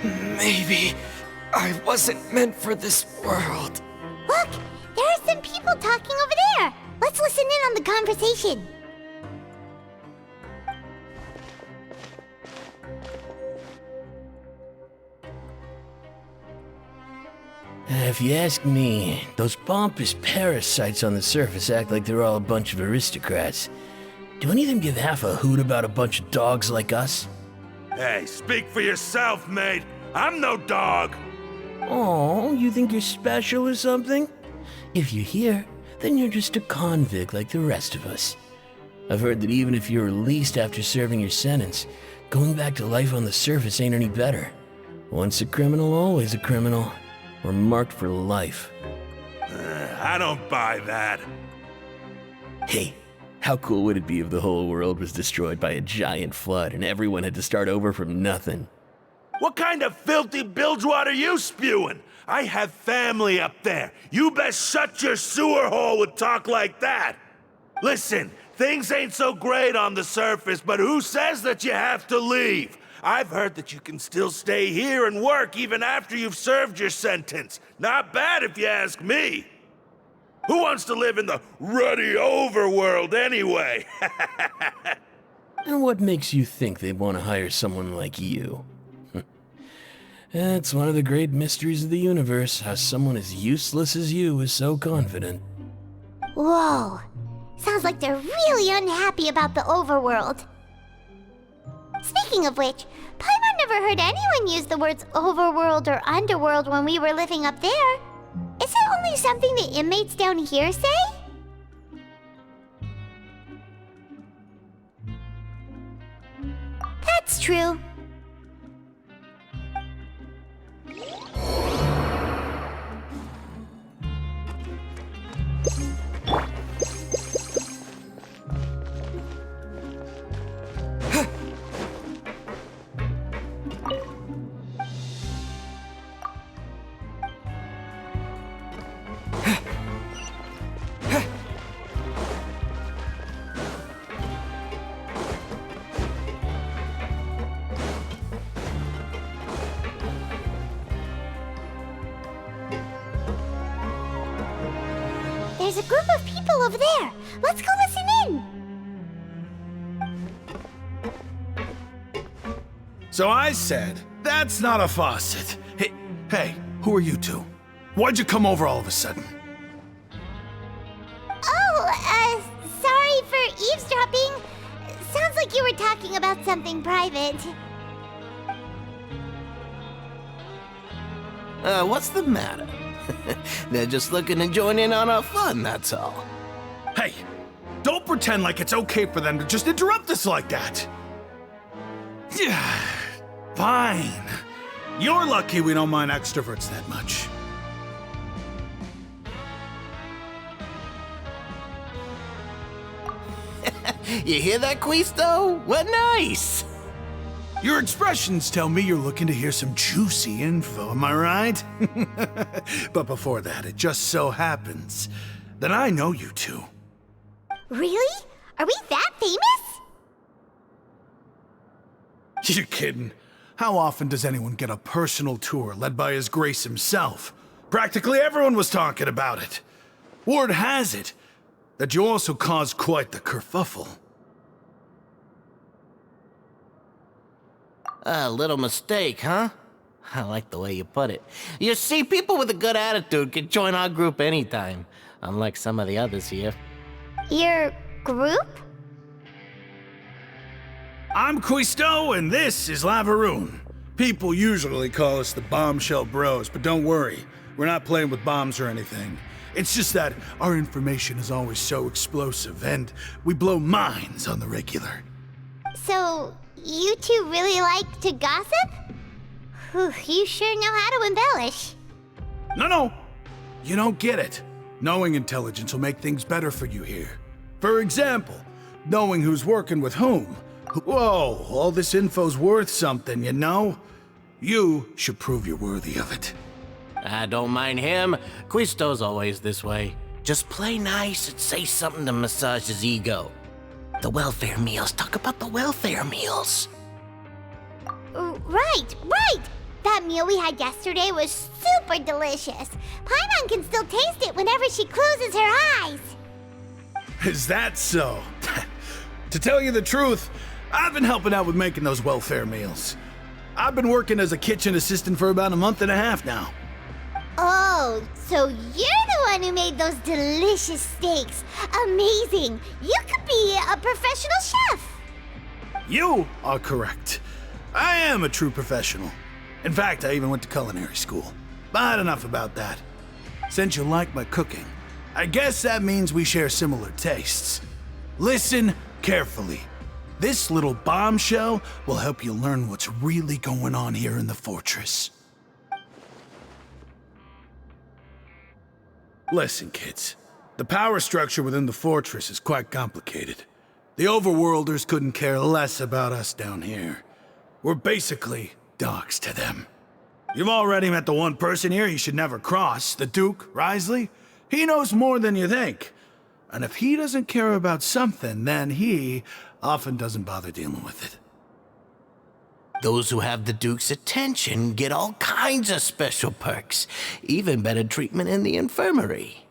Maybe I wasn't meant for this world. Look, there are some people talking over there. Let's listen in on the conversation. If you ask me, those pompous parasites on the surface act like they're all a bunch of aristocrats. Do any of them give half a hoot about a bunch of dogs like us? Hey, speak for yourself, mate. I'm no dog. Oh, you think you're special or something? If you're here, then you're just a convict like the rest of us. I've heard that even if you're released after serving your sentence, going back to life on the surface ain't any better. Once a criminal, always a criminal. We're marked for life. I don't buy that. Hey, how cool would it be if the whole world was destroyed by a giant flood and everyone had to start over from nothing? What kind of filthy bilgewater are you spewing? I have family up there. You best shut your sewer hole with talk like that. Listen, things ain't so great on the surface, but who says that you have to leave? I've heard that you can still stay here and work even after you've served your sentence. Not bad if you ask me. Who wants to live in the ruddy overworld anyway? And what makes you think they'd want to hire someone like you? It's one of the great mysteries of the universe, how someone as useless as you is so confident. Whoa. Sounds like they're really unhappy about the overworld. Speaking of which, Paimon never heard anyone use the words overworld or underworld when we were living up there. Is it only something the inmates down here say? That's true. There's a group of people over there. Let's go listen in. So I said, that's not a faucet. Hey, who are you two? Why'd you come over all of a sudden? Oh, sorry for eavesdropping. Sounds like you were talking about something private. What's the matter? They're just looking to join in on our fun, that's all. Hey, don't pretend like it's okay for them to just interrupt us like that. Yeah, fine. You're lucky we don't mind extroverts that much. You hear that, Quisto? What nice! Your expressions tell me you're looking to hear some juicy info, am I right? But before that, it just so happens that I know you two. Really? Are we that famous? You're kidding. How often does anyone get a personal tour led by His Grace himself? Practically everyone was talking about it. Word has it that you also caused quite the kerfuffle. A little mistake, huh? I like the way you put it. You see, people with a good attitude can join our group anytime, unlike some of the others here. Your group? I'm Quisto, and this is Lavaroon. People usually call us the Bombshell Bros, but don't worry, we're not playing with bombs or anything. It's just that our information is always so explosive, and we blow minds on the regular. So, you two really like to gossip? Whew, you sure know how to embellish. No, you don't get it. Knowing intelligence will make things better for you here. For example, knowing who's working with whom. Whoa, all this info's worth something, you know? You should prove you're worthy of it. I don't mind him. Quisto's always this way. Just play nice and say something to massage his ego. The welfare meals. Talk about the welfare meals. Right. That meal we had yesterday was super delicious. Paimon can still taste it whenever she closes her eyes. Is that so? To tell you the truth, I've been helping out with making those welfare meals. I've been working as a kitchen assistant for about a month and a half now. Oh, so you're the one who made those delicious steaks. Amazing. You could be a professional chef. You are correct. I am a true professional. In fact, I even went to culinary school. But enough about that. Since you like my cooking, I guess that means we share similar tastes. Listen carefully. This little bombshell will help you learn what's really going on here in the fortress. Listen, kids. The power structure within the fortress is quite complicated. The overworlders couldn't care less about us down here. We're basically dogs to them. You've already met the one person here you should never cross, the Duke, Risley. He knows more than you think. And if he doesn't care about something, then he often doesn't bother dealing with it. Those who have the Duke's attention get all kinds of special perks, even better treatment in the infirmary.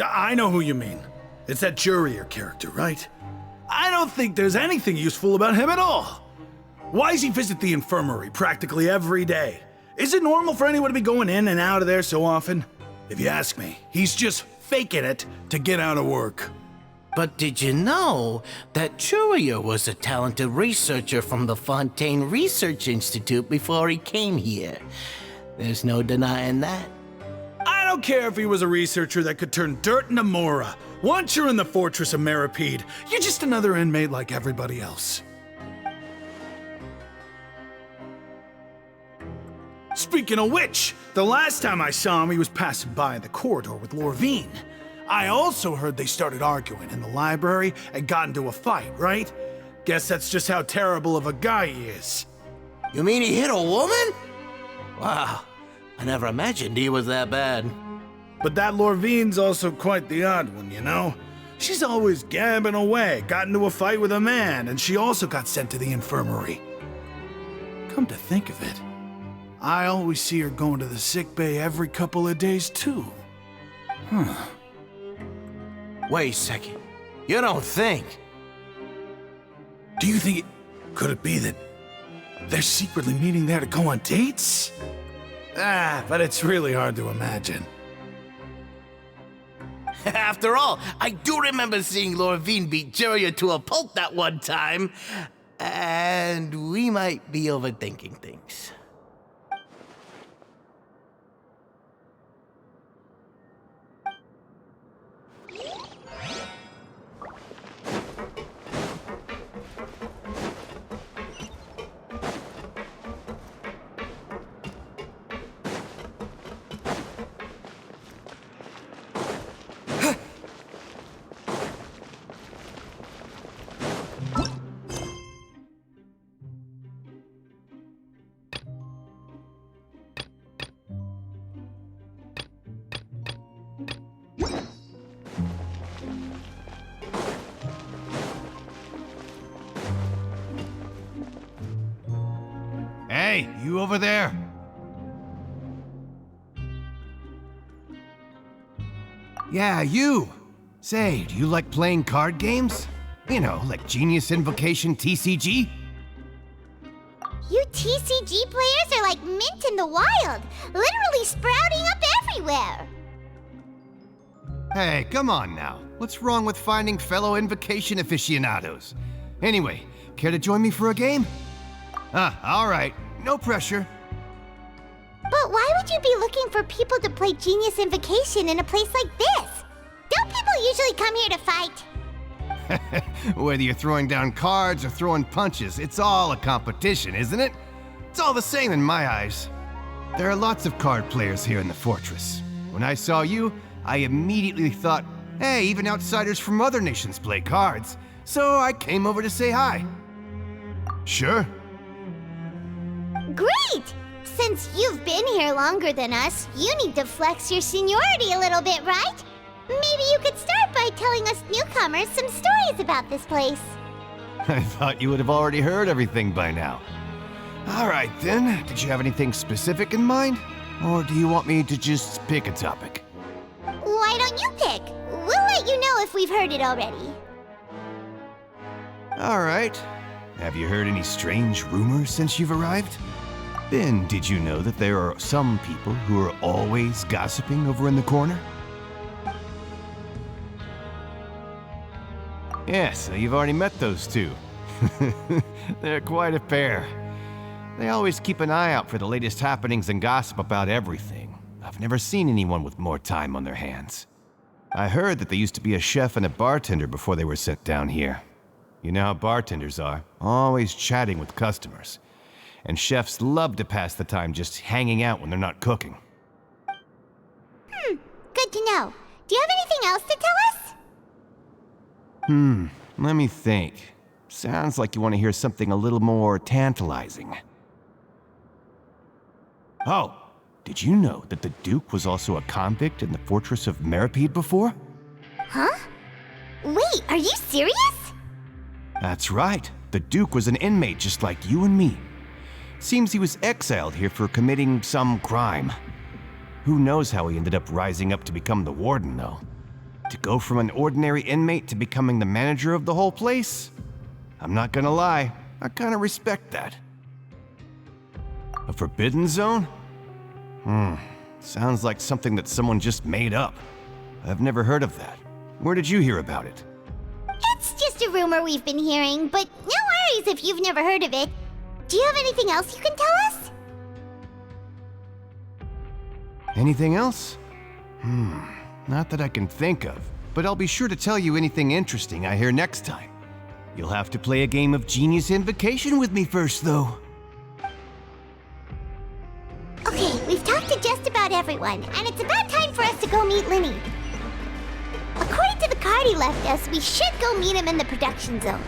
I know who you mean. It's that Jurier character, right? I don't think there's anything useful about him at all. Why does he visit the infirmary practically every day? Is it normal for anyone to be going in and out of there so often? If you ask me, he's just faking it to get out of work. But did you know that Jurier was a talented researcher from the Fontaine Research Institute before he came here? There's no denying that. I don't care if he was a researcher that could turn dirt into Mora. Once you're in the fortress of Meripede, you're just another inmate like everybody else. Speaking of which, the last time I saw him, he was passing by in the corridor with Lorvine. I also heard they started arguing in the library and got into a fight, right? Guess that's just how terrible of a guy he is. You mean he hit a woman? Wow, I never imagined he was that bad. But that Lorvine's also quite the odd one, you know? She's always gabbing away, got into a fight with a man, and she also got sent to the infirmary. Come to think of it, I always see her going to the sick bay every couple of days, too. Huh. Wait a second. You don't think? Do you think could it be that they're secretly meeting there to go on dates? But it's really hard to imagine. After all, I do remember seeing Lorvine beat Jurier to a pulp that one time. And we might be overthinking things. Hey, you over there? Yeah, you. Say, do you like playing card games? You know, like Genius Invocation TCG? You TCG players are like mint in the wild, literally sprouting up everywhere. Hey, come on now. What's wrong with finding fellow Invocation aficionados? Anyway, care to join me for a game? All right. No pressure. But why would you be looking for people to play Genius Invocation in a place like this? Don't people usually come here to fight? Whether you're throwing down cards or throwing punches, it's all a competition, isn't it? It's all the same in my eyes. There are lots of card players here in the fortress. When I saw you, I immediately thought, hey, even outsiders from other nations play cards. So I came over to say hi. Sure. Great! Since you've been here longer than us, you need to flex your seniority a little bit, right? Maybe you could start by telling us newcomers some stories about this place. I thought you would have already heard everything by now. All right, then. Did you have anything specific in mind? Or do you want me to just pick a topic? Why don't you pick? We'll let you know if we've heard it already. All right. Have you heard any strange rumors since you've arrived? Then, did you know that there are some people who are always gossiping over in the corner? Yeah, so you've already met those two. They're quite a pair. They always keep an eye out for the latest happenings and gossip about everything. I've never seen anyone with more time on their hands. I heard that they used to be a chef and a bartender before they were sent down here. You know how bartenders are, always chatting with customers. And chefs love to pass the time just hanging out when they're not cooking. Good to know. Do you have anything else to tell us? Let me think. Sounds like you want to hear something a little more tantalizing. Oh, did you know that the Duke was also a convict in the fortress of Meripede before? Huh? Wait, are you serious? That's right. The Duke was an inmate just like you and me. Seems he was exiled here for committing some crime. Who knows how he ended up rising up to become the warden, though. To go from an ordinary inmate to becoming the manager of the whole place? I'm not gonna lie, I kinda respect that. A forbidden zone? Sounds like something that someone just made up. I've never heard of that. Where did you hear about it? It's just a rumor we've been hearing, but no worries if you've never heard of it. Do you have anything else you can tell us? Anything else? Not that I can think of, but I'll be sure to tell you anything interesting I hear next time. You'll have to play a game of Genius Invocation with me first, though. Okay, we've talked to just about everyone, and it's about time for us to go meet Linny. According to the card he left us, we should go meet him in the production zone.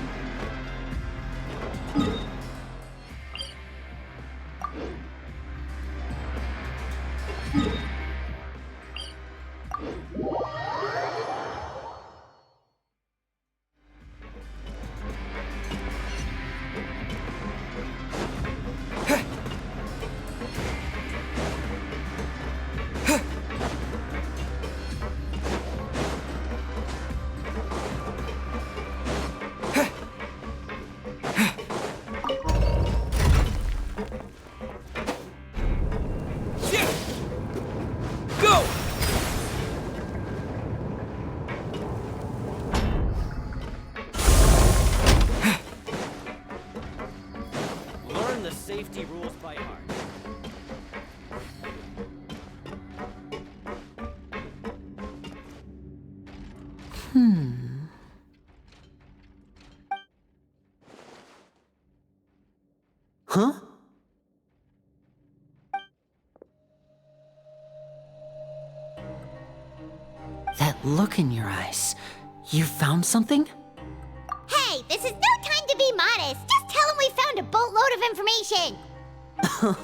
Go! Learn the safety rules by heart. Huh? That look in your eyes. You found something? Hey, this is no time to be modest. Just tell him we found a boatload of information.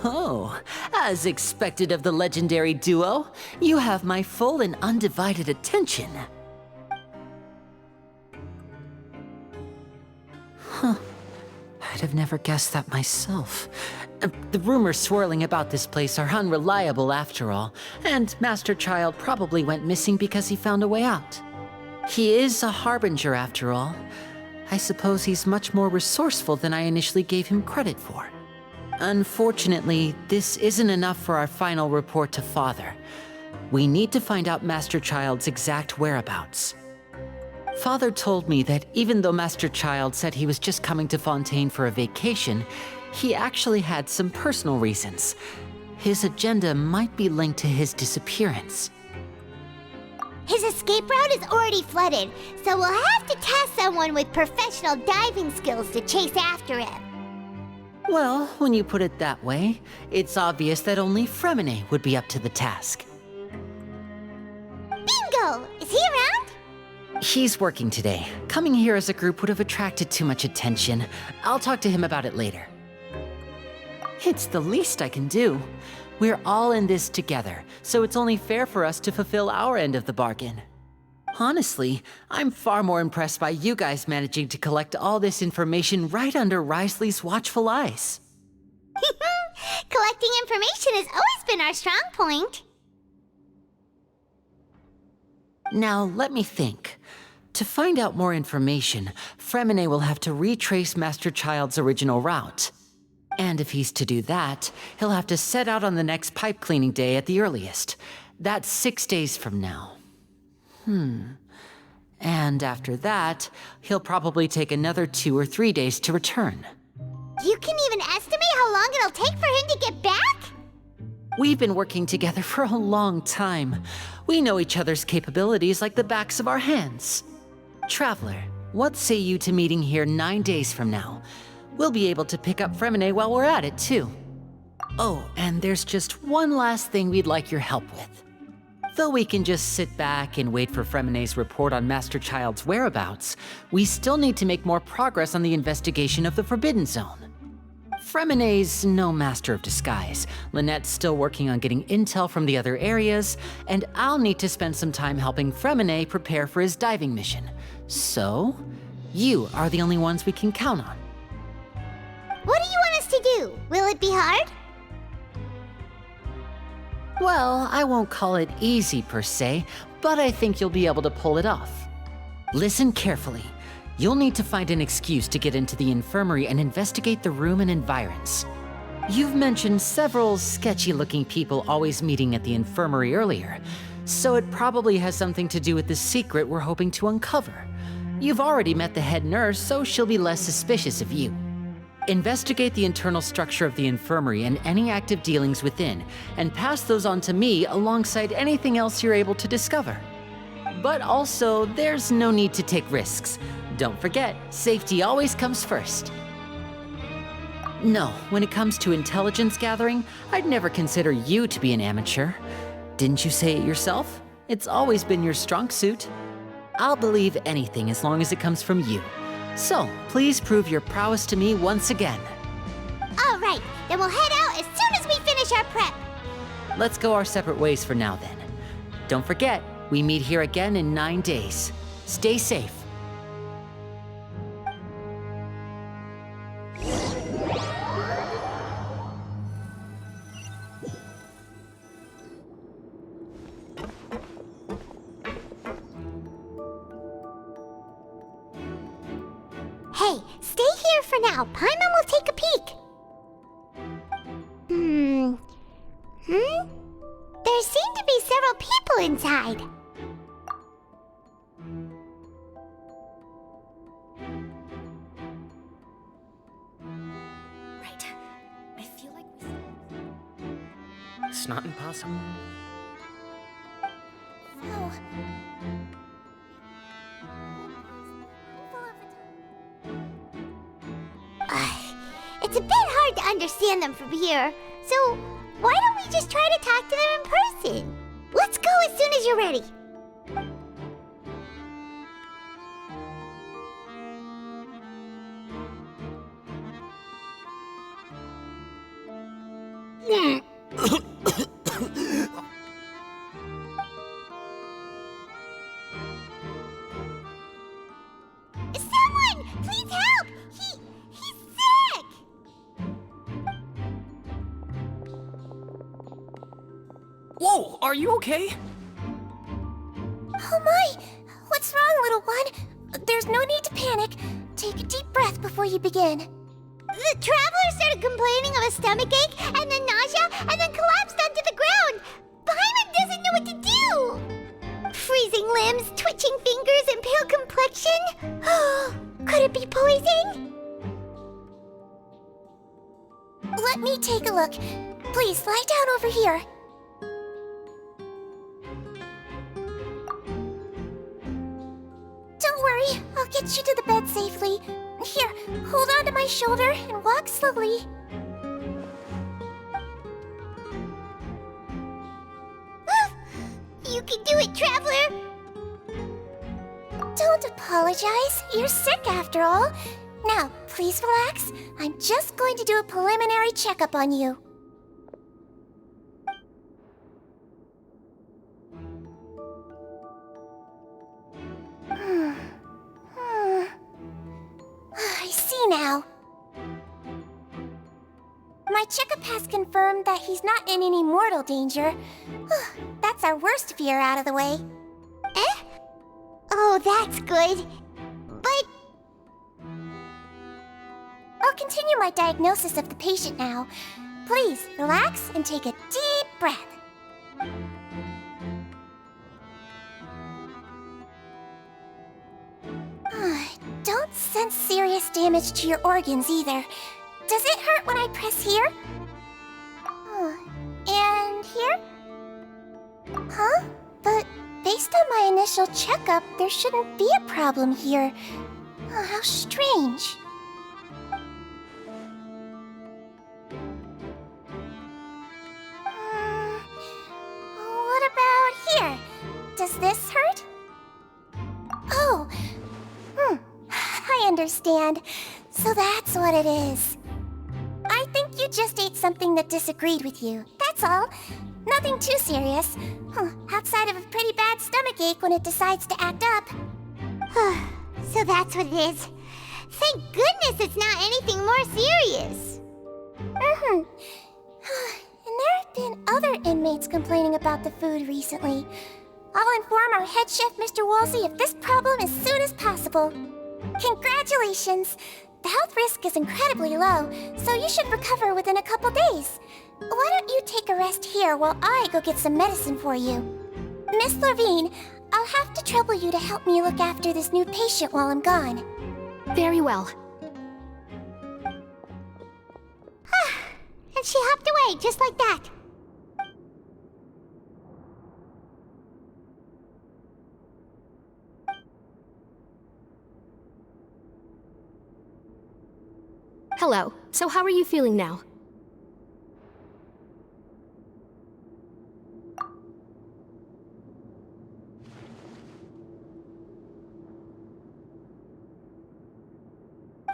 Oh, as expected of the legendary duo, you have my full and undivided attention. I'd have never guessed that myself. The rumors swirling about this place are unreliable after all, and Master Child probably went missing because he found a way out. He is a harbinger after all. I suppose he's much more resourceful than I initially gave him credit for. Unfortunately, this isn't enough for our final report to Father. We need to find out Master Child's exact whereabouts. Father told me that even though Master Child said he was just coming to Fontaine for a vacation, he actually had some personal reasons. His agenda might be linked to his disappearance. His escape route is already flooded, so we'll have to task someone with professional diving skills to chase after him. Well, when you put it that way, it's obvious that only Fremine would be up to the task. Bingo! Is he around? He's working today. Coming here as a group would have attracted too much attention. I'll talk to him about it later. It's the least I can do. We're all in this together, so it's only fair for us to fulfill our end of the bargain. Honestly, I'm far more impressed by you guys managing to collect all this information right under Risley's watchful eyes. Collecting information has always been our strong point. Now, let me think. To find out more information, Fremine will have to retrace Master Child's original route. And if he's to do that, he'll have to set out on the next pipe cleaning day at the earliest. That's 6 days from now. And after that, he'll probably take another 2 or 3 days to return. You can even estimate how long it'll take for him to get back? We've been working together for a long time. We know each other's capabilities like the backs of our hands. Traveler, what say you to meeting here 9 days from now? We'll be able to pick up Fremine while we're at it, too. Oh, and there's just one last thing we'd like your help with. Though we can just sit back and wait for Fremine's report on Master Child's whereabouts, we still need to make more progress on the investigation of the Forbidden Zone. Fremine's no master of disguise, Lynette's still working on getting intel from the other areas, and I'll need to spend some time helping Fremine prepare for his diving mission. So, you are the only ones we can count on. What do you want us to do? Will it be hard? Well, I won't call it easy per se, but I think you'll be able to pull it off. Listen carefully. You'll need to find an excuse to get into the infirmary and investigate the room and environs. You've mentioned several sketchy-looking people always meeting at the infirmary earlier, so it probably has something to do with the secret we're hoping to uncover. You've already met the head nurse, so she'll be less suspicious of you. Investigate the internal structure of the infirmary and any active dealings within, and pass those on to me alongside anything else you're able to discover. But also, there's no need to take risks. Don't forget, safety always comes first. No, when it comes to intelligence gathering, I'd never consider you to be an amateur. Didn't you say it yourself? It's always been your strong suit. I'll believe anything as long as it comes from you. So, please prove your prowess to me once again. All right, then we'll head out as soon as we finish our prep. Let's go our separate ways for now then. Don't forget, we meet here again in 9 days. Stay safe. Hey, stay here for now. Paimon will take a peek. There seem to be several people inside. Right. I feel like it's not impossible. Oh. It's a bit hard to understand them from here, so why don't we just try to talk to them in person? Let's go as soon as you're ready. Someone! Please help! He's sick! Whoa, are you okay? Oh my! What's wrong, little one? There's no need to panic. Take a deep breath before you begin. The traveler started complaining of a stomachache, and then nausea, and then collapsed onto the ground. Paimon doesn't know what to do. Freezing limbs, twitching fingers, and pale complexion. Could it be poison? Let me take a look. Please lie down over here. Don't worry, I'll get you to the bed safely. Here, hold on to my shoulder and walk slowly. You can do it, traveler. Don't apologize. You're sick after all. Now, please relax. I'm just going to do a preliminary checkup on you. I see now. My checkup has confirmed that he's not in any mortal danger. That's our worst fear out of the way. Eh? Oh, that's good. But I'll continue my diagnosis of the patient now. Please, relax and take a deep breath. Don't sense serious damage to your organs either. Does it hurt when I press here? And here? Huh? But based on my initial checkup, there shouldn't be a problem here. How strange. What about here? Does this hurt? Oh, I understand. So that's what it is. I think you just ate something that disagreed with you. That's all. Nothing too serious. Outside of a pretty bad stomachache when it decides to act up. so that's what it is. Thank goodness it's not anything more serious. And there have been other inmates complaining about the food recently. I'll inform our head chef, Mr. Woolsey, of this problem as soon as possible. Congratulations! The health risk is incredibly low, so you should recover within a couple days. Why don't you take a rest here while I go get some medicine for you? Miss Lorvine, I'll have to trouble you to help me look after this new patient while I'm gone. Very well. And she hopped away just like that. Hello. So how are you feeling now?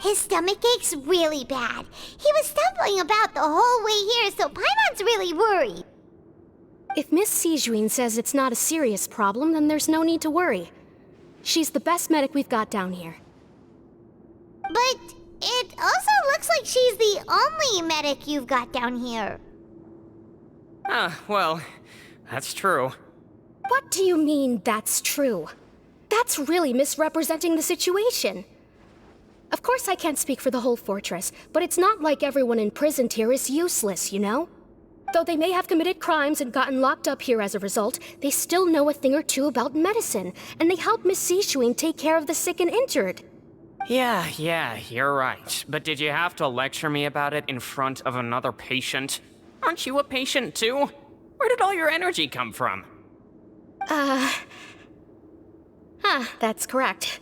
His stomach ache's really bad. He was stumbling about the whole way here, so Paimon's really worried. If Miss Sijuin says it's not a serious problem, then there's no need to worry. She's the best medic we've got down here. But it also looks like she's the only medic you've got down here. Well, that's true. What do you mean, that's true? That's really misrepresenting the situation. Of course I can't speak for the whole fortress, but it's not like everyone imprisoned here is useless, you know? Though they may have committed crimes and gotten locked up here as a result, they still know a thing or two about medicine, and they help Miss Sijuin take care of the sick and injured. Yeah, you're right. But did you have to lecture me about it in front of another patient? Aren't you a patient too? Where did all your energy come from? That's correct.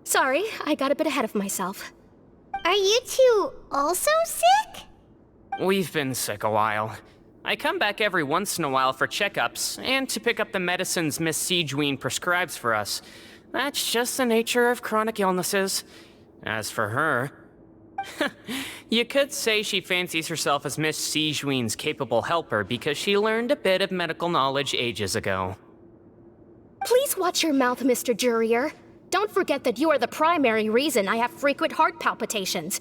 Sorry, I got a bit ahead of myself. Are you two also sick? We've been sick a while. I come back every once in a while for checkups, and to pick up the medicines Miss Sijuin prescribes for us. That's just the nature of chronic illnesses. As for her... you could say she fancies herself as Miss Sijuin's capable helper because she learned a bit of medical knowledge ages ago. Please watch your mouth, Mr. Jurier. Don't forget that you are the primary reason I have frequent heart palpitations.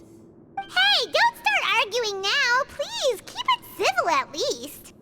Hey, don't start arguing now! Please, keep it civil at least.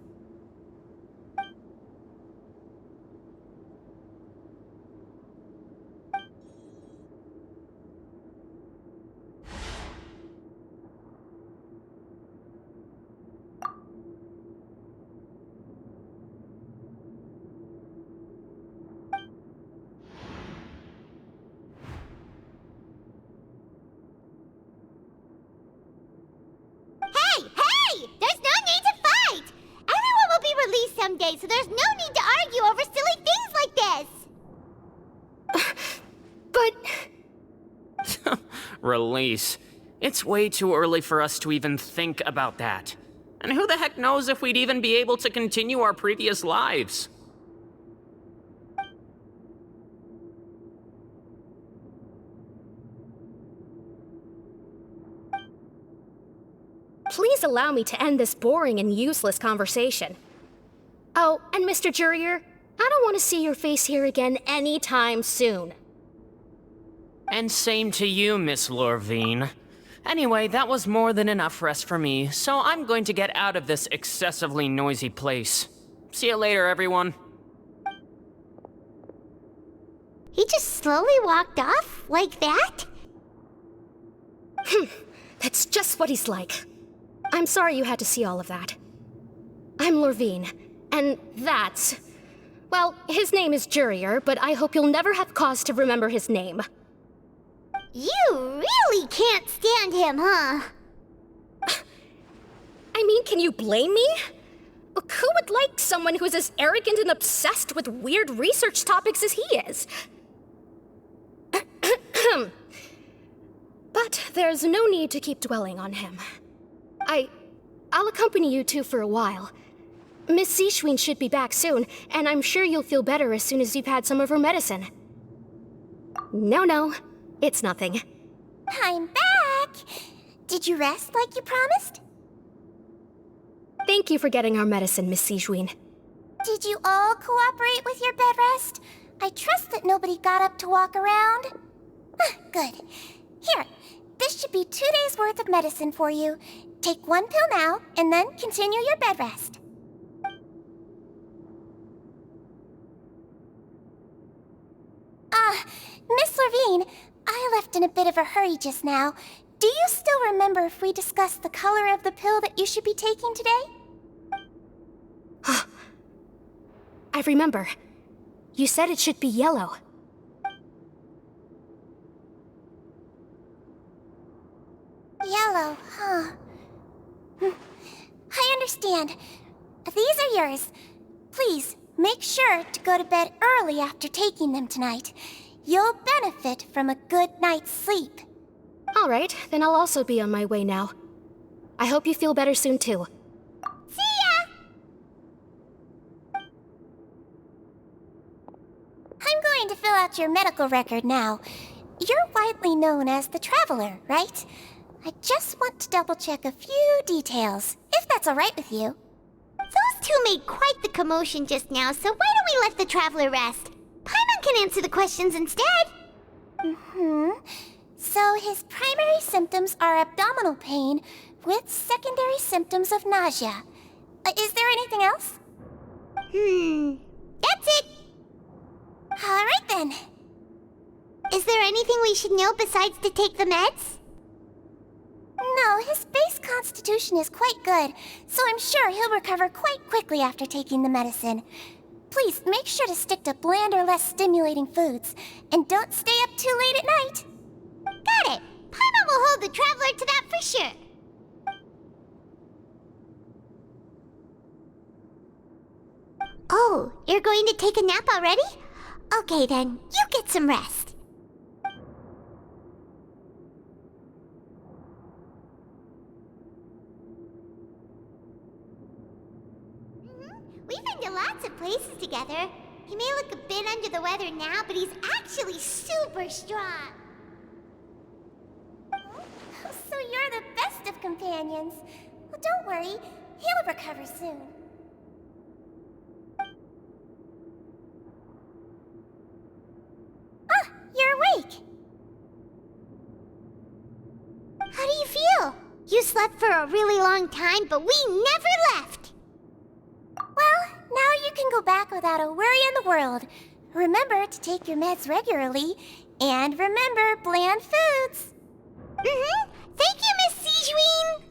Hey! There's no need to fight! Everyone will be released someday, so there's no need to argue over silly things like this! But... Release. It's way too early for us to even think about that. And who the heck knows if we'd even be able to continue our previous lives? Please allow me to end this boring and useless conversation. Oh, and Mr. Jurier, I don't want to see your face here again anytime soon. And same to you, Miss Lorvine. Anyway, that was more than enough rest for me, so I'm going to get out of this excessively noisy place. See you later, everyone. He just slowly walked off like that? That's just what he's like. I'm sorry you had to see all of that. I'm Lorvine, and that's... Well, his name is Jurier, but I hope you'll never have cause to remember his name. You really can't stand him, huh? I mean, can you blame me? Who would like someone who's as arrogant and obsessed with weird research topics as he is? But there's no need to keep dwelling on him. I'll accompany you two for a while. Miss Sishwin should be back soon, and I'm sure you'll feel better as soon as you've had some of her medicine. No, it's nothing. I'm back! Did you rest like you promised? Thank you for getting our medicine, Miss Sijwin. Did you all cooperate with your bed rest? I trust that nobody got up to walk around. Good. Here, this should be 2 days' worth of medicine for you. Take 1 pill now, and then continue your bed rest. Miss Lorvine, I left in a bit of a hurry just now. Do you still remember if we discussed the color of the pill that you should be taking today? I remember. You said it should be yellow. Yellow, huh? I understand. These are yours. Please, make sure to go to bed early after taking them tonight. You'll benefit from a good night's sleep. All right, then I'll also be on my way now. I hope you feel better soon, too. See ya! I'm going to fill out your medical record now. You're widely known as the Traveler, right? I just want to double-check a few details, if that's all right with you. Those two made quite the commotion just now, so why don't we let the Traveler rest? Paimon can answer the questions instead. So his primary symptoms are abdominal pain with secondary symptoms of nausea. Is there anything else? That's it. All right then. Is there anything we should know besides to take the meds? No, his base constitution is quite good, so I'm sure he'll recover quite quickly after taking the medicine. Please make sure to stick to bland or less stimulating foods, and don't stay up too late at night. Got it. Paimon will hold the Traveler to that for sure. Oh, you're going to take a nap already? Okay then, you get some rest. We've been to lots of places together. He may look a bit under the weather now, but he's actually super strong. So you're the best of companions. Well, don't worry, he'll recover soon. Ah, you're awake. How do you feel? You slept for a really long time, but we never left. Well, now you can go back without a worry in the world. Remember to take your meds regularly, and remember bland foods. Thank you, Miss Sijwin.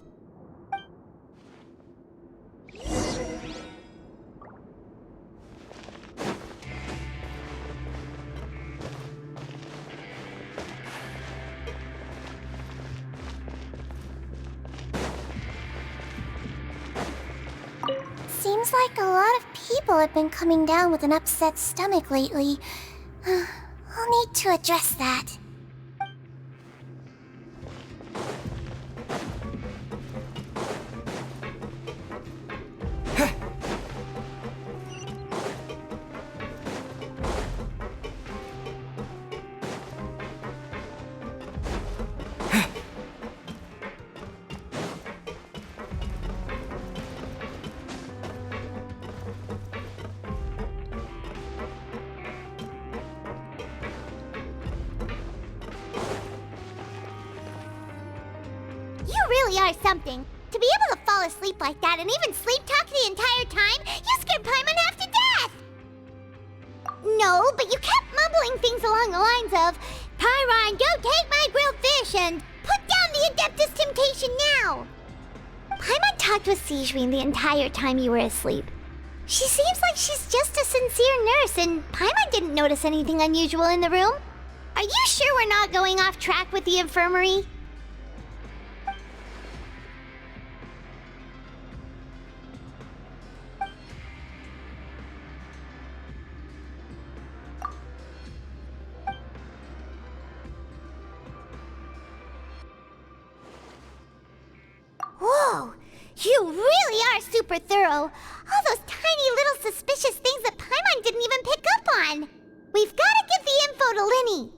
Seems like a lot of people have been coming down with an upset stomach lately. I'll need to address that. You really are something. To be able to fall asleep like that and even sleep talk the entire time, you scared Paimon half to death! No, but you kept mumbling things along the lines of, Pyron, go take my grilled fish and put down the Adeptus Temptation now! Paimon talked with Sigewinne the entire time you were asleep. She seems like she's just a sincere nurse, and Paimon didn't notice anything unusual in the room. Are you sure we're not going off track with the infirmary? Whoa! You really are super thorough! All those tiny little suspicious things that Paimon didn't even pick up on! We've gotta give the info to Linny!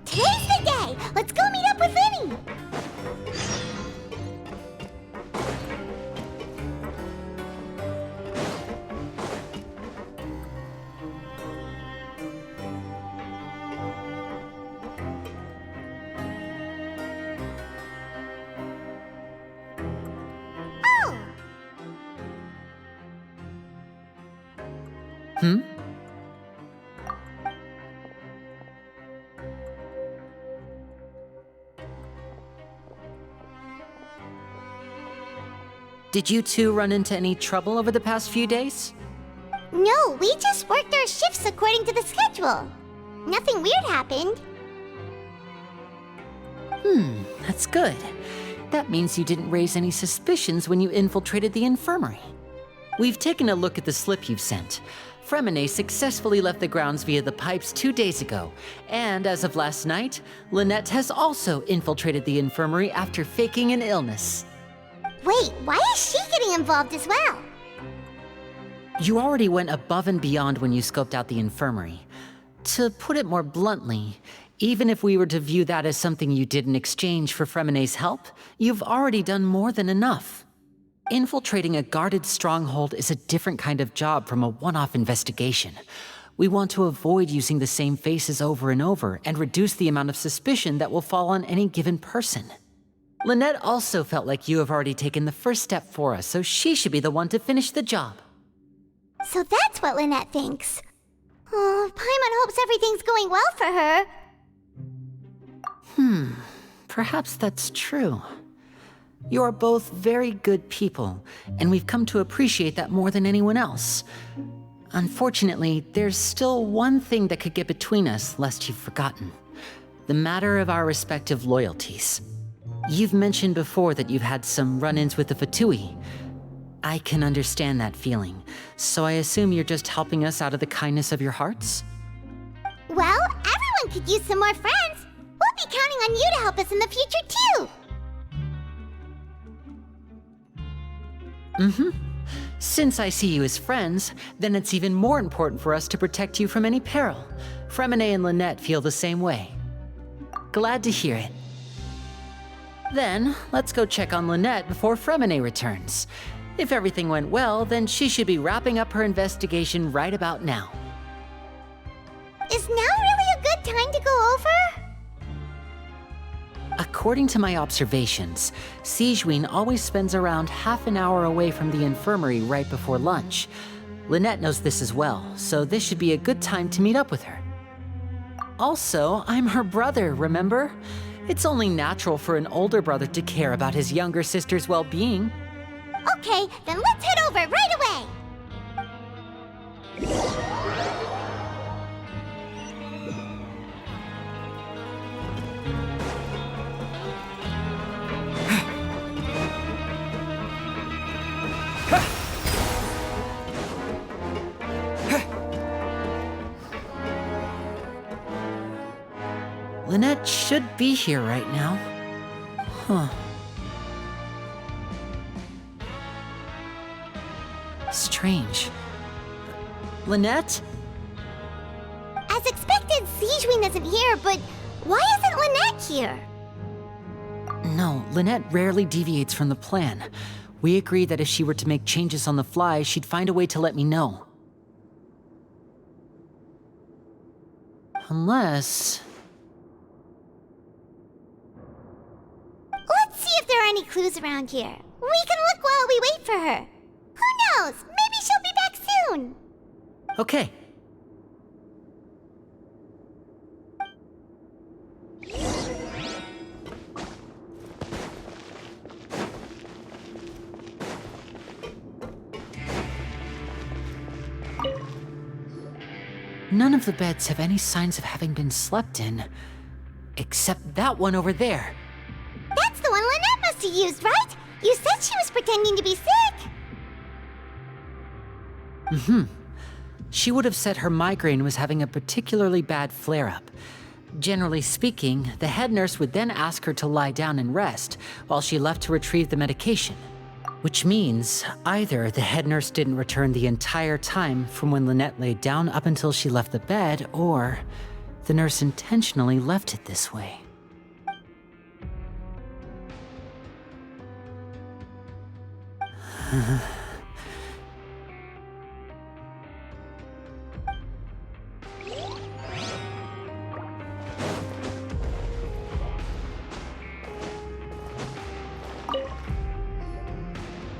Today's the day! Let's go meet up with Linny! Oh! Did you two run into any trouble over the past few days? No, we just worked our shifts according to the schedule. Nothing weird happened. That's good. That means you didn't raise any suspicions when you infiltrated the infirmary. We've taken a look at the slip you've sent. Fremine successfully left the grounds via the pipes 2 days ago, and as of last night, Lynette has also infiltrated the infirmary after faking an illness. Wait, why is she getting involved as well? You already went above and beyond when you scoped out the infirmary. To put it more bluntly, even if we were to view that as something you did in exchange for Fremine's help, you've already done more than enough. Infiltrating a guarded stronghold is a different kind of job from a one-off investigation. We want to avoid using the same faces over and over and reduce the amount of suspicion that will fall on any given person. Lynette also felt like you have already taken the first step for us, so she should be the one to finish the job. So that's what Lynette thinks. Oh, Paimon hopes everything's going well for her. Perhaps that's true. You are both very good people, and we've come to appreciate that more than anyone else. Unfortunately, there's still one thing that could get between us, lest you've forgotten. The matter of our respective loyalties. You've mentioned before that you've had some run-ins with the Fatui. I can understand that feeling, so I assume you're just helping us out of the kindness of your hearts? Well, everyone could use some more friends. We'll be counting on you to help us in the future, too. Since I see you as friends, then it's even more important for us to protect you from any peril. Fremine and Lynette feel the same way. Glad to hear it. Then, let's go check on Lynette before Fremine returns. If everything went well, then she should be wrapping up her investigation right about now. Is now really a good time to go over? According to my observations, Sigewinne always spends around half an hour away from the infirmary right before lunch. Lynette knows this as well, so this should be a good time to meet up with her. Also, I'm her brother, remember? It's only natural for an older brother to care about his younger sister's well-being. Okay, then let's head over right away! be here right now. Huh. Strange. Lynette? As expected, Sijwin isn't here, but why isn't Lynette here? No, Lynette rarely deviates from the plan. We agreed that if she were to make changes on the fly, she'd find a way to let me know. Unless... Let's see if there are any clues around here. We can look while we wait for her. Who knows? Maybe she'll be back soon. Okay. None of the beds have any signs of having been slept in. Except that one over there. That's the one Lynette must have used, right? You said she was pretending to be sick. Mm-hmm. She would have said her migraine was having a particularly bad flare-up. Generally speaking, the head nurse would then ask her to lie down and rest while she left to retrieve the medication. Which means either the head nurse didn't return the entire time from when Lynette laid down up until she left the bed, or the nurse intentionally left it this way.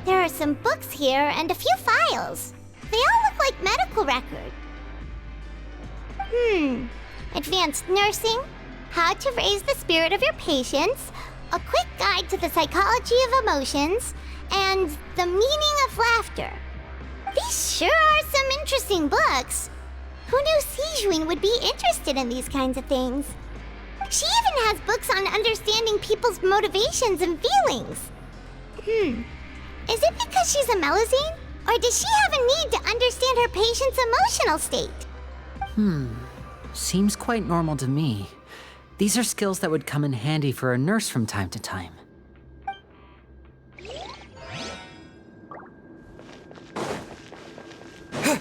There are some books here and a few files. They all look like medical records. Advanced nursing, how to raise the spirit of your patients, a quick guide to the psychology of emotions, and the meaning of laughter. These sure are some interesting books. Who knew Sijwin would be interested in these kinds of things? She even has books on understanding people's motivations and feelings. Is it because she's a Melusine? Or does she have a need to understand her patient's emotional state? Seems quite normal to me. These are skills that would come in handy for a nurse from time to time. This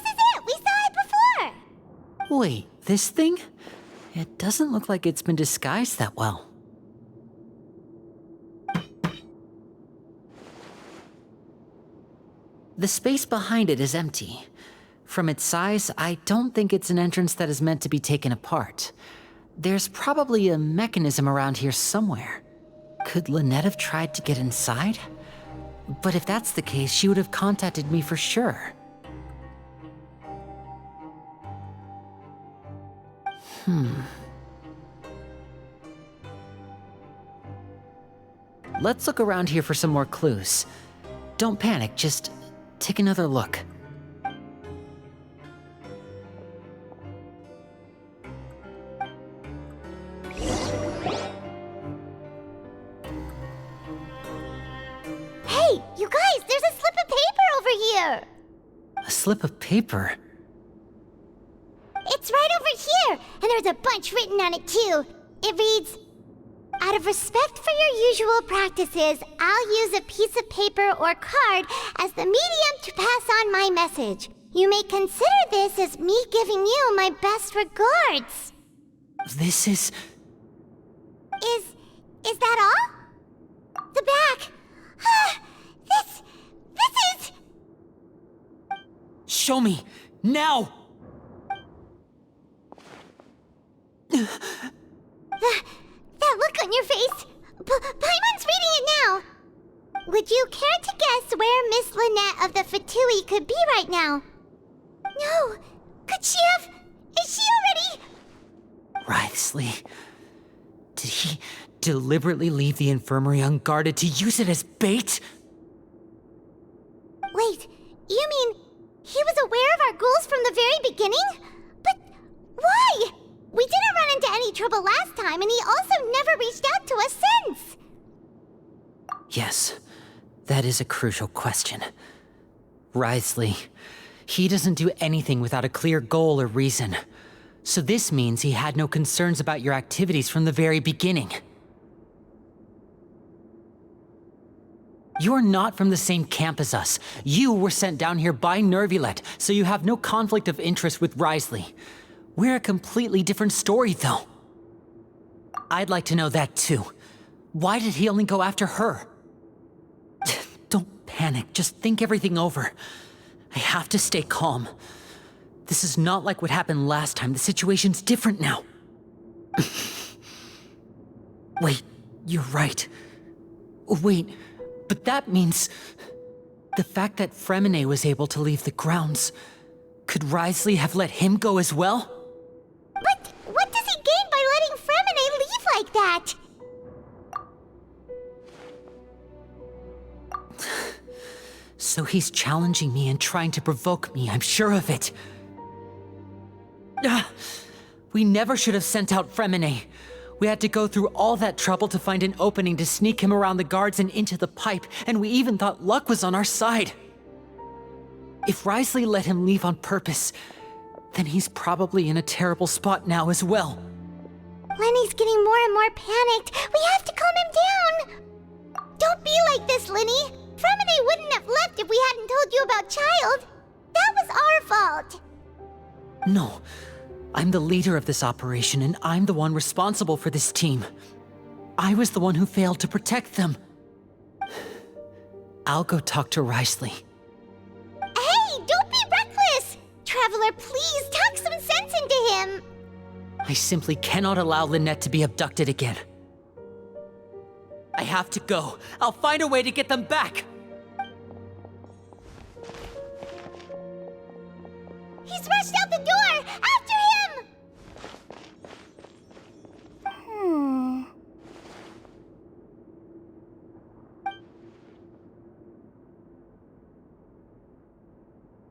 is it! We saw it before! Wait, this thing? It doesn't look like it's been disguised that well. The space behind it is empty. From its size, I don't think it's an entrance that is meant to be taken apart. There's probably a mechanism around here somewhere. Could Lynette have tried to get inside? But if that's the case, she would have contacted me for sure. Let's look around here for some more clues. Don't panic, just take another look. Hey, you guys, there's a slip of paper over here! A slip of paper? It's right over here, and there's a bunch written on it too. It reads, "Out of respect for your usual practices, I'll use a piece of paper or card as the medium to pass on my message. You may consider this as me giving you my best regards." This is... Is that all? The back. This is... Show me! Now! That look on your face. Paimon's reading it now. Would you care to guess where Miss Lynette of the Fatui could be right now? No. Could she have... Is she already... Wriothesley. Did he deliberately leave the infirmary unguarded to use it as bait? Wait, you mean he was aware of our goals from the very beginning? But why? We didn't run into any trouble last time, and he also never reached out to us since. Yes, that is a crucial question. Wriothesley, He doesn't do anything without a clear goal or reason. So this means he had no concerns about your activities from the very beginning. You're not from the same camp as us. You were sent down here by Nervulet, so you have no conflict of interest with Wriothesley. We're a completely different story, though. I'd like to know that, too. Why did he only go after her? Don't panic, just think everything over. I have to stay calm. This is not like what happened last time. The situation's different now. Wait, you're right. Wait, but that means... the fact that Fremine was able to leave the grounds... could Wriothesley have let him go as well? But what does he gain by letting Fremine leave like that? So he's challenging me and trying to provoke me, I'm sure of it. We never should have sent out Fremine. We had to go through all that trouble to find an opening to sneak him around the guards and into the pipe, and we even thought luck was on our side. If Wriothesley let him leave on purpose, then he's probably in a terrible spot now as well. Lenny's getting more and more panicked. We have to calm him down. Don't be like this, Lenny. Fremine wouldn't have left if we hadn't told you about Child. That was our fault. No, I'm the leader of this operation, and I'm the one responsible for this team. I was the one who failed to protect them. I'll go talk to Wriothesley. Hey, don't be reckless! Traveler, please talk some sense into him. I simply cannot allow Lynette to be abducted again. I have to go. I'll find a way to get them back! He's rushed out the door! After him!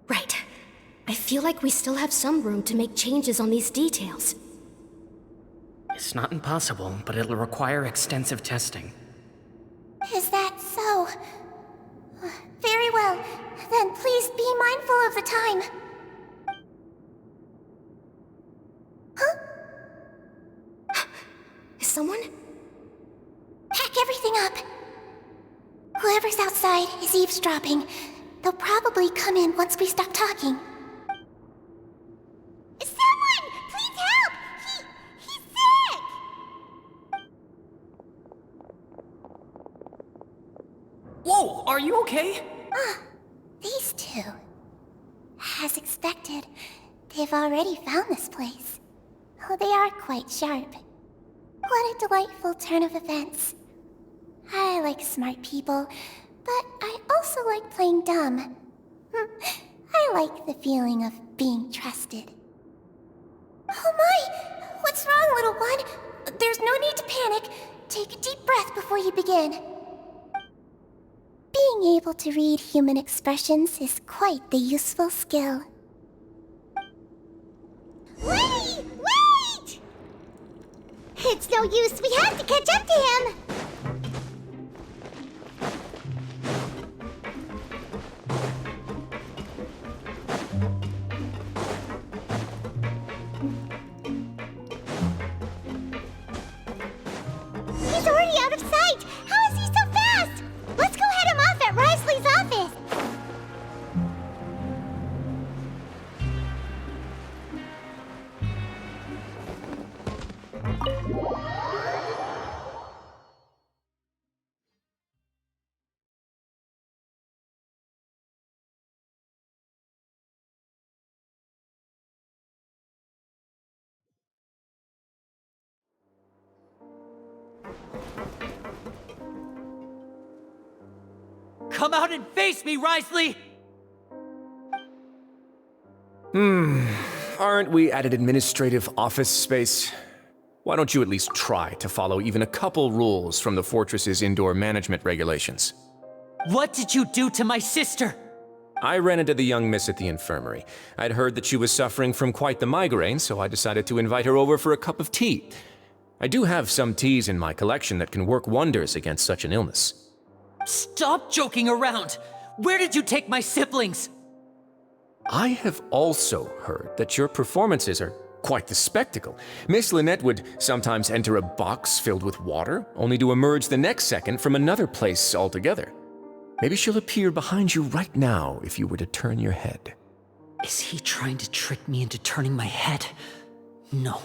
Right. I feel like we still have some room to make changes on these details. It's not impossible, but it'll require extensive testing. Is that so? Very well. Then please be mindful of the time. Huh? Is someone? Pack everything up. Whoever's outside is eavesdropping. They'll probably come in once we stop talking. Someone! Please help! He's sick! Whoa, are you okay? These two. As expected, they've already found this place. Oh, they are quite sharp. What a delightful turn of events. I like smart people, but I also like playing dumb. I like the feeling of being trusted. Oh my! What's wrong, little one? There's no need to panic. Take a deep breath before you begin. Being able to read human expressions is quite the useful skill. Lenny! Wait! It's no use. We have to catch up to him. He's already out of sight! How is he so fast? Let's go head him off at Wriothesley's office! Come out and face me, Wriothesley! Aren't we at an administrative office space? Why don't you at least try to follow even a couple rules from the fortress's indoor management regulations? What did you do to my sister? I ran into the young miss at the infirmary. I'd heard that she was suffering from quite the migraine, so I decided to invite her over for a cup of tea. I do have some teas in my collection that can work wonders against such an illness. Stop joking around! Where did you take my siblings? I have also heard that your performances are quite the spectacle. Miss Lynette would sometimes enter a box filled with water, only to emerge the next second from another place altogether. Maybe she'll appear behind you right now if you were to turn your head. Is he trying to trick me into turning my head? No,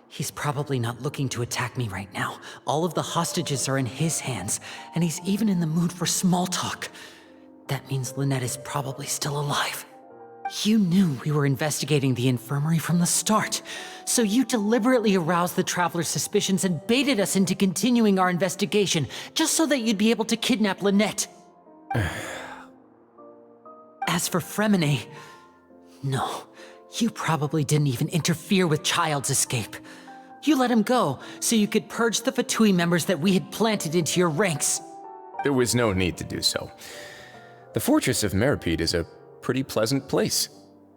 he's probably not looking to attack me right now. All of the hostages are in his hands, and he's even in the mood for small talk. That means Lynette is probably still alive. You knew we were investigating the infirmary from the start, so you deliberately aroused the Traveler's suspicions and baited us into continuing our investigation, just so that you'd be able to kidnap Lynette. As for Fremine, no, you probably didn't even interfere with Child's escape. You let him go, so you could purge the Fatui members that we had planted into your ranks. There was no need to do so. The Fortress of Meripede is a pretty pleasant place.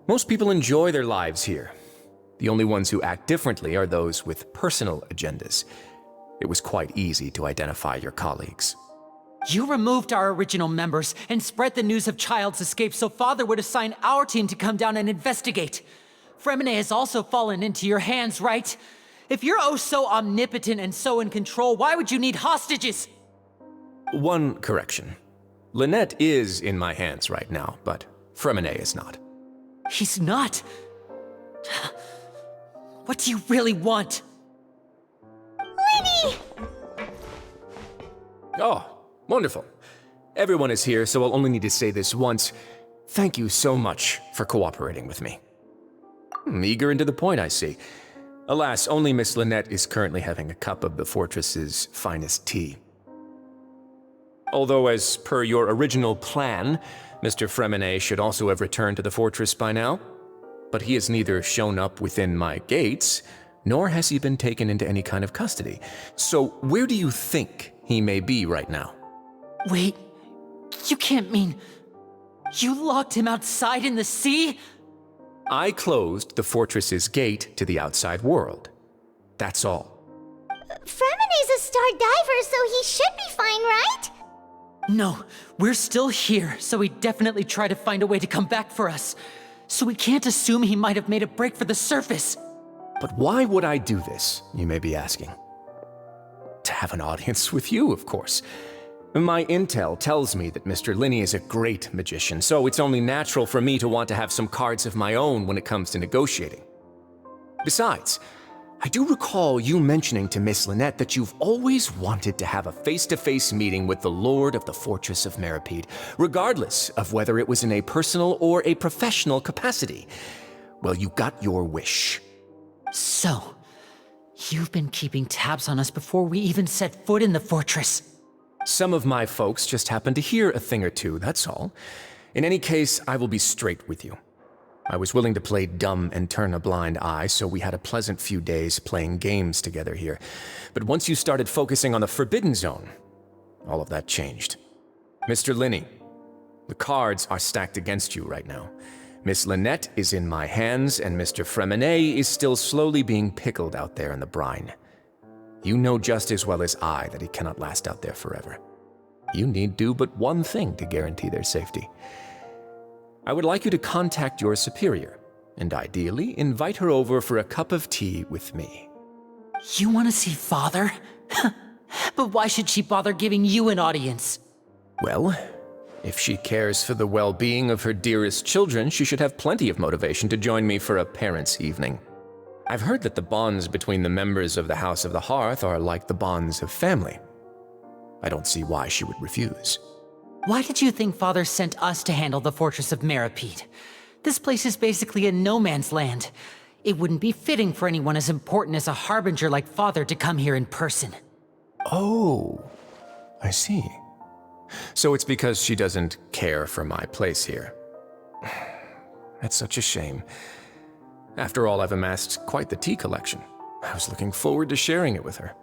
Most people enjoy their lives here. The only ones who act differently are those with personal agendas. It was quite easy to identify your colleagues. You removed our original members and spread the news of Child's escape so Father would assign our team to come down and investigate. Fremine has also fallen into your hands, right? If you're oh so omnipotent and so in control, why would you need hostages? One correction. Lynette is in my hands right now, but Fremine is not. He's not? What do you really want? Lenny! Oh, wonderful. Everyone is here, so I'll only need to say this once. Thank you so much for cooperating with me. Eager and to the point, I see. Alas, only Miss Lynette is currently having a cup of the fortress's finest tea. Although, as per your original plan, Mr. Fremine should also have returned to the fortress by now. But he has neither shown up within my gates, nor has he been taken into any kind of custody. So where do you think he may be right now? Wait, you can't mean... You locked him outside in the sea? I closed the fortress's gate to the outside world. That's all. Fremine's a star diver, so he should be fine, right? No, we're still here, so he definitely tried to find a way to come back for us. So we can't assume he might have made a break for the surface. But why would I do this, you may be asking? To have an audience with you, of course. My intel tells me that Mr. Linney is a great magician, so it's only natural for me to want to have some cards of my own when it comes to negotiating. Besides, I do recall you mentioning to Miss Lynette that you've always wanted to have a face-to-face meeting with the Lord of the Fortress of Meripede, regardless of whether it was in a personal or a professional capacity. Well, you got your wish. So, you've been keeping tabs on us before we even set foot in the fortress. Some of my folks just happened to hear a thing or two, that's all. In any case, I will be straight with you. I was willing to play dumb and turn a blind eye, so we had a pleasant few days playing games together here. But once you started focusing on the Forbidden Zone, all of that changed. Mr. Linney, the cards are stacked against you right now. Miss Lynette is in my hands, and Mr. Fremine is still slowly being pickled out there in the brine. You know just as well as I that he cannot last out there forever. You need do but one thing to guarantee their safety. I would like you to contact your superior, and ideally invite her over for a cup of tea with me. You want to see Father? But why should she bother giving you an audience? Well, if she cares for the well-being of her dearest children, she should have plenty of motivation to join me for a parents' evening. I've heard that the bonds between the members of the House of the Hearth are like the bonds of family. I don't see why she would refuse. Why did you think Father sent us to handle the Fortress of Meripede? This place is basically a no-man's land. It wouldn't be fitting for anyone as important as a harbinger like Father to come here in person. Oh, I see. So it's because she doesn't care for my place here. That's such a shame. After all, I've amassed quite the tea collection. I was looking forward to sharing it with her.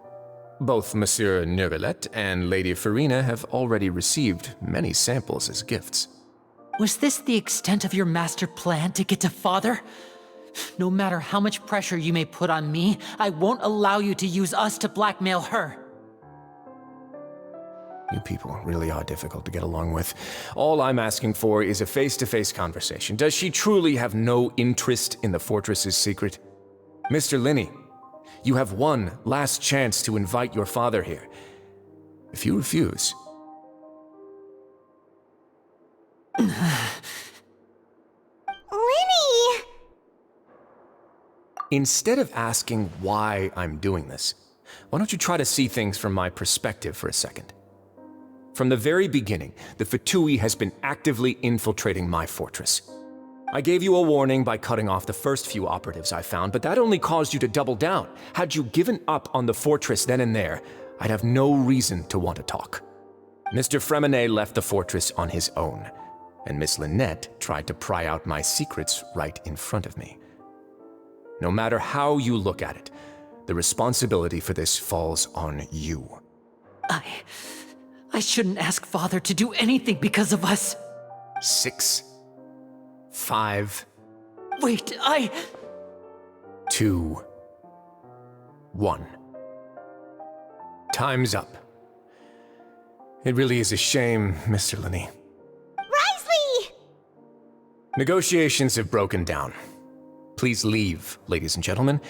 Both Monsieur Neuvillette and Lady Farina have already received many samples as gifts. Was this the extent of your master plan to get to Father? No matter how much pressure you may put on me, I won't allow you to use us to blackmail her. You people really are difficult to get along with. All I'm asking for is a face-to-face conversation. Does she truly have no interest in the fortress's secret? Mr. Linney, you have one last chance to invite your father here. If you refuse... Linny! Instead of asking why I'm doing this, why don't you try to see things from my perspective for a second? From the very beginning, the Fatui has been actively infiltrating my fortress. I gave you a warning by cutting off the first few operatives I found, but that only caused you to double down. Had you given up on the fortress then and there, I'd have no reason to want to talk. Mr. Fremenet left the fortress on his own, and Miss Lynette tried to pry out my secrets right in front of me. No matter how you look at it, the responsibility for this falls on you. I shouldn't ask Father to do anything because of us. 6, 5... Wait, 2, 1. Time's up. It really is a shame, Mr. Linney. Risley! Negotiations have broken down. Please leave, ladies and gentlemen.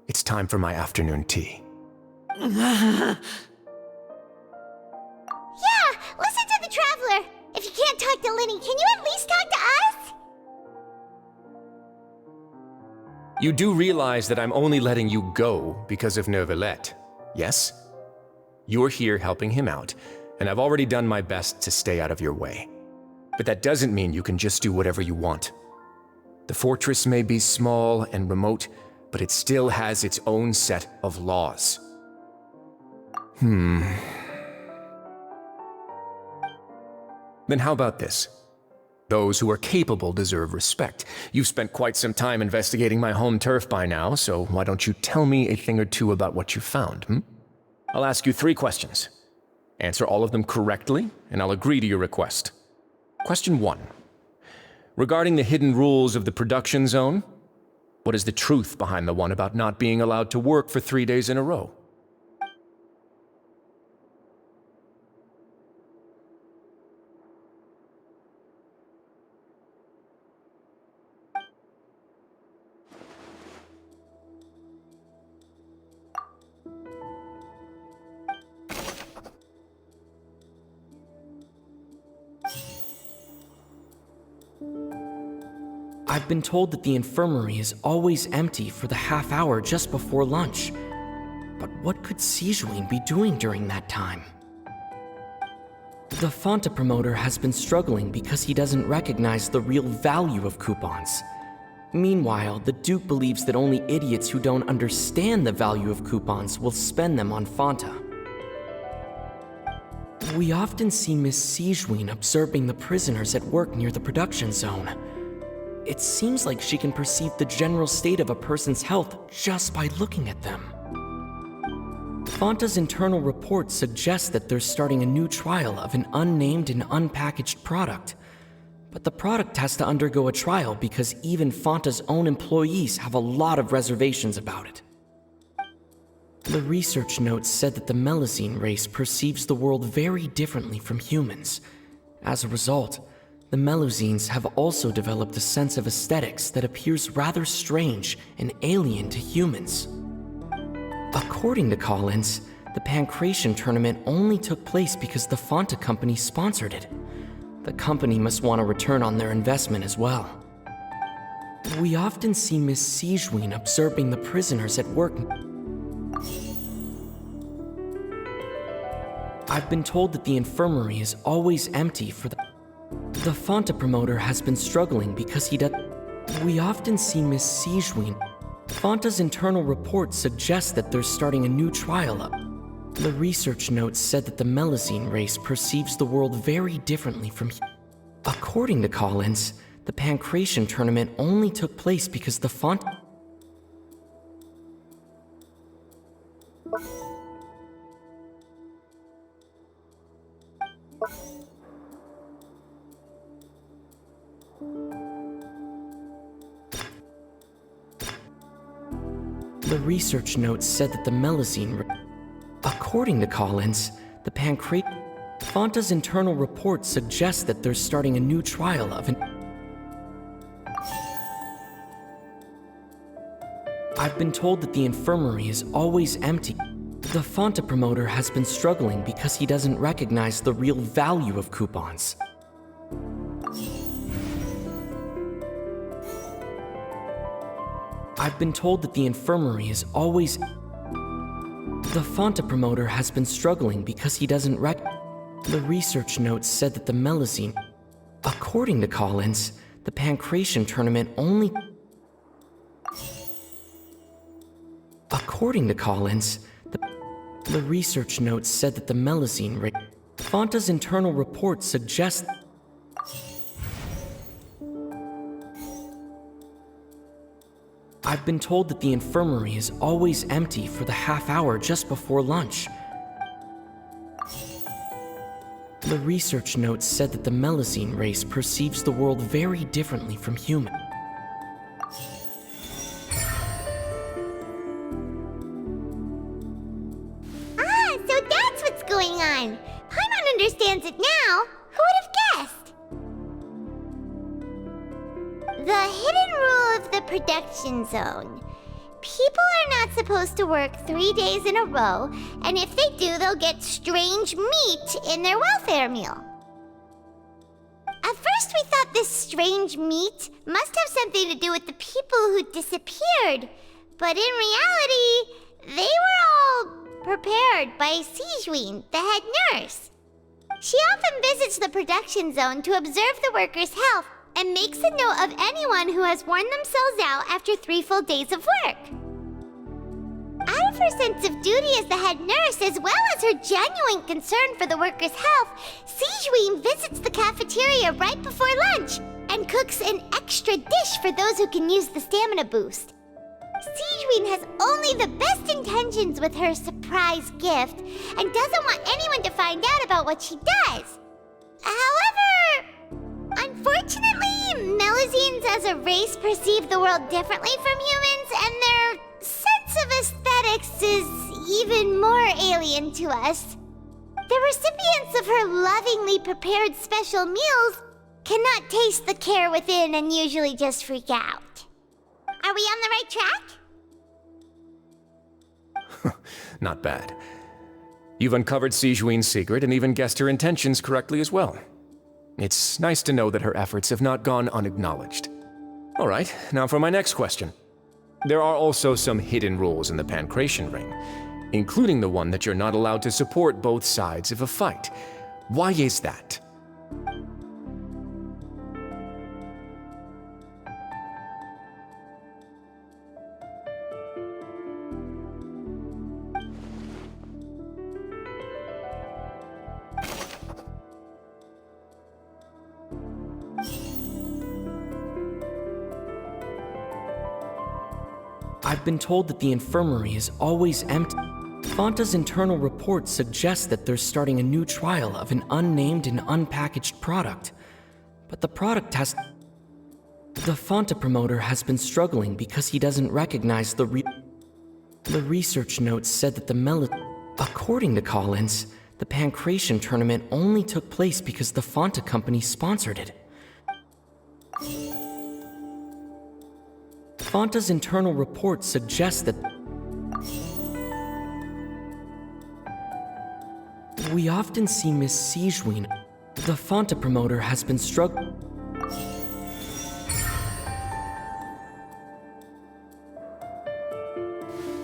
It's time for my afternoon tea. Yeah, listen to the Traveler! If you can't talk to Linny, can you at least talk to us? You do realize that I'm only letting you go because of Neuvillette, yes? You're here helping him out, and I've already done my best to stay out of your way. But that doesn't mean you can just do whatever you want. The fortress may be small and remote, but it still has its own set of laws. Then how about this? Those who are capable deserve respect. You've spent quite some time investigating my home turf by now, so why don't you tell me a thing or two about what you found, I'll ask you 3 questions. Answer all of them correctly, and I'll agree to your request. Question 1. Regarding the hidden rules of the production zone, what is the truth behind the one about not being allowed to work for 3 days in a row? I've been told that the infirmary is always empty for the half hour just before lunch. But what could Sigewinne be doing during that time? The Fonta promoter has been struggling because he doesn't recognize the real value of coupons. Meanwhile, the Duke believes that only idiots who don't understand the value of coupons will spend them on Fonta. We often see Miss Sigewinne observing the prisoners at work near the production zone. It seems like she can perceive the general state of a person's health just by looking at them. Fonta's internal report suggests that they're starting a new trial of an unnamed and unpackaged product. But the product has to undergo a trial because even Fonta's own employees have a lot of reservations about it. The research notes said that the Melusine race perceives the world very differently from humans. As a result, the Melusines have also developed a sense of aesthetics that appears rather strange and alien to humans. According to Collins, the Pancration tournament only took place because the Fonta company sponsored it. The company must want a return on their investment as well. We often see Miss Sigewinne observing the prisoners at work. I've been told that the infirmary is always empty for the Fonta promoter has been struggling because he does. We often see Miss Sigewinne. Fonta's internal report suggests that they're starting a new trial up. The research notes said that the Melusine race perceives the world very differently from. According to Collins, the Pancration tournament only took place because the Fonta. The research notes said that the Melusine. According to Collins, the Fonta's internal report suggests that they're starting a new trial of an... I've been told that the infirmary is always empty. The Fonta promoter has been struggling because he doesn't recognize the real value of coupons. I've been told that the infirmary is always... The Fonta promoter has been struggling because he doesn't The research notes said that the Melusine... According to Collins, the Pancration tournament only... According to Collins, the research notes said that the Melusine... Fonta's internal report suggests... I've been told that the infirmary is always empty for the half hour just before lunch. The research notes said that the Melusine race perceives the world very differently from human. Ah, so that's what's going on. Paimon understands it now. Who would have guessed? The hidden rule of the production zone. People are not supposed to work 3 days in a row, and if they do, they'll get strange meat in their welfare meal. At first, we thought this strange meat must have something to do with the people who disappeared, but in reality, they were all prepared by Sijween, the head nurse. She often visits the production zone to observe the workers' health and makes a note of anyone who has worn themselves out after 3 full days of work. Out of her sense of duty as the head nurse, as well as her genuine concern for the workers' health, Sijween visits the cafeteria right before lunch and cooks an extra dish for those who can use the stamina boost. Sijween has only the best intentions with her surprise gift and doesn't want anyone to find out about what she does. However, unfortunately, Melusines as a race perceive the world differently from humans, and their sense of aesthetics is even more alien to us. The recipients of her lovingly prepared special meals cannot taste the care within and usually just freak out. Are we on the right track? Not bad. You've uncovered Sijween's secret and even guessed her intentions correctly as well. It's nice to know that her efforts have not gone unacknowledged. All right, now for my next question. There are also some hidden rules in the Pancration Ring, including the one that you're not allowed to support both sides of a fight. Why is that? I've been told that the infirmary is always empty. Fonta's internal report suggests that they're starting a new trial of an unnamed and unpackaged product. But the product has... The Fonta promoter has been struggling because he doesn't recognize the research notes said that According to Collins, the Pancration tournament only took place because the Fonta company sponsored it. Fonta's internal report suggests that... We often see Miss Sijween. The Fonta promoter has been struggling...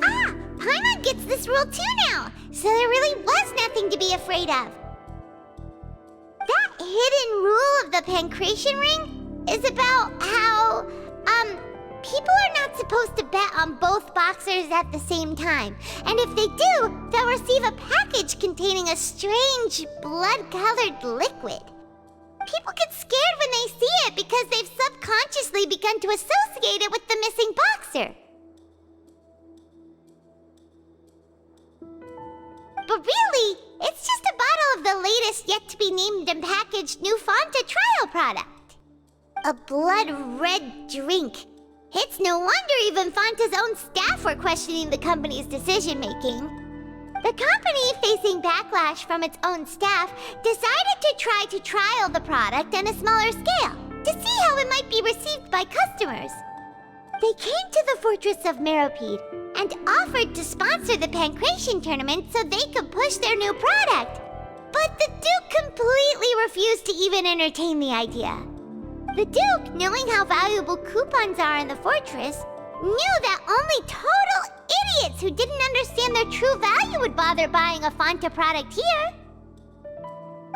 Ah! Paimon gets this rule too now, so there really was nothing to be afraid of. That hidden rule of the Pancration Ring is about how, people are not supposed to bet on both boxers at the same time. And if they do, they'll receive a package containing a strange, blood-colored liquid. People get scared when they see it because they've subconsciously begun to associate it with the missing boxer. But really, it's just a bottle of the latest yet-to-be-named and packaged new Fonta trial product. A blood-red drink. It's no wonder even Fonta's own staff were questioning the company's decision-making. The company, facing backlash from its own staff, decided to try to trial the product on a smaller scale to see how it might be received by customers. They came to the fortress of Meropide and offered to sponsor the Pancration tournament so they could push their new product. But the Duke completely refused to even entertain the idea. The Duke, knowing how valuable coupons are in the fortress, knew that only total idiots who didn't understand their true value would bother buying a Fanta product here.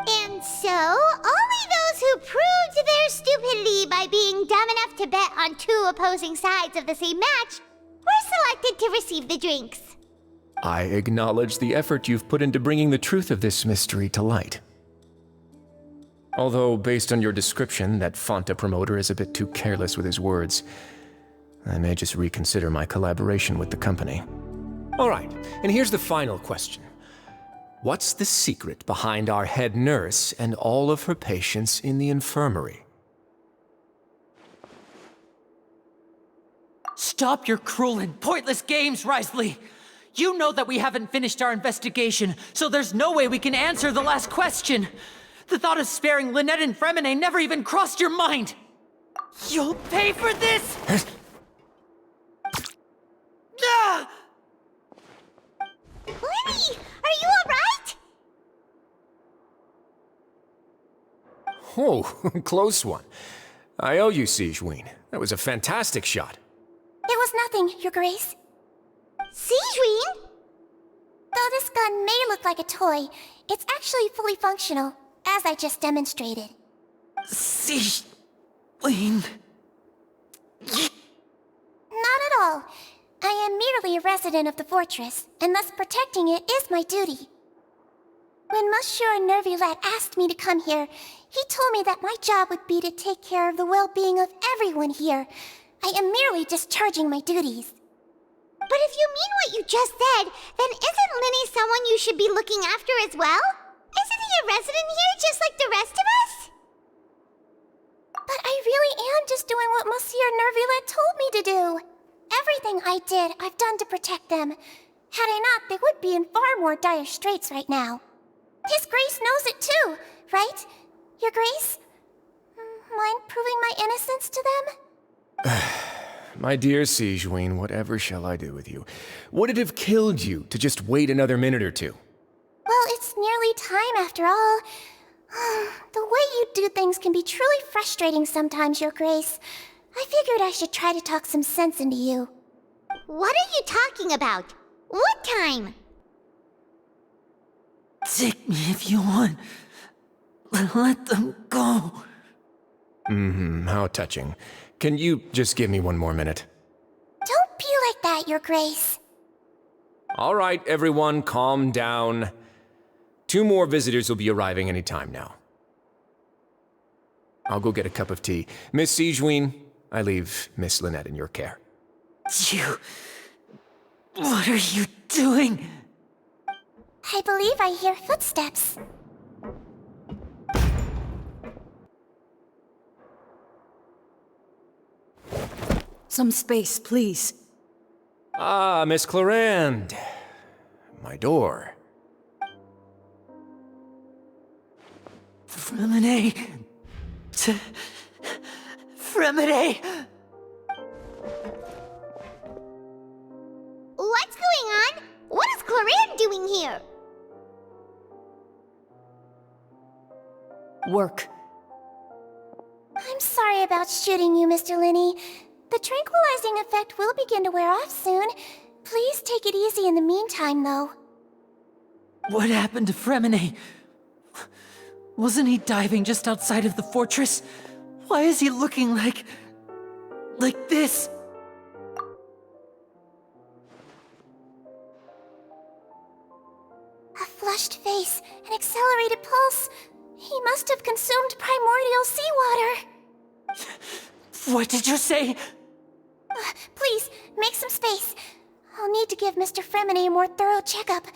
And so, only those who proved their stupidity by being dumb enough to bet on two opposing sides of the same match were selected to receive the drinks. I acknowledge the effort you've put into bringing the truth of this mystery to light. Although, based on your description, that Fanta promoter is a bit too careless with his words, I may just reconsider my collaboration with the company. All right, and here's the final question. What's the secret behind our head nurse and all of her patients in the infirmary? Stop your cruel and pointless games, Risley! You know that we haven't finished our investigation, so there's no way we can answer the last question. The thought of sparing Lynette and Fremine never even crossed your mind. You'll pay for this! Ah! Lenny, are you alright? Oh, close one. I owe you, Sigewinne. That was a fantastic shot. It was nothing, Your Grace. Sigewinne? Though this gun may look like a toy, it's actually fully functional, as I just demonstrated. Sigewinne... Not at all. I am merely a resident of the fortress, and thus protecting it is my duty. When Monsieur Nervilette asked me to come here, he told me that my job would be to take care of the well-being of everyone here. I am merely discharging my duties. But if you mean what you just said, then isn't Linny someone you should be looking after as well? Isn't he a resident here just like the rest of us? But I really am just doing what Monsieur Nervilette told me to do. Everything I did, I've done to protect them. Had I not, they would be in far more dire straits right now. His Grace knows it too, right? Your Grace? Mind proving my innocence to them? My dear Sigewinne, whatever shall I do with you? Would it have killed you to just wait another minute or two? Well, it's nearly time after all. The way you do things can be truly frustrating sometimes, Your Grace. I figured I should try to talk some sense into you. What are you talking about? What time? Take me if you want. Let them go. How touching. Can you just give me one more minute? Don't be like that, Your Grace. All right, everyone, calm down. 2 more visitors will be arriving any time now. I'll go get a cup of tea. Miss Sigewinne, I leave Miss Lynette in your care. You... What are you doing? I believe I hear footsteps. Some space, please. Ah, Miss Clarande. My door. Fremine... Fremine... What's going on? What is Clarande doing here? Work. I'm sorry about shooting you, Mr. Linney. The tranquilizing effect will begin to wear off soon. Please take it easy in the meantime, though. What happened to Fremine? Wasn't he diving just outside of the fortress? Why is he looking like this? A flushed face, an accelerated pulse. He must have consumed primordial seawater. What did you say? Please, make some space. I'll need to give Mr. Fremine a more thorough checkup.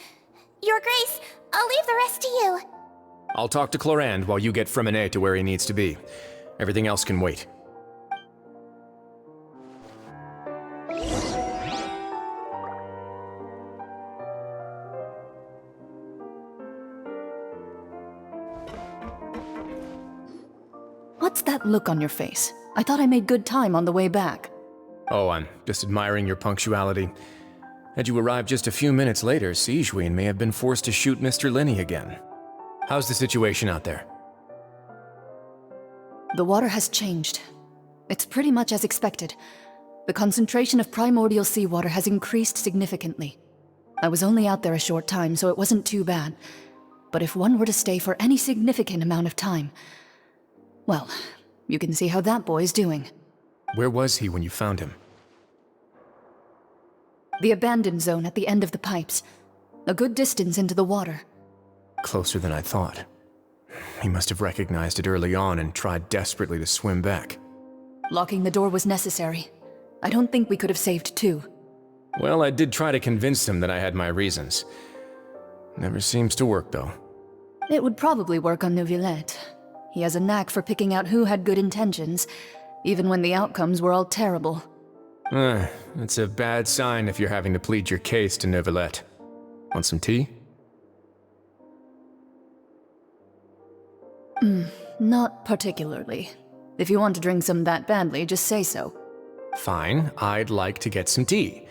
Your Grace, I'll leave the rest to you. I'll talk to Clarande while you get Fremine to where he needs to be. Everything else can wait. What's that look on your face? I thought I made good time on the way back. Oh, I'm just admiring your punctuality. Had you arrived just a few minutes later, Sijween may have been forced to shoot Mr. Linney again. How's the situation out there? The water has changed. It's pretty much as expected. The concentration of primordial seawater has increased significantly. I was only out there a short time, so it wasn't too bad. But if one were to stay for any significant amount of time, well, you can see how that boy's doing. Where was he when you found him? The abandoned zone at the end of the pipes. A good distance into the water. Closer than I thought. He must have recognized it early on and tried desperately to swim back. Locking the door was necessary. I don't think we could have saved two. Well, I did try to convince him that I had my reasons. Never seems to work, though. It would probably work on Neuvillette. He has a knack for picking out who had good intentions, even when the outcomes were all terrible. It's a bad sign if you're having to plead your case to Neuvillette. Want some tea? Not particularly. If you want to drink some that badly, just say so. Fine, I'd like to get some tea.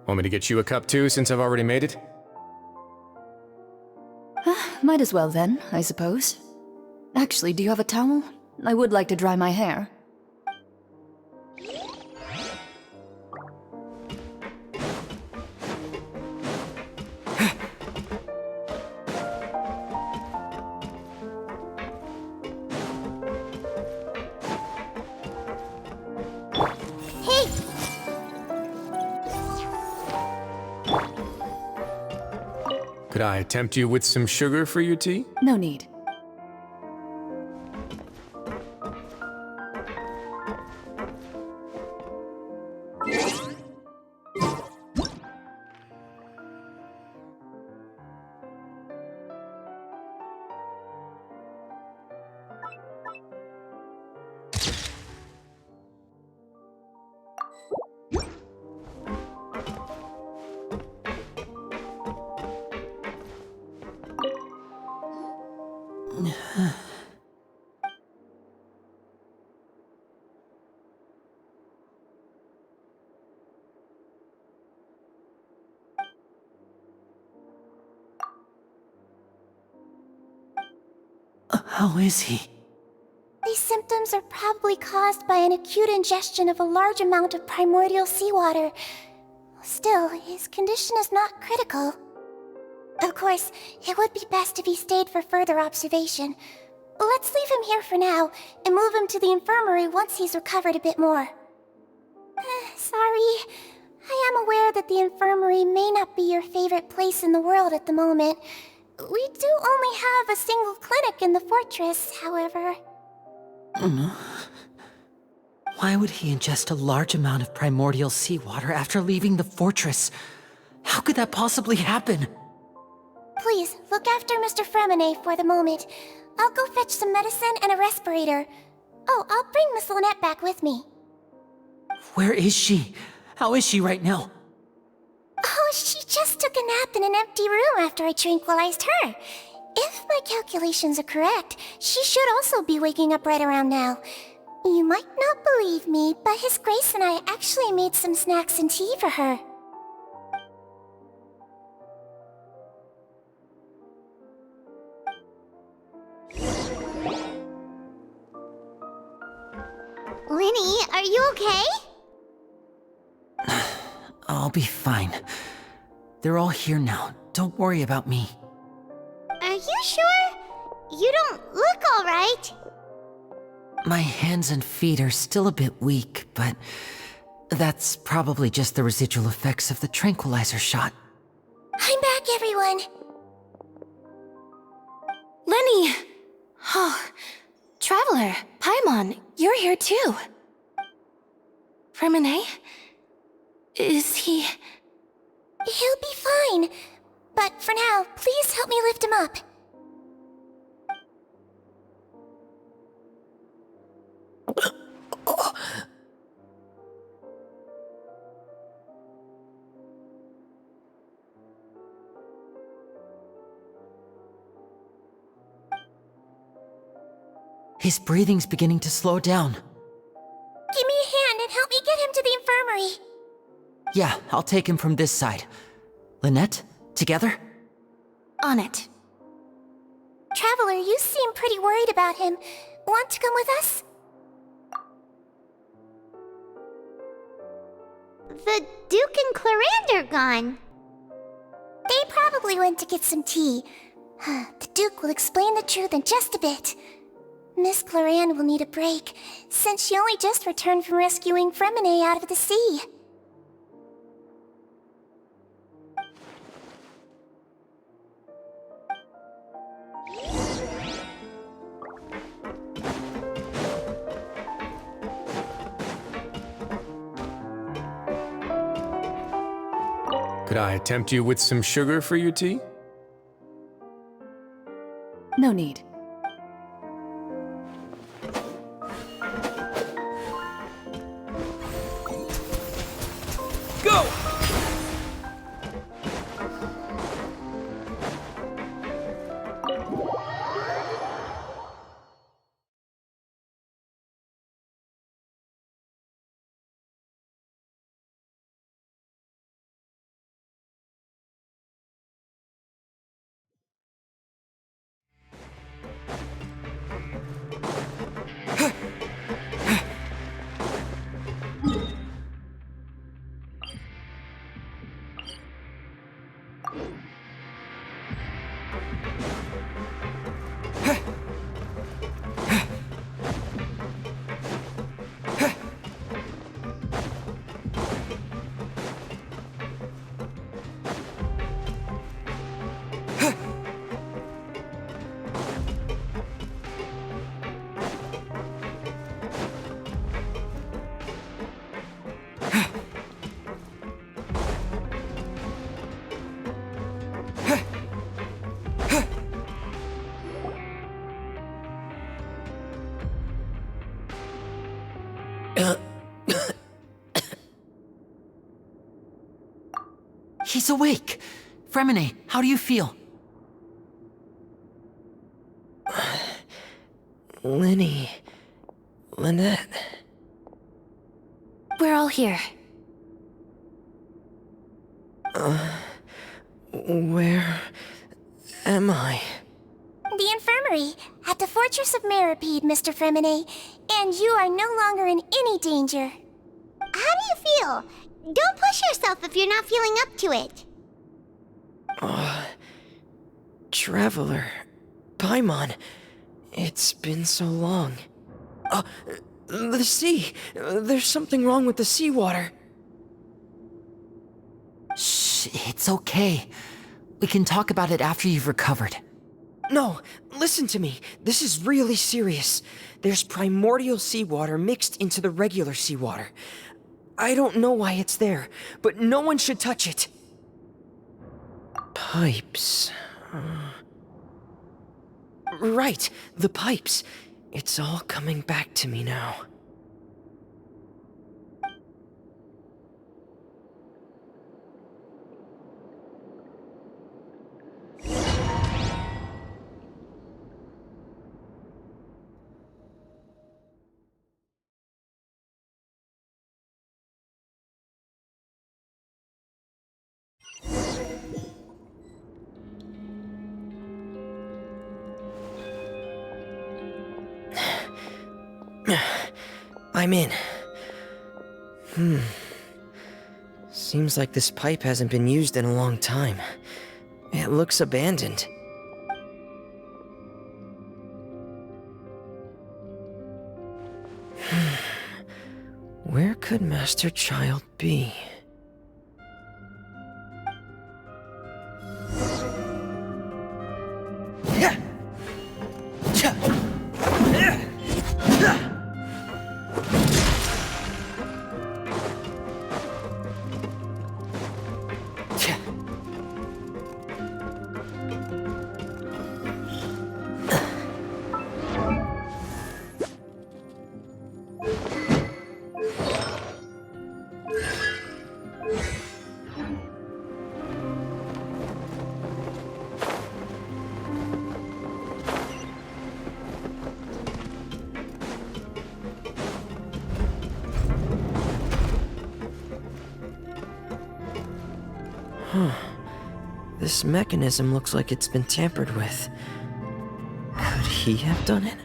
Want me to get you a cup too, since I've already made it? Might as well then, I suppose. Actually, do you have a towel? I would like to dry my hair. Could I tempt you with some sugar for your tea? No need. How is he? These symptoms are probably caused by an acute ingestion of a large amount of primordial seawater. Still, his condition is not critical. Of course, it would be best if he stayed for further observation. Let's leave him here for now, and move him to the infirmary once he's recovered a bit more. Sorry. I am aware that the infirmary may not be your favorite place in the world at the moment. We do only have a single clinic in the fortress, however. Why would he ingest a large amount of primordial seawater after leaving the fortress? How could that possibly happen? Please, look after Mr. Fremine for the moment. I'll go fetch some medicine and a respirator. Oh, I'll bring Miss Lynette back with me. Where is she? How is she right now? Oh, she just took a nap in an empty room after I tranquilized her. If my calculations are correct, she should also be waking up right around now. You might not believe me, but His Grace and I actually made some snacks and tea for her. Linny, are you okay? I'll be fine. They're all here now. Don't worry about me. Are you sure? You don't look alright. My hands and feet are still a bit weak, but that's probably just the residual effects of the tranquilizer shot. I'm back, everyone. Lenny! Oh, Traveler, Paimon, you're here too. Fremine? Is he... He'll be fine. But for now, please help me lift him up. His breathing's beginning to slow down. Give me a hand and help me get him to the infirmary. Yeah, I'll take him from this side. Lynette, together? On it. Traveler, you seem pretty worried about him. Want to come with us? The Duke and Clarande are gone. They probably went to get some tea. The Duke will explain the truth in just a bit. Miss Clarande will need a break, since she only just returned from rescuing Fremine out of the sea. Could I tempt you with some sugar for your tea? No need. Go! He's awake! Fremine, how do you feel? Lynette. We're all here. Where am I? The infirmary, at the Fortress of Meripede, Mr. Fremine, and you are no longer in any danger. How do you feel? Don't push yourself if you're not feeling up to it. Traveler. Paimon. It's been so long. The sea. There's something wrong with the seawater. Shh, it's okay. We can talk about it after you've recovered. No, listen to me. This is really serious. There's primordial seawater mixed into the regular seawater. I don't know why it's there, but no one should touch it. Pipes. Right, the pipes. It's all coming back to me now. I'm in. Seems like this pipe hasn't been used in a long time. It looks abandoned. Where could Master Child be? This mechanism looks like it's been tampered with. Could he have done it?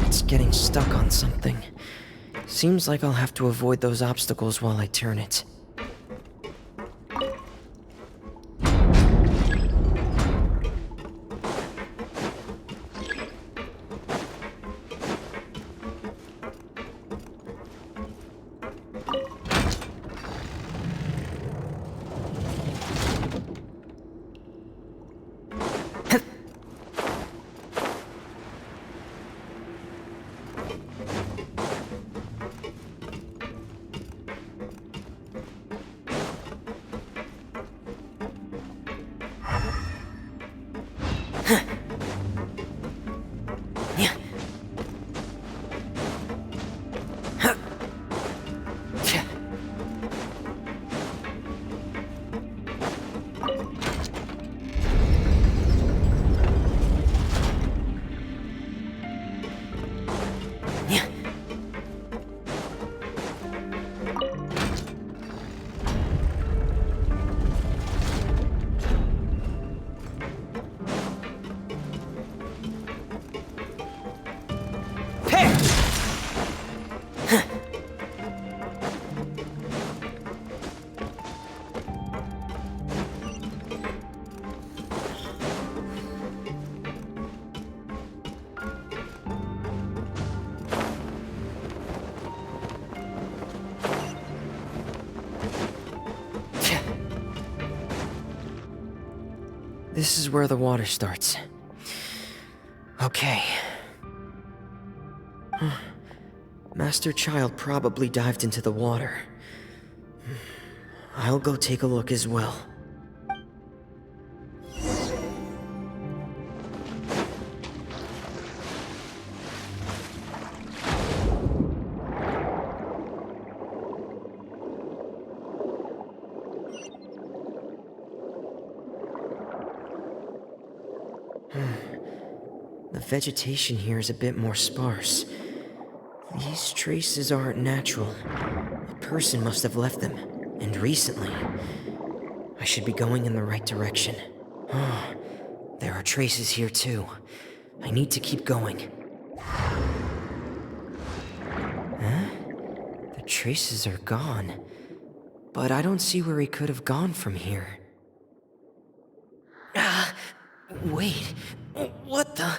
It's getting stuck on something. Seems like I'll have to avoid those obstacles while I turn it. This is where the water starts. Okay. Master Child probably dived into the water. I'll go take a look as well. The vegetation here is a bit more sparse. These traces aren't natural. A person must have left them, and recently. I should be going in the right direction. There are traces here too. I need to keep going. Huh? The traces are gone. But I don't see where he could have gone from here. Wait. What the?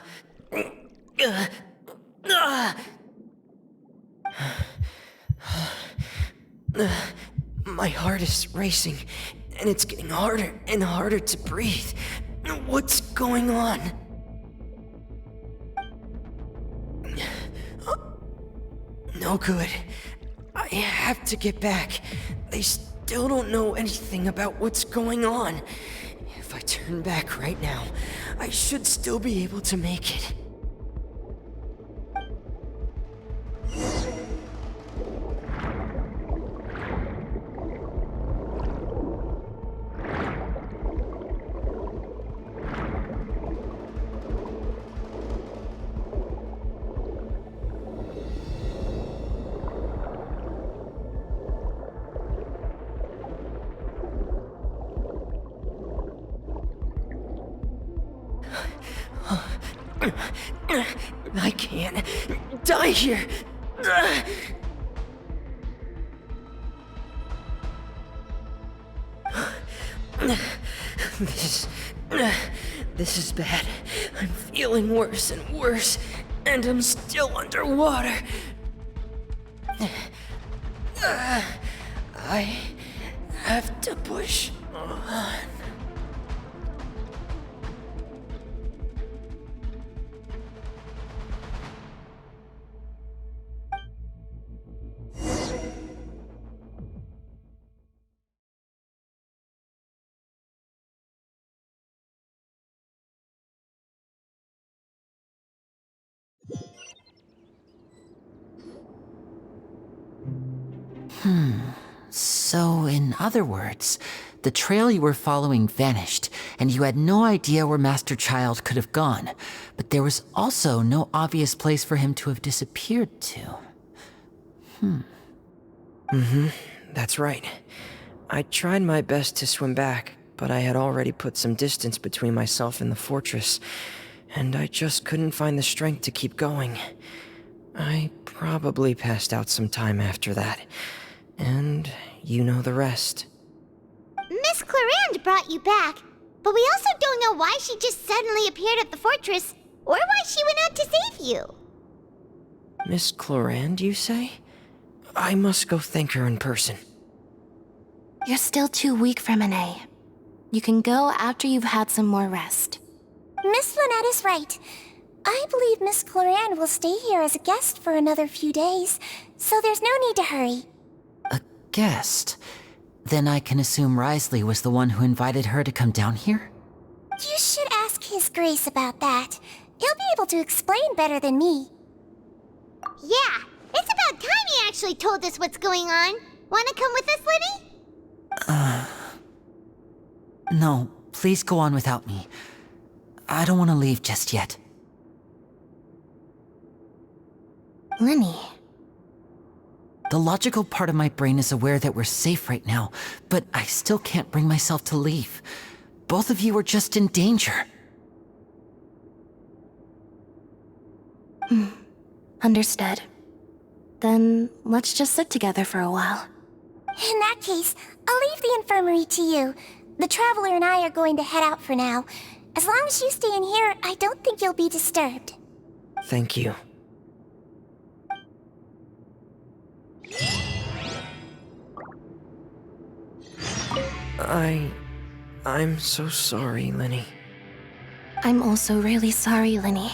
My heart is racing, and it's getting harder and harder to breathe. What's going on? No good. I have to get back. They still don't know anything about what's going on. If I turn back right now, I should still be able to make it. I can't die here. This is bad. I'm feeling worse and worse, and I'm still underwater. I have to push So, in other words, the trail you were following vanished, and you had no idea where Master Child could have gone, but there was also no obvious place for him to have disappeared to. That's right. I tried my best to swim back, but I had already put some distance between myself and the fortress, and I just couldn't find the strength to keep going. I probably passed out some time after that, and you know the rest. Miss Clarande brought you back, but we also don't know why she just suddenly appeared at the fortress, or why she went out to save you. Miss Clarande, you say? I must go thank her in person. You're still too weak, Fremine. You can go after you've had some more rest. Miss Lynette is right. I believe Miss Clarande will stay here as a guest for another few days, so there's no need to hurry. A guest? Then I can assume Risley was the one who invited her to come down here? You should ask His Grace about that. He'll be able to explain better than me. Yeah, it's about time he actually told us what's going on. Wanna come with us, Lenny? No, please go on without me. I don't want to leave just yet. Lenny. The logical part of my brain is aware that we're safe right now, but I still can't bring myself to leave. Both of you are just in danger. Understood. Then let's just sit together for a while. In that case, I'll leave the infirmary to you. The Traveler and I are going to head out for now. As long as you stay in here, I don't think you'll be disturbed. Thank you. I'm so sorry, Lenny. I'm also really sorry, Lenny.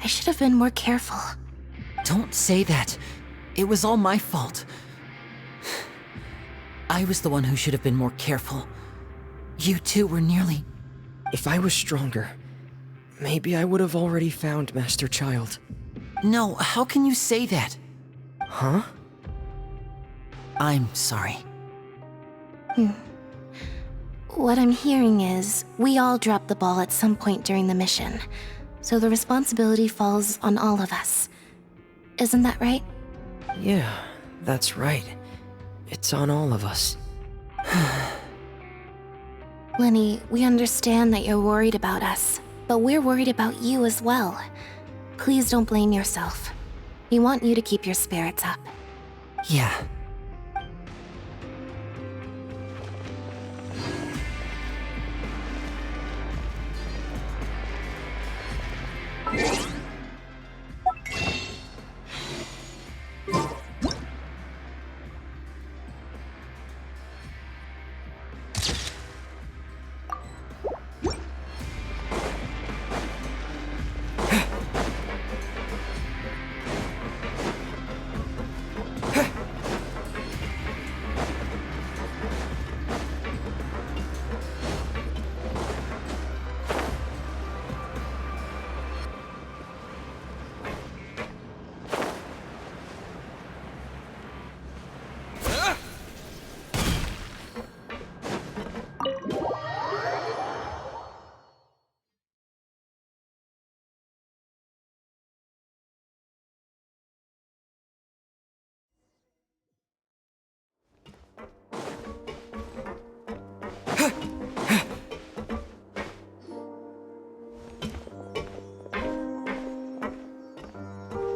I should have been more careful. Don't say that. It was all my fault. I was the one who should have been more careful. You two were nearly... If I was stronger, maybe I would have already found Master Child. No, how can you say that? Huh? I'm sorry. What I'm hearing is, we all dropped the ball at some point during the mission, so the responsibility falls on all of us. Isn't that right? Yeah, that's right. It's on all of us. Lenny, we understand that you're worried about us, but we're worried about you as well. Please don't blame yourself. We want you to keep your spirits up. Yeah.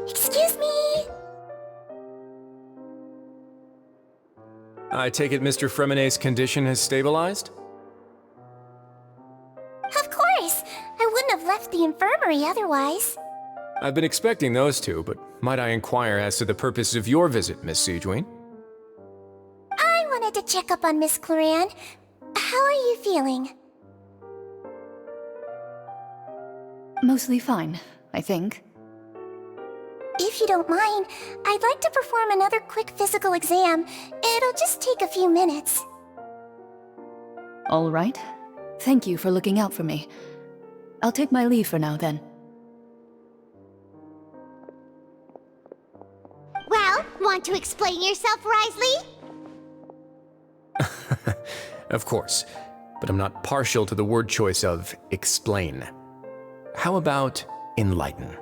Excuse me! I take it Mr. Fremine's condition has stabilized? Of course! I wouldn't have left the infirmary otherwise. I've been expecting those two, but might I inquire as to the purpose of your visit, Miss Siegeween? I wanted to check up on Miss Clarande, How are you feeling? Mostly fine, I think. If you don't mind, I'd like to perform another quick physical exam. It'll just take a few minutes. All right. Thank you for looking out for me. I'll take my leave for now, then. Well, want to explain yourself, Risley? Of course, but I'm not partial to the word choice of explain. How about enlighten?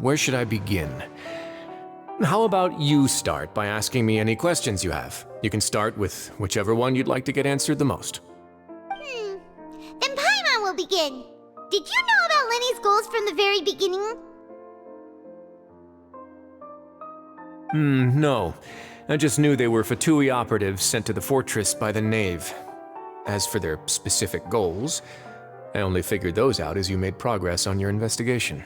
Where should I begin? How about you start by asking me any questions you have? You can start with whichever one you'd like to get answered the most. Then Paimon will begin. Did you know about Lenny's goals from the very beginning? No. I just knew they were Fatui operatives sent to the fortress by the Knave. As for their specific goals, I only figured those out as you made progress on your investigation.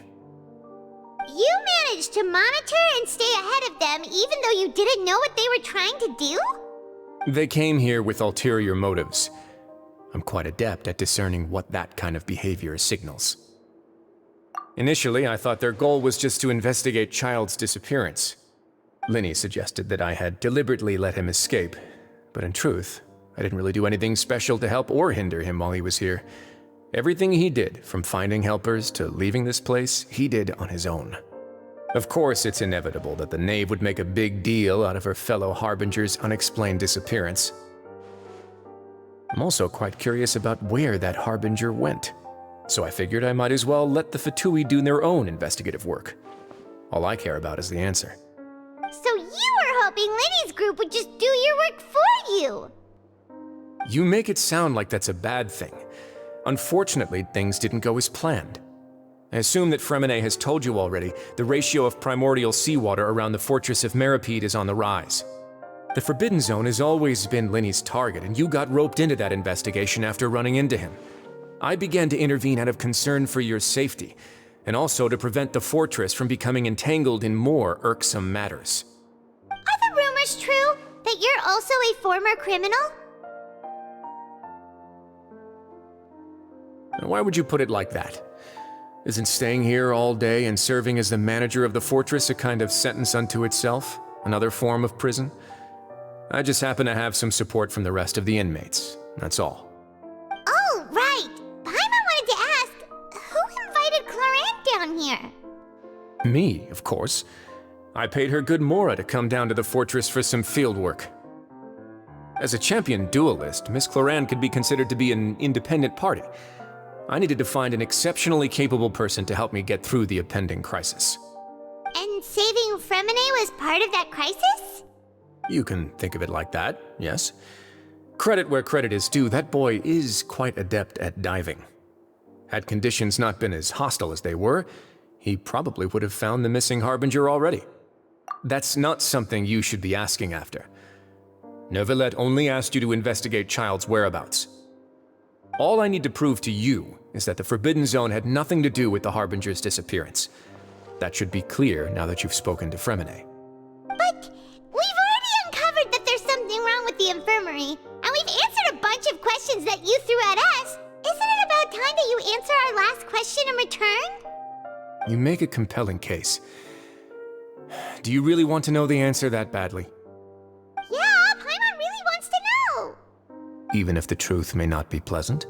You managed to monitor and stay ahead of them even though you didn't know what they were trying to do? They came here with ulterior motives. I'm quite adept at discerning what that kind of behavior signals. Initially, I thought their goal was just to investigate Child's disappearance. Linny suggested that I had deliberately let him escape, but in truth, I didn't really do anything special to help or hinder him while he was here. Everything he did, from finding helpers to leaving this place, he did on his own. Of course, it's inevitable that the Knave would make a big deal out of her fellow Harbinger's unexplained disappearance. I'm also quite curious about where that Harbinger went, so I figured I might as well let the Fatui do their own investigative work. All I care about is the answer. So you were hoping Lenny's group would just do your work for you! You make it sound like that's a bad thing. Unfortunately, things didn't go as planned. I assume that Fremine has told you already, the ratio of primordial seawater around the fortress of Meripede is on the rise. The Forbidden Zone has always been Lenny's target, and you got roped into that investigation after running into him. I began to intervene out of concern for your safety, and also to prevent the fortress from becoming entangled in more irksome matters. Are the rumors true that you're also a former criminal? Why would you put it like that? Isn't staying here all day and serving as the manager of the fortress a kind of sentence unto itself? Another form of prison? I just happen to have some support from the rest of the inmates, that's all. Oh, right! Paimon wanted to ask, who invited Clorant down here? Me, of course. I paid her good mora to come down to the fortress for some field work. As a champion duelist, Miss Clorant could be considered to be an independent party. I needed to find an exceptionally capable person to help me get through the impending crisis. And saving Fremine was part of that crisis? You can think of it like that, yes. Credit where credit is due, that boy is quite adept at diving. Had conditions not been as hostile as they were, he probably would have found the missing Harbinger already. That's not something you should be asking after. Neuvillette only asked you to investigate Child's whereabouts. All I need to prove to you is that the Forbidden Zone had nothing to do with the Harbinger's disappearance. That should be clear now that you've spoken to Fremine. But we've already uncovered that there's something wrong with the infirmary, and we've answered a bunch of questions that you threw at us. Isn't it about time that you answer our last question in return? You make a compelling case. Do you really want to know the answer that badly? Yeah, Paimon really wants to know! Even if the truth may not be pleasant?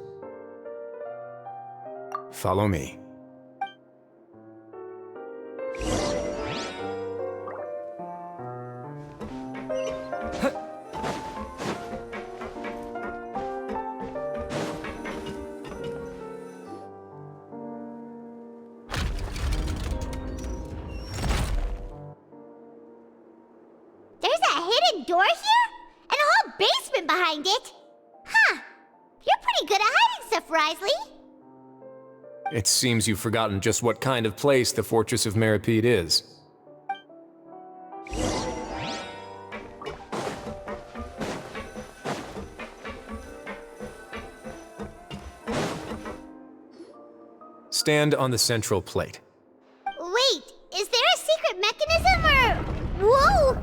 Follow me. There's a hidden door here? And a whole basement behind it? Huh. You're pretty good at hiding stuff, Risley. It seems you've forgotten just what kind of place the Fortress of Meripede is. Stand on the central plate. Wait, is there a secret mechanism or... Whoa!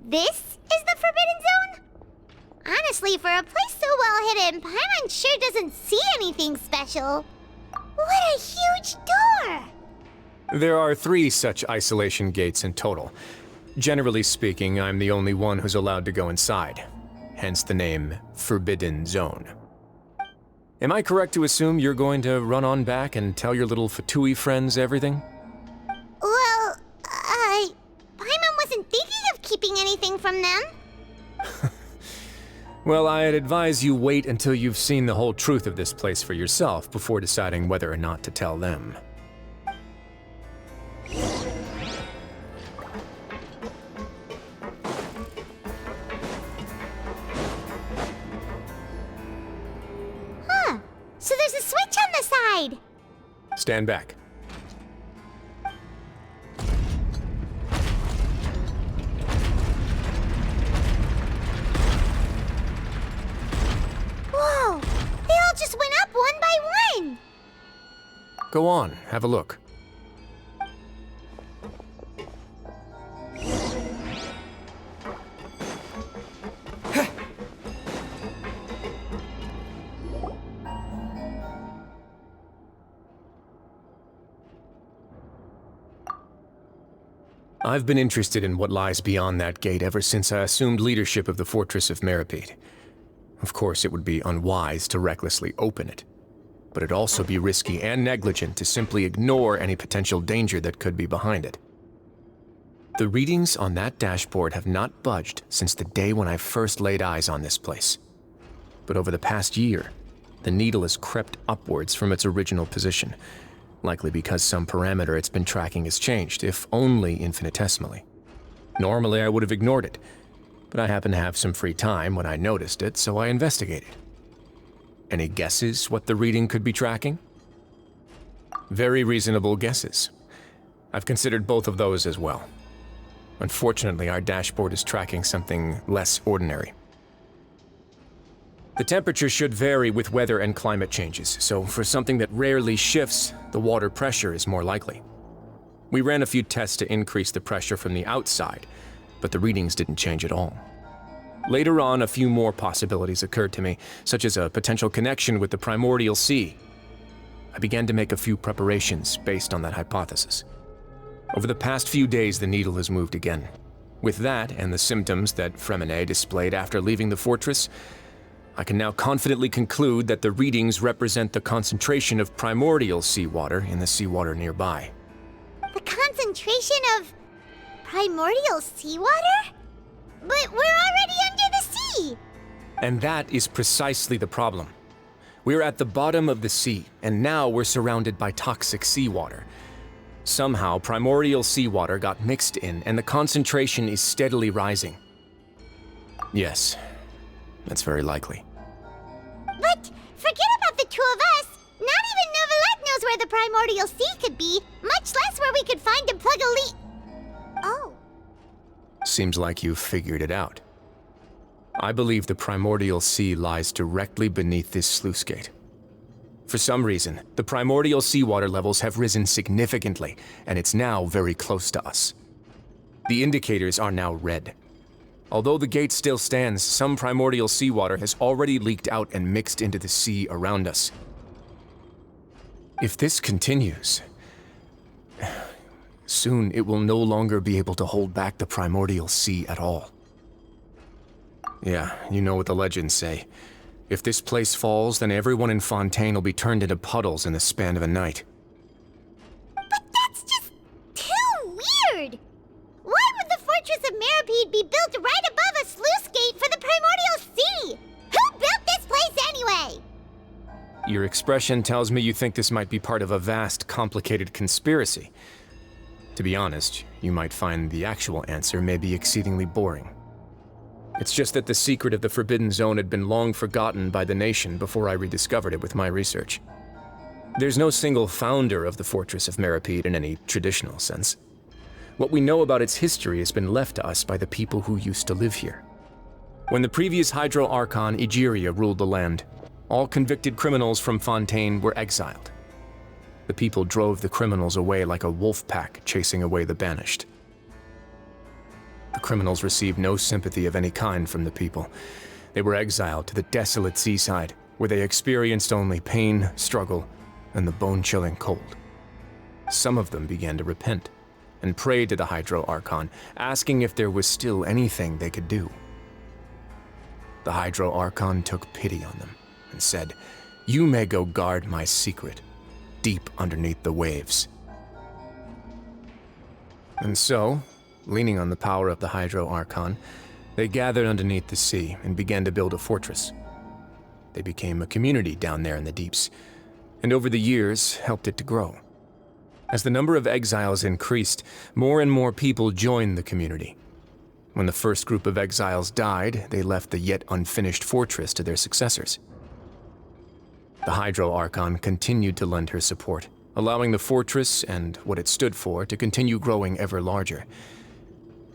This is the Forbidden Zone? Honestly, for a place so well hidden, Paimon sure doesn't see anything special. What a huge door! There are 3 such isolation gates in total. Generally speaking, I'm the only one who's allowed to go inside. Hence the name Forbidden Zone. Am I correct to assume you're going to run on back and tell your little Fatui friends everything? Well, Paimon wasn't thinking of keeping anything from them. Well, I'd advise you wait until you've seen the whole truth of this place for yourself before deciding whether or not to tell them. Huh. So there's a switch on the side. Stand back. Whoa! They all just went up one by one! Go on, have a look. I've been interested in what lies beyond that gate ever since I assumed leadership of the Fortress of Meripede. Of course, it would be unwise to recklessly open it, but it'd also be risky and negligent to simply ignore any potential danger that could be behind it. The readings on that dashboard have not budged since the day when I first laid eyes on this place. But over the past year, the needle has crept upwards from its original position, likely because some parameter it's been tracking has changed, if only infinitesimally. Normally, I would have ignored it, but I happened to have some free time when I noticed it, so I investigated. Any guesses what the reading could be tracking? Very reasonable guesses. I've considered both of those as well. Unfortunately, our dashboard is tracking something less ordinary. The temperature should vary with weather and climate changes, so for something that rarely shifts, the water pressure is more likely. We ran a few tests to increase the pressure from the outside, but the readings didn't change at all. Later on, a few more possibilities occurred to me, such as a potential connection with the primordial sea. I began to make a few preparations based on that hypothesis. Over the past few days, the needle has moved again. With that, and the symptoms that Fremine displayed after leaving the fortress, I can now confidently conclude that the readings represent the concentration of primordial seawater in the seawater nearby. The concentration of primordial seawater? But we're already under the sea! And that is precisely the problem. We're at the bottom of the sea, and now we're surrounded by toxic seawater. Somehow, primordial seawater got mixed in, and the concentration is steadily rising. Yes, that's very likely. But forget about the two of us! Not even Novelette knows where the primordial sea could be, much less where we could find and plug a leak. Oh. Seems like you've figured it out. I believe the primordial sea lies directly beneath this sluice gate. For some reason, the primordial seawater levels have risen significantly, and it's now very close to us. The indicators are now red. Although the gate still stands, some primordial seawater has already leaked out and mixed into the sea around us. If this continues, soon it will no longer be able to hold back the primordial sea at all. Yeah, you know what the legends say. If this place falls, then everyone in Fontaine will be turned into puddles in the span of a night. But that's just too weird! Why would the Fortress of Meripede be built right above a sluice gate for the primordial sea? Who built this place anyway? Your expression tells me you think this might be part of a vast, complicated conspiracy. To be honest, you might find the actual answer may be exceedingly boring. It's just that the secret of the Forbidden Zone had been long forgotten by the nation before I rediscovered it with my research. There's no single founder of the Fortress of Meripede in any traditional sense. What we know about its history has been left to us by the people who used to live here. When the previous Hydro Archon Egeria ruled the land, all convicted criminals from Fontaine were exiled. The people drove the criminals away like a wolf pack chasing away the banished. The criminals received no sympathy of any kind from the people. They were exiled to the desolate seaside, where they experienced only pain, struggle, and the bone-chilling cold. Some of them began to repent and prayed to the Hydro Archon, asking if there was still anything they could do. The Hydro Archon took pity on them and said, "You may go guard my secret, deep underneath the waves." And so, leaning on the power of the Hydro Archon, they gathered underneath the sea and began to build a fortress. They became a community down there in the deeps, and over the years helped it to grow. As the number of exiles increased, more and more people joined the community. When the first group of exiles died, they left the yet unfinished fortress to their successors. The Hydro Archon continued to lend her support, allowing the fortress and what it stood for to continue growing ever larger.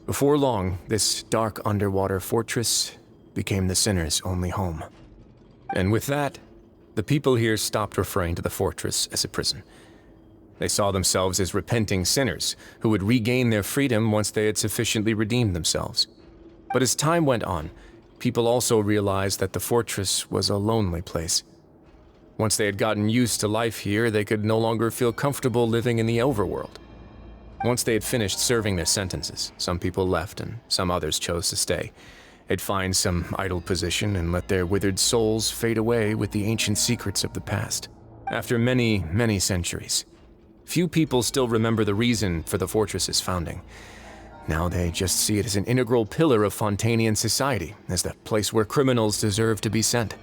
Before long, this dark underwater fortress became the sinner's only home. And with that, the people here stopped referring to the fortress as a prison. They saw themselves as repenting sinners who would regain their freedom once they had sufficiently redeemed themselves. But as time went on, people also realized that the fortress was a lonely place. Once they had gotten used to life here, they could no longer feel comfortable living in the overworld. Once they had finished serving their sentences, some people left and some others chose to stay. They'd find some idle position and let their withered souls fade away with the ancient secrets of the past. After many, many centuries, few people still remember the reason for the fortress's founding. Now they just see it as an integral pillar of Fontainian society, as the place where criminals deserve to be sent.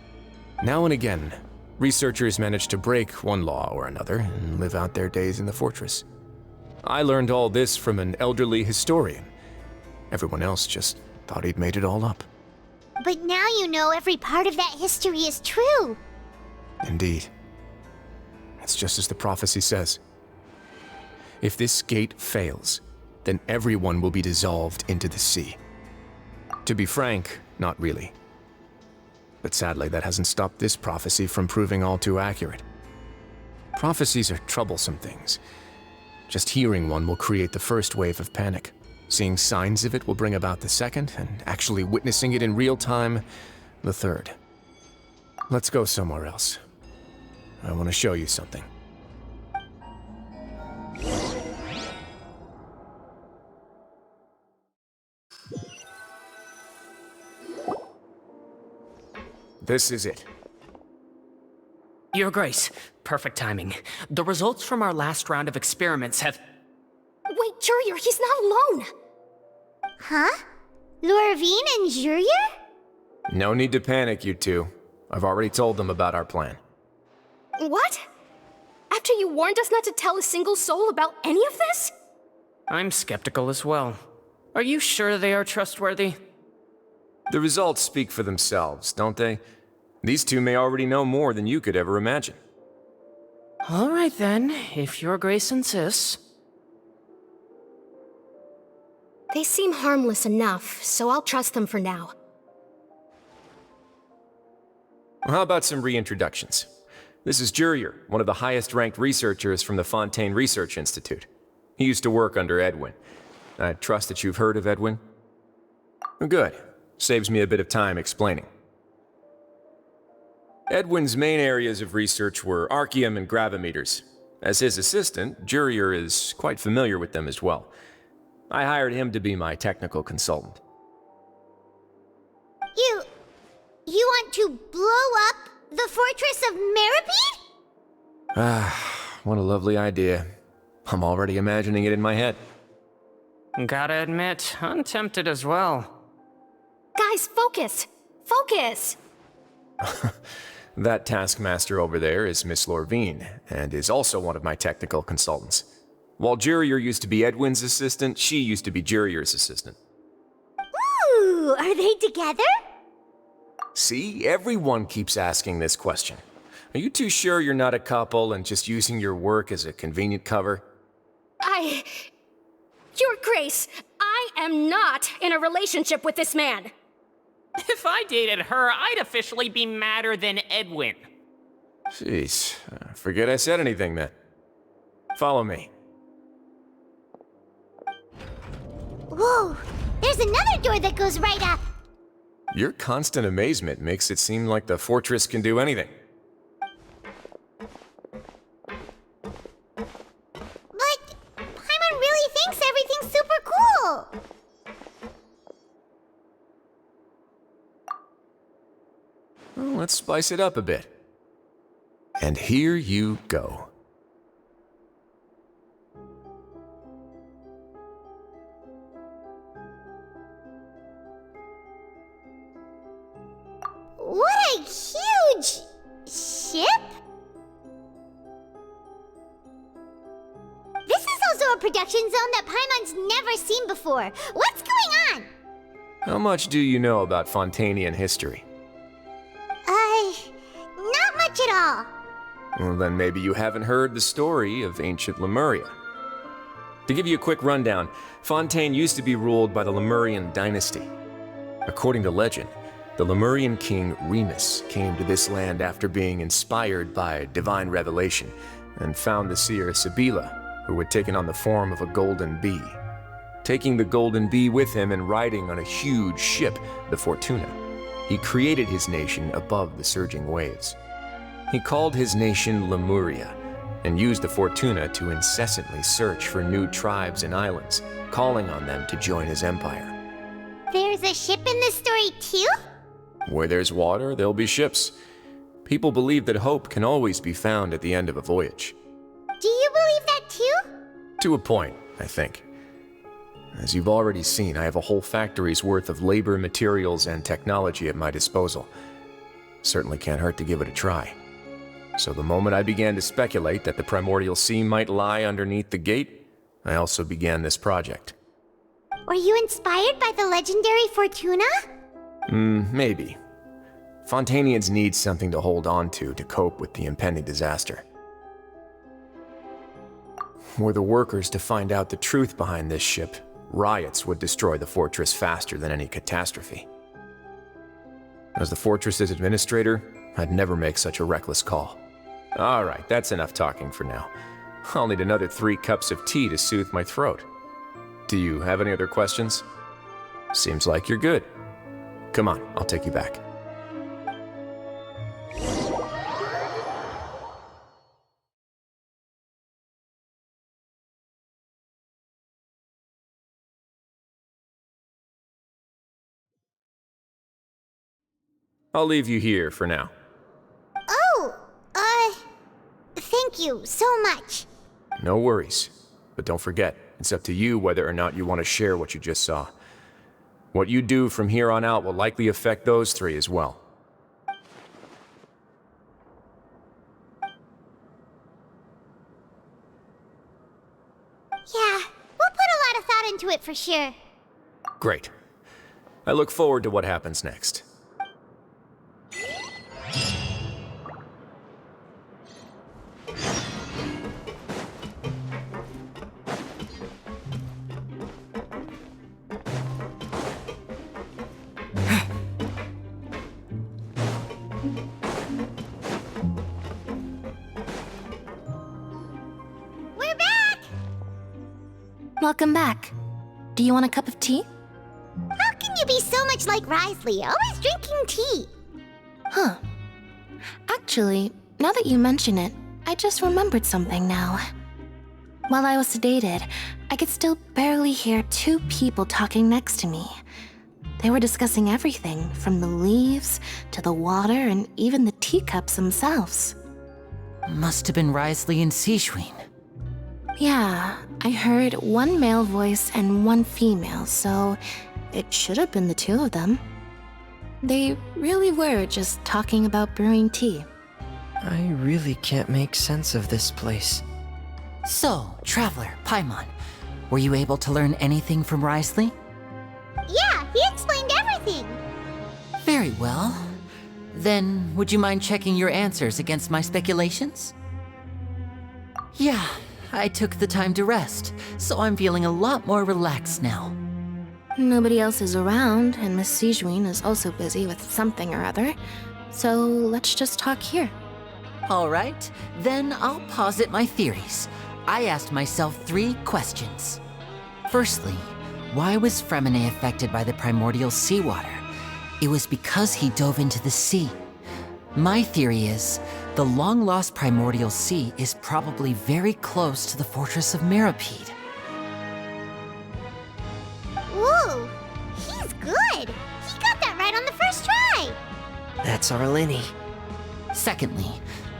Now and again, researchers manage to break one law or another and live out their days in the fortress. I learned all this from an elderly historian. Everyone else just thought he'd made it all up. But now you know every part of that history is true. Indeed. It's just as the prophecy says. If this gate fails, then everyone will be dissolved into the sea. To be frank, not really. But sadly, that hasn't stopped this prophecy from proving all too accurate. Prophecies are troublesome things. Just hearing one will create the first wave of panic. Seeing signs of it will bring about the second, and actually witnessing it in real time, the third. Let's go somewhere else. I want to show you something. This is it. Your Grace, perfect timing. The results from our last round of experiments have... Wait, Jurier, he's not alone! Huh? Lorvine and Jurier? No need to panic, you two. I've already told them about our plan. What? After you warned us not to tell a single soul about any of this? I'm skeptical as well. Are you sure they are trustworthy? The results speak for themselves, don't they? These two may already know more than you could ever imagine. All right then, if Your Grace insists. They seem harmless enough, so I'll trust them for now. Well, how about some reintroductions? This is Jurier, one of the highest-ranked researchers from the Fontaine Research Institute. He used to work under Edwin. I trust that you've heard of Edwin? Good. Saves me a bit of time explaining. Edwin's main areas of research were archaeum and gravimeters. As his assistant, Jurier is quite familiar with them as well. I hired him to be my technical consultant. You want to blow up the fortress of Meripede? Ah, what a lovely idea. I'm already imagining it in my head. Gotta admit, I'm tempted as well. Guys, focus! Focus! That taskmaster over there is Miss Lorvine, and is also one of my technical consultants. While Jurier used to be Edwin's assistant, she used to be Jurier's assistant. Ooh, are they together? See, everyone keeps asking this question. Are you too sure you're not a couple and just using your work as a convenient cover? Your Grace, I am not in a relationship with this man. If I dated her, I'd officially be madder than Edwin. Jeez, forget I said anything then. Follow me. Whoa, There's another door that goes right up. Your constant amazement makes it seem like the fortress can do anything. But Paimon really thinks everything's super cool. Well, let's spice it up a bit. And here you go. What a huge ship! This is also a production zone that Paimon's never seen before. What's going on? How much do you know about Fontainian history? Not much at all. Well, then maybe you haven't heard the story of ancient Lemuria. To give you a quick rundown, Fontaine used to be ruled by the Lemurian dynasty. According to legend, the Lemurian king Remus came to this land after being inspired by divine revelation and found the seer Sibilla, who had taken on the form of a golden bee. Taking the golden bee with him and riding on a huge ship, the Fortuna, he created his nation above the surging waves. He called his nation Lemuria and used the Fortuna to incessantly search for new tribes and islands, calling on them to join his empire. There's a ship in this story too? Where there's water, there'll be ships. People believe that hope can always be found at the end of a voyage. Do you believe that too? To a point, I think. As you've already seen, I have a whole factory's worth of labor, materials, and technology at my disposal. Certainly can't hurt to give it a try. So the moment I began to speculate that the primordial sea might lie underneath the gate, I also began this project. Were you inspired by the legendary Fortuna? Maybe. Fontainians need something to hold on to cope with the impending disaster. Were the workers to find out the truth behind this ship, riots would destroy the fortress faster than any catastrophe. As the fortress's administrator, I'd never make such a reckless call. All right, that's enough talking for now. I'll need another 3 cups of tea to soothe my throat. Do you have any other questions? Seems like you're good. Come on, I'll take you back. I'll leave you here for now. Oh, thank you so much. No worries. But don't forget, it's up to you whether or not you want to share what you just saw. What you do from here on out will likely affect those 3 as well. Yeah, we'll put a lot of thought into it for sure. Great. I look forward to what happens next. Welcome back. Do you want a cup of tea? How can you be so much like Risley, always drinking tea? Huh. Actually, now that you mention it, I just remembered something now. While I was sedated, I could still barely hear 2 people talking next to me. They were discussing everything, from the leaves to the water and even the teacups themselves. Must have been Risley and Sijwin. Yeah, I heard 1 male voice and 1 female, so it should have been the 2 of them. They really were just talking about brewing tea. I really can't make sense of this place. So, Traveler, Paimon, were you able to learn anything from Risley? Yeah, he explained everything. Very well. Then, would you mind checking your answers against my speculations? Yeah, I took the time to rest, so I'm feeling a lot more relaxed now. Nobody else is around, and Miss Sijwin is also busy with something or other, so let's just talk here. All right, then I'll posit my theories. I asked myself 3 questions. Firstly, Why was Fremine affected by the primordial seawater? It was because he dove into the sea. My theory is, the long-lost primordial sea is probably very close to the fortress of Mirapede. Whoa, he's good. He got that right on the first try. That's our Linny. Secondly,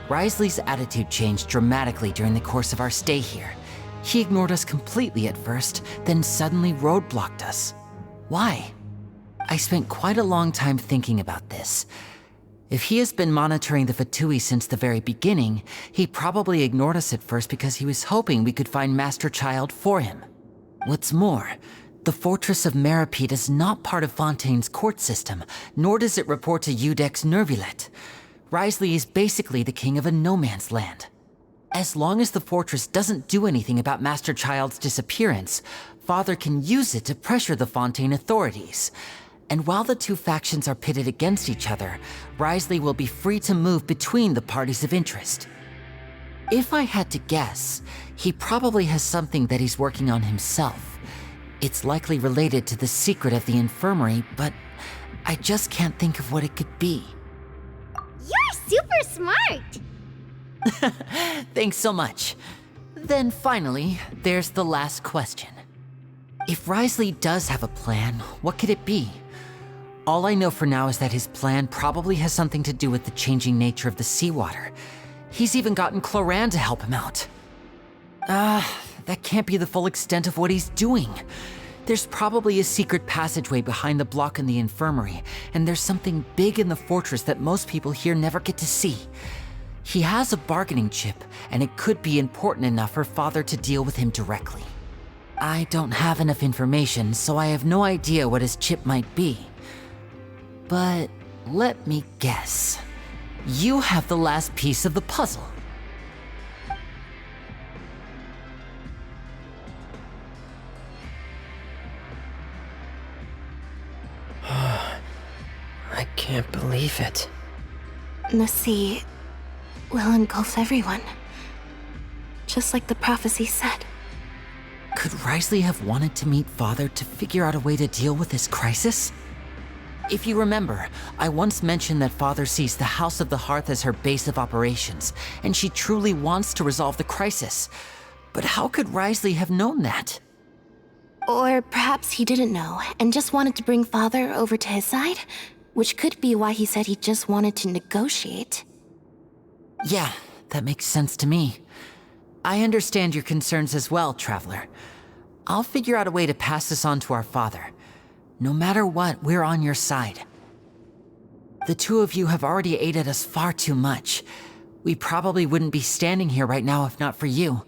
Wriothesley's attitude changed dramatically during the course of our stay here. He ignored us completely at first, then suddenly roadblocked us. Why? I spent quite a long time thinking about this. If he has been monitoring the Fatui since the very beginning, he probably ignored us at first because he was hoping we could find Master Child for him. What's more, the Fortress of Mirapede is not part of Fontaine's court system, nor does it report to Udex Nervulet. Wriothesley is basically the king of a no-man's land. As long as the fortress doesn't do anything about Master Child's disappearance, Father can use it to pressure the Fontaine authorities. And while the two factions are pitted against each other, Wriothesley will be free to move between the parties of interest. If I had to guess, he probably has something that he's working on himself. It's likely related to the secret of the infirmary, but I just can't think of what it could be. You're super smart. Thanks so much. Then finally, there's the last question. If Wriothesley does have a plan, what could it be? All I know for now is that his plan probably has something to do with the changing nature of the seawater. He's even gotten Cloran to help him out. That can't be the full extent of what he's doing. There's probably a secret passageway behind the block in the infirmary, and there's something big in the fortress that most people here never get to see. He has a bargaining chip, and it could be important enough for Father to deal with him directly. I don't have enough information, so I have no idea what his chip might be. But let me guess. You have the last piece of the puzzle. I can't believe it. The sea will engulf everyone. Just like the prophecy said. Could Wriothesley have wanted to meet Father to figure out a way to deal with this crisis? If you remember, I once mentioned that Father sees the House of the Hearth as her base of operations, and she truly wants to resolve the crisis. But how could Wriothesley have known that? Or perhaps he didn't know and just wanted to bring Father over to his side, which could be why he said he just wanted to negotiate. Yeah, that makes sense to me. I understand your concerns as well, Traveler. I'll figure out a way to pass this on to our father. No matter what, we're on your side. The two of you have already aided us far too much. We probably wouldn't be standing here right now if not for you.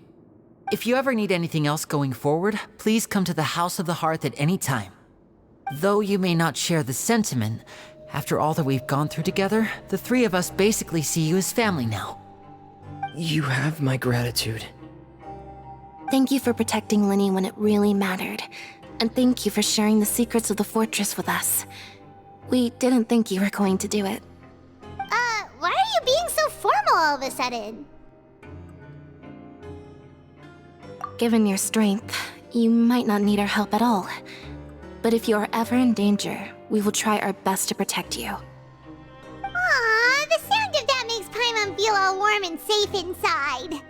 If you ever need anything else going forward, please come to the House of the Hearth at any time. Though you may not share the sentiment, after all that we've gone through together, the three of us basically see you as family now. You have my gratitude. Thank you for protecting Linny when it really mattered. And thank you for sharing the secrets of the fortress with us. We didn't think you were going to do it. Why are you being so formal all of a sudden? Given your strength, you might not need our help at all. But if you are ever in danger, we will try our best to protect you. Aww, the sound of that makes Paimon feel all warm and safe inside.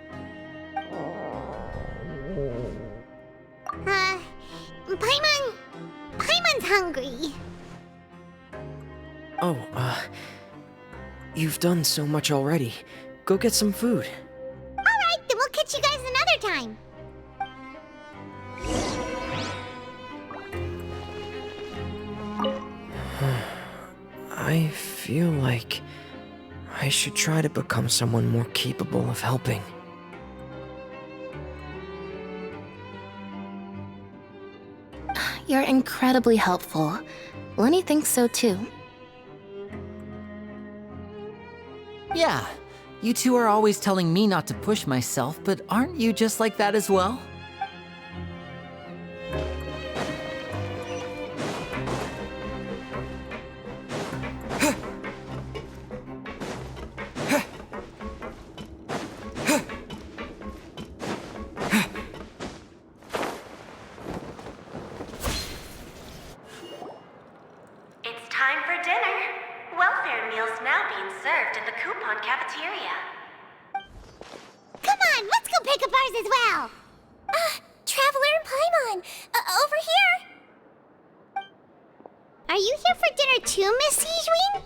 Paimon's hungry. Oh, you've done so much already. Go get some food. Alright, then we'll catch you guys another time. I feel like I should try to become someone more capable of helping. You're incredibly helpful. Lenny thinks so too. Yeah, you two are always telling me not to push myself, but aren't you just like that as well? served in the coupon cafeteria. Come on, let's go pick up ours as well! Traveler and Paimon! Over here! Are you here for dinner too, Miss Sijween?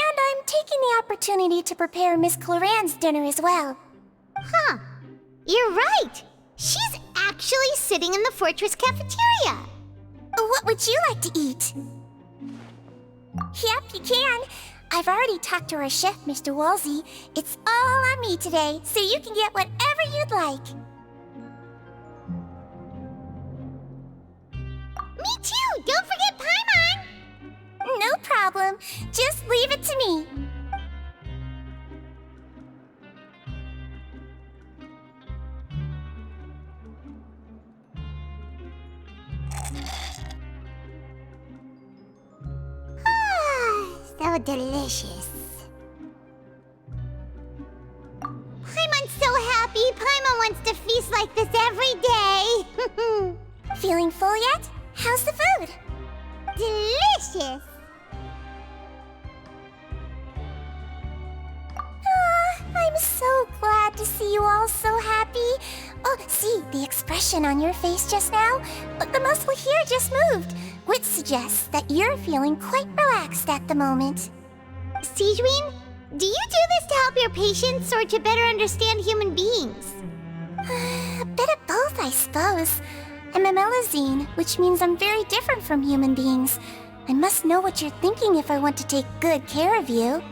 And I'm taking the opportunity to prepare Miss Cloran's dinner as well. Huh. You're right! She's actually sitting in the fortress cafeteria! What would you like to eat? Yep, you can. I've already talked to our chef, Mr. Wolsey. It's all on me today, so you can get whatever you'd like. Me too! Don't forget Paimon! No problem. Just leave it to me. So delicious. Paimon's so happy. Paimon wants to feast like this every day. Feeling full yet? How's the food? Delicious. I'm so glad to see you all so happy. Oh, see, the expression on your face just now? The muscle here just moved, which suggests that you're feeling quite relaxed at the moment. Sijween, do you do this to help your patients or to better understand human beings? A bit of both, I suppose. I'm a Melazine, which means I'm very different from human beings. I must know what you're thinking if I want to take good care of you.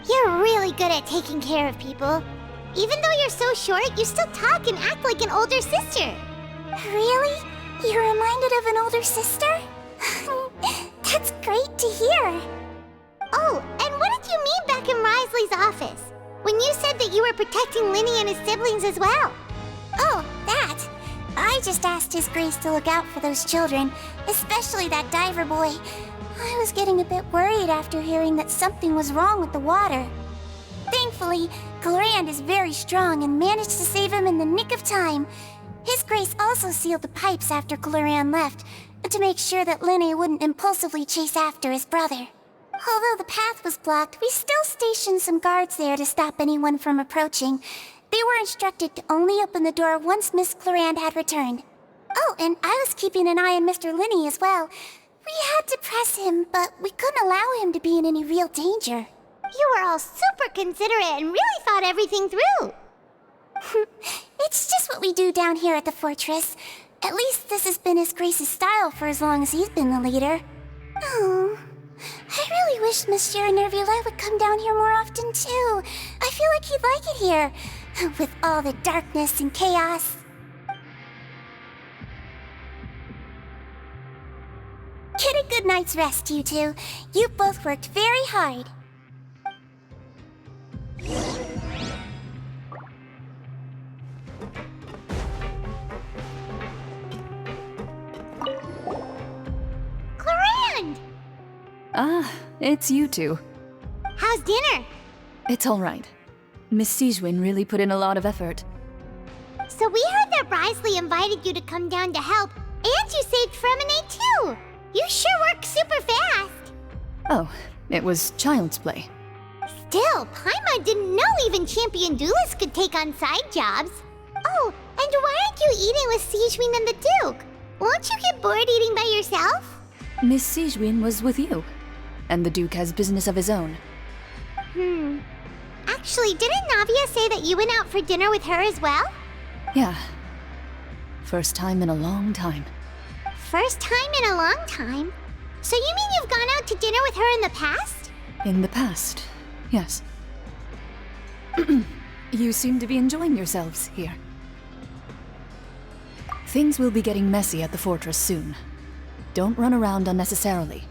You're really good at taking care of people. Even though you're so short, you still talk and act like an older sister. Really? You're reminded of an older sister? That's great to hear. Oh, and what did you mean back in Risley's office? When you said that you were protecting Linny and his siblings as well? Oh, that. I just asked His Grace to look out for those children, especially that diver boy. I was getting a bit worried after hearing that something was wrong with the water. Thankfully, Clorand is very strong and managed to save him in the nick of time. His Grace also sealed the pipes after Clorand left, to make sure that Linny wouldn't impulsively chase after his brother. Although the path was blocked, we still stationed some guards there to stop anyone from approaching. They were instructed to only open the door once Miss Clorand had returned. Oh, and I was keeping an eye on Mr. Linny as well. We had to press him, but we couldn't allow him to be in any real danger. You were all super considerate and really thought everything through. It's just what we do down here at the fortress. At least this has been His Grace's style for as long as he's been the leader. Oh, I really wish Monsieur Nervula would come down here more often too. I feel like he'd like it here, with all the darkness and chaos. Get a good night's rest, you two. You both worked very hard. Clorand! Ah, it's you two. How's dinner? It's all right. Miss Sijwin really put in a lot of effort. So we heard that Risley invited you to come down to help, and you saved Fremine too! You sure work super fast! Oh, it was child's play. Still, Paimon didn't know even champion duelists could take on side jobs. Oh, and why aren't you eating with Sijwin and the Duke? Won't you get bored eating by yourself? Miss Sijwin was with you, and the Duke has business of his own. Actually, didn't Navia say that you went out for dinner with her as well? Yeah. First time in a long time. First time in a long time? So you mean you've gone out to dinner with her in the past? In the past, yes. You seem to be enjoying yourselves here. Things will be getting messy at the fortress soon. Don't run around unnecessarily.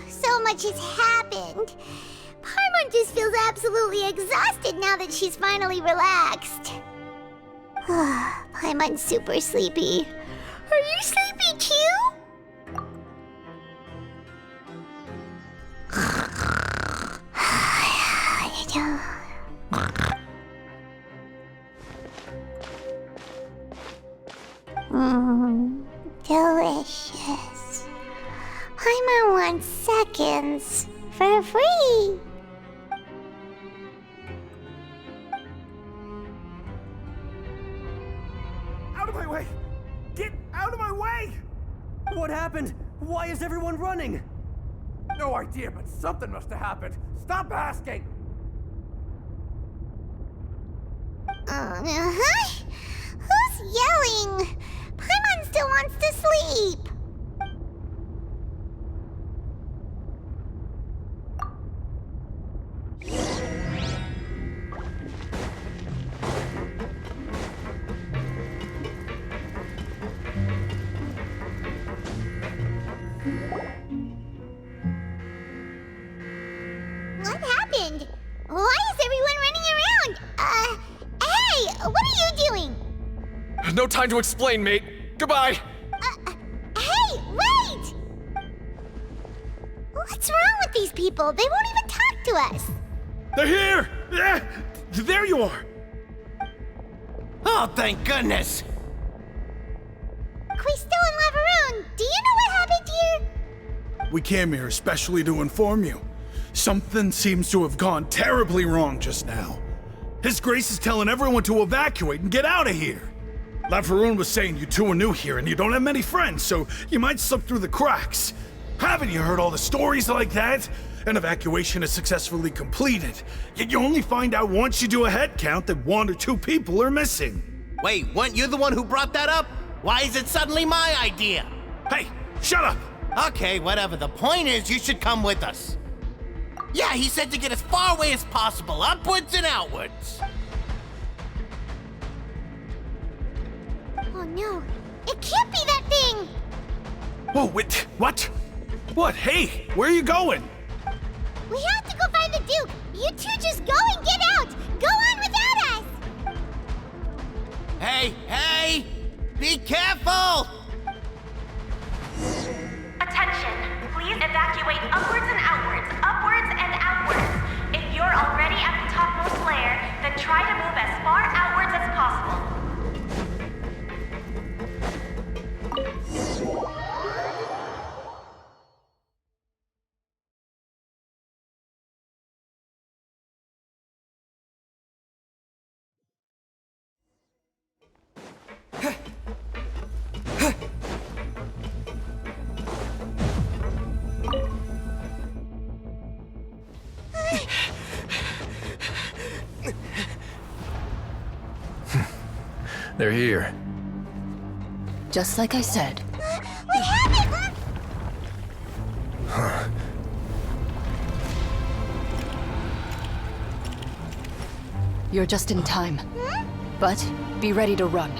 So much has happened. Paimon just feels absolutely exhausted now that she's finally relaxed. Paimon's super sleepy. Are you sleepy too? Delicious. Paimon wants seconds for free. Out of my way! Get out of my way! What happened? Why is everyone running? No idea, but something must have happened. Stop asking! Who's yelling? Paimon still wants to sleep. What happened? Why is everyone running around? Hey! What are you doing? No time to explain, mate. Goodbye. Hey, wait! What's wrong with these people? They won't even talk to us. They're here! There you are! Oh, thank goodness! Quisto and Lavaroon, do you know what happened here? We came here especially to inform you. Something seems to have gone terribly wrong just now. His Grace is telling everyone to evacuate and get out of here. Lavaroon was saying you two are new here and you don't have many friends, so you might slip through the cracks. Haven't you heard all the stories like that? An evacuation is successfully completed, yet you only find out once you do a head count that 1 or 2 people are missing. Wait, weren't you the one who brought that up? Why is it suddenly my idea? Hey, shut up! Okay, whatever. The point is, you should come with us. Yeah, he said to get as far away as possible, upwards and outwards. Oh no, it can't be that thing! Whoa, wait, what? What? Hey, where are you going? We have to go find the Duke! You two just go and get out! Go on without us! Hey! Be careful! Attention! Please evacuate upwards and outwards, upwards and outwards. If you're already at the topmost layer, then try to move as far outwards as possible. They're here. Just like I said. What happened? You're just in time. But be ready to run.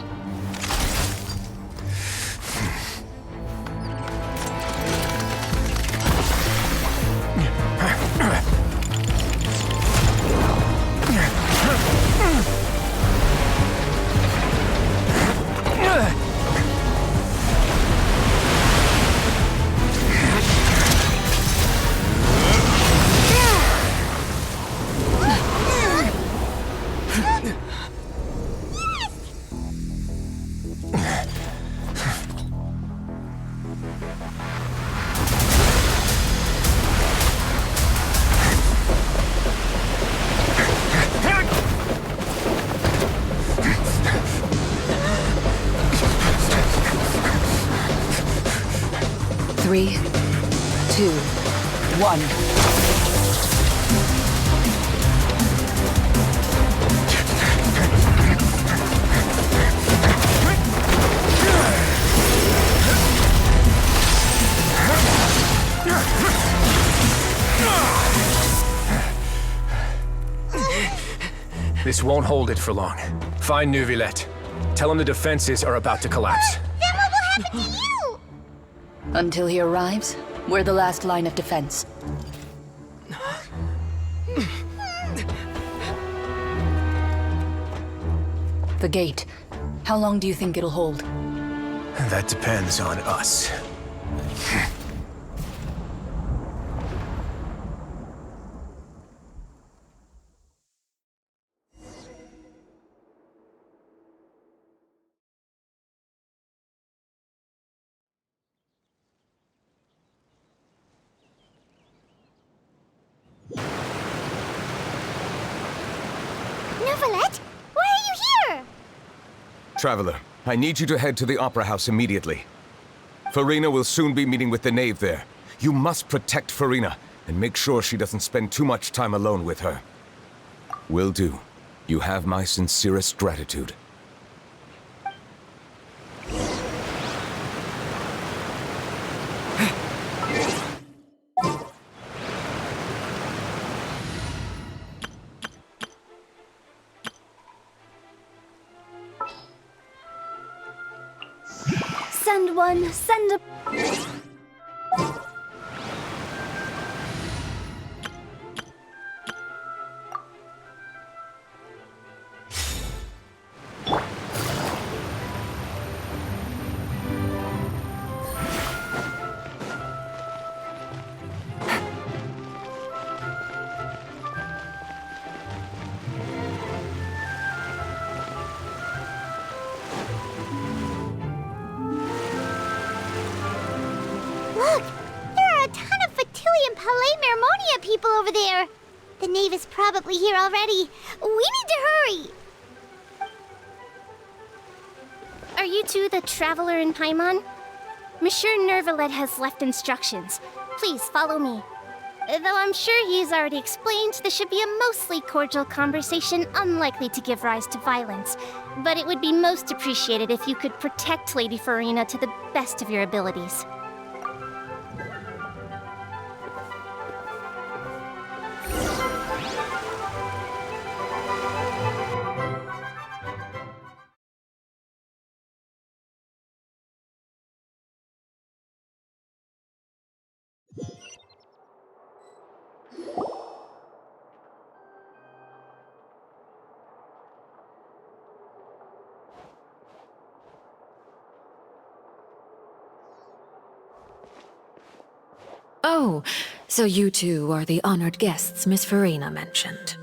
3, 2, 1. This won't hold it for long. Find Neuvillette. Tell him the defenses are about to collapse. Then what will happen to you? Until he arrives, we're the last line of defense. The gate. How long do you think it'll hold? That depends on us. Neuvillette, why are you here? Traveler, I need you to head to the Opera House immediately. Farina will soon be meeting with the knave there. You must protect Farina, and make sure she doesn't spend too much time alone with her. Will do. You have my sincerest gratitude. Send one, send a... Look! There are a ton of Fatilian Palais Mermonia people over there! The knave is probably here already. We need to hurry! Are you two the traveler in Paimon? Monsieur Neuvillette has left instructions. Please follow me. Though I'm sure he's already explained, this should be a mostly cordial conversation, unlikely to give rise to violence. But it would be most appreciated if you could protect Lady Farina to the best of your abilities. Oh, so you two are the honored guests Miss Farina mentioned.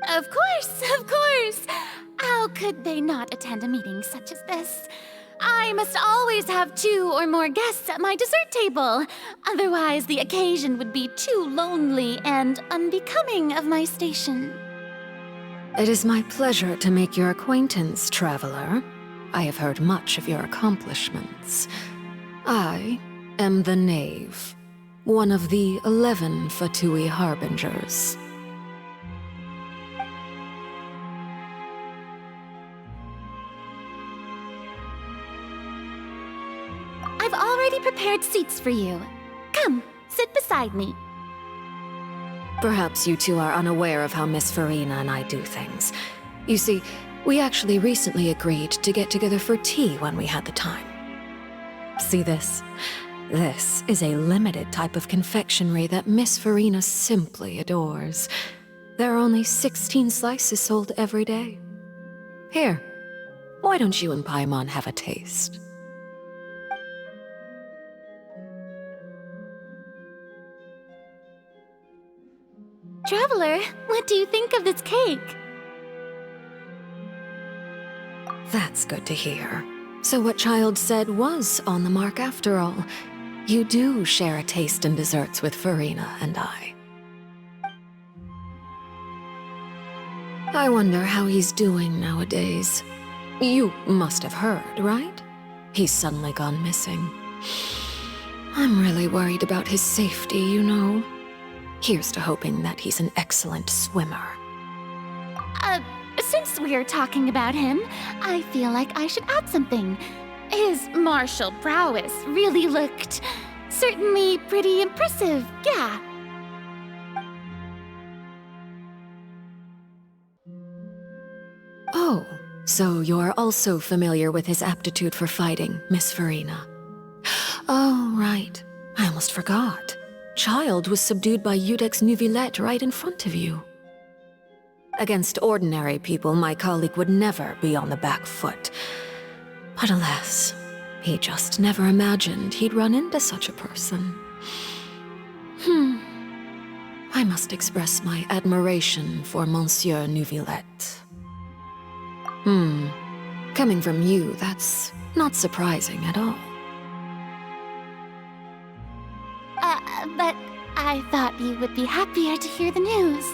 Of course, of course! How could they not attend a meeting such as this? I must always have 2 or more guests at my dessert table. Otherwise, the occasion would be too lonely and unbecoming of my station. It is my pleasure to make your acquaintance, traveler. I have heard much of your accomplishments. I am the Knave, one of the 11 Fatui Harbingers. I've already prepared seats for you. Come, sit beside me. Perhaps you two are unaware of how Miss Farina and I do things. You see, we actually recently agreed to get together for tea when we had the time. See this? This is a limited type of confectionery that Miss Farina simply adores. There are only 16 slices sold every day. Here, why don't you and Paimon have a taste? Traveler, what do you think of this cake? That's good to hear. So what Child said was on the mark after all. You do share a taste in desserts with Farina and I. I wonder how he's doing nowadays. You must have heard, right? he's suddenly gone missing. I'm really worried about his safety, you know. Here's to hoping that he's an excellent swimmer. Since we're talking about him, I feel like I should add something. His martial prowess really looked certainly pretty impressive, yeah. Oh, so you're also familiar with his aptitude for fighting, Miss Farina. Oh, right. I almost forgot. Child was subdued by Udex Neuvillette right in front of you. Against ordinary people, my colleague would never be on the back foot. But alas, he just never imagined he'd run into such a person. I must express my admiration for Monsieur Neuvillette. Coming from you, that's not surprising at all. But I thought you would be happier to hear the news.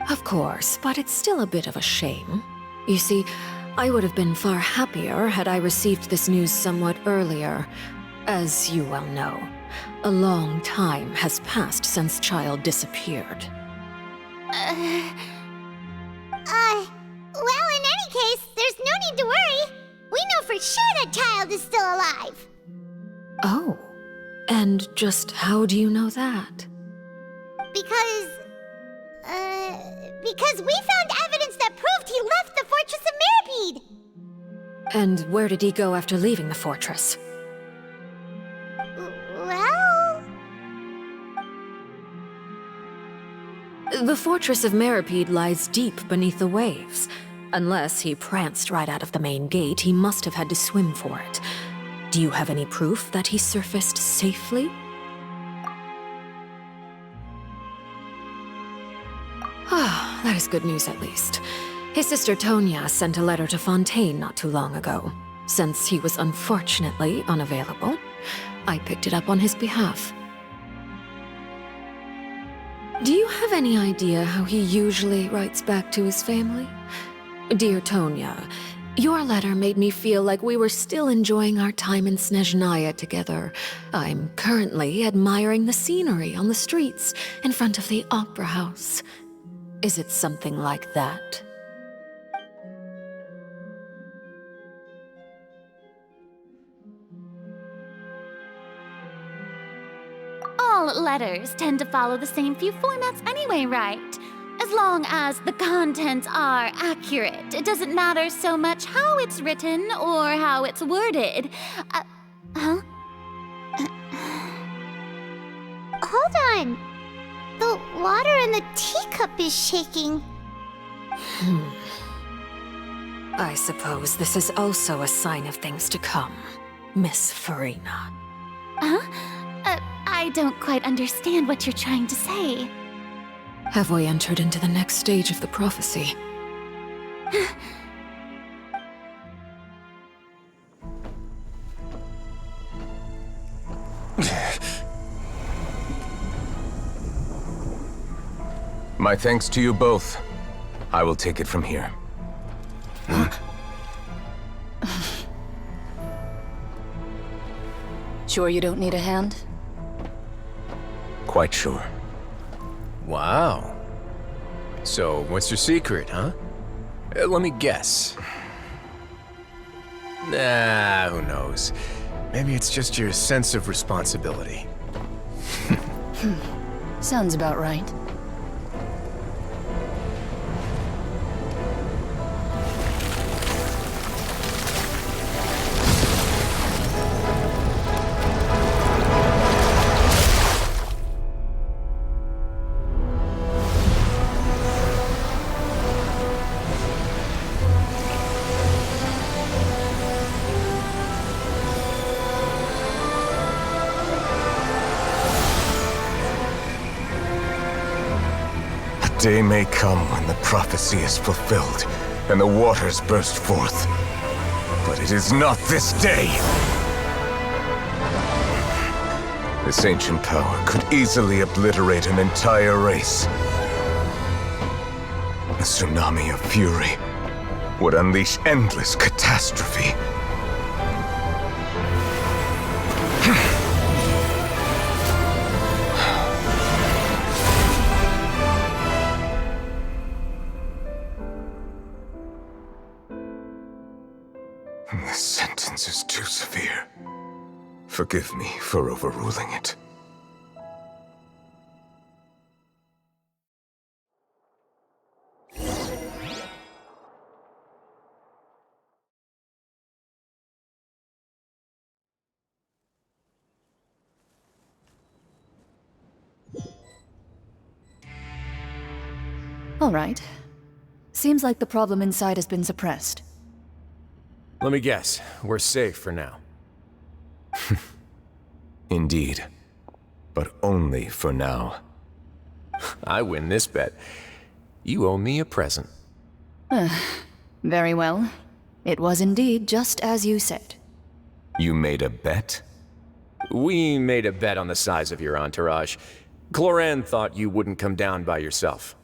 Of course, but it's still a bit of a shame. You see, I would have been far happier had I received this news somewhat earlier. As you well know, a long time has passed since Child disappeared. Well, in any case, there's no need to worry. We know for sure that Child is still alive. Oh, and just how do you know that? Because we found evidence that proved he left the Fortress of Meripede. And where did he go after leaving the fortress? Well... The Fortress of Meripede lies deep beneath the waves. Unless he pranced right out of the main gate, he must have had to swim for it. Do you have any proof that he surfaced safely? Ah, that is good news at least. His sister Tonya sent a letter to Fontaine not too long ago. Since he was unfortunately unavailable, I picked it up on his behalf. Do you have any idea how he usually writes back to his family? Dear Tonya, your letter made me feel like we were still enjoying our time in Snezhnaya together. I'm currently admiring the scenery on the streets in front of the Opera House. Is it something like that? All letters tend to follow the same few formats anyway, right? As long as the contents are accurate, it doesn't matter so much how it's written or how it's worded. Huh? Hold on. The water in the teacup is shaking. I suppose this is also a sign of things to come, Miss Farina. Huh? I don't quite understand what you're trying to say. Have we entered into the next stage of the prophecy? My thanks to you both. I will take it from here. Sure you don't need a hand? Quite sure. Wow. So, what's your secret, huh? Let me guess. Nah, who knows? Maybe it's just your sense of responsibility. Sounds about right. Day may come when the prophecy is fulfilled, and the waters burst forth. But it is not this day! This ancient power could easily obliterate an entire race. A tsunami of fury would unleash endless catastrophe. This sentence is too severe. Forgive me for overruling it. All right. Seems like the problem inside has been suppressed. Let me guess, we're safe for now. Indeed. But only for now. I win this bet. You owe me a present. Very well. It was indeed just as you said. You made a bet? We made a bet on the size of your entourage. Cloran thought you wouldn't come down by yourself.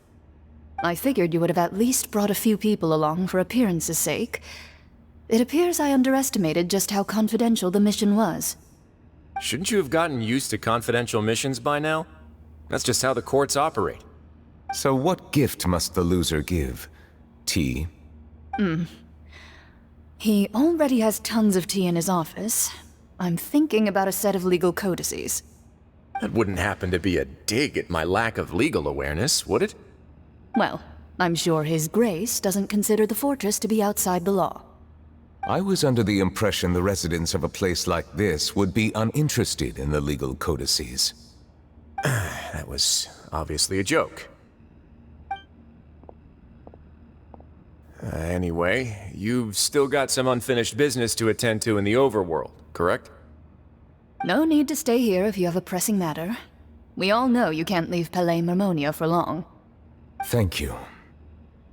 I figured you would have at least brought a few people along for appearance's sake. It appears I underestimated just how confidential the mission was. Shouldn't you have gotten used to confidential missions by now? That's just how the courts operate. So what gift must the loser give? Tea? He already has tons of tea in his office. I'm thinking about a set of legal codices. That wouldn't happen to be a dig at my lack of legal awareness, would it? Well, I'm sure His Grace doesn't consider the fortress to be outside the law. I was under the impression the residents of a place like this would be uninterested in the legal codices. That was obviously a joke. Anyway, you've still got some unfinished business to attend to in the overworld, correct? No need to stay here if you have a pressing matter. We all know you can't leave Palais Marmonia for long. Thank you.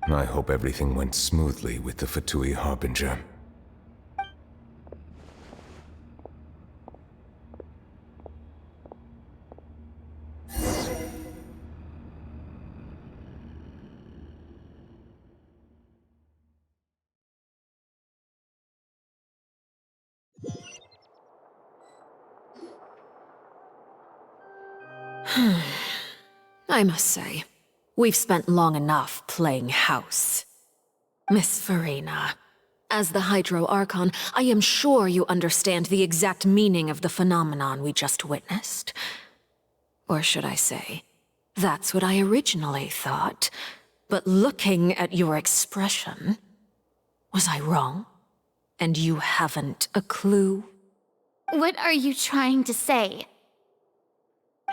I hope everything went smoothly with the Fatui Harbinger. I must say, we've spent long enough playing house. Miss Farina, as the Hydro Archon, I am sure you understand the exact meaning of the phenomenon we just witnessed. Or should I say, that's what I originally thought. But looking at your expression, was I wrong? And you haven't a clue? What are you trying to say?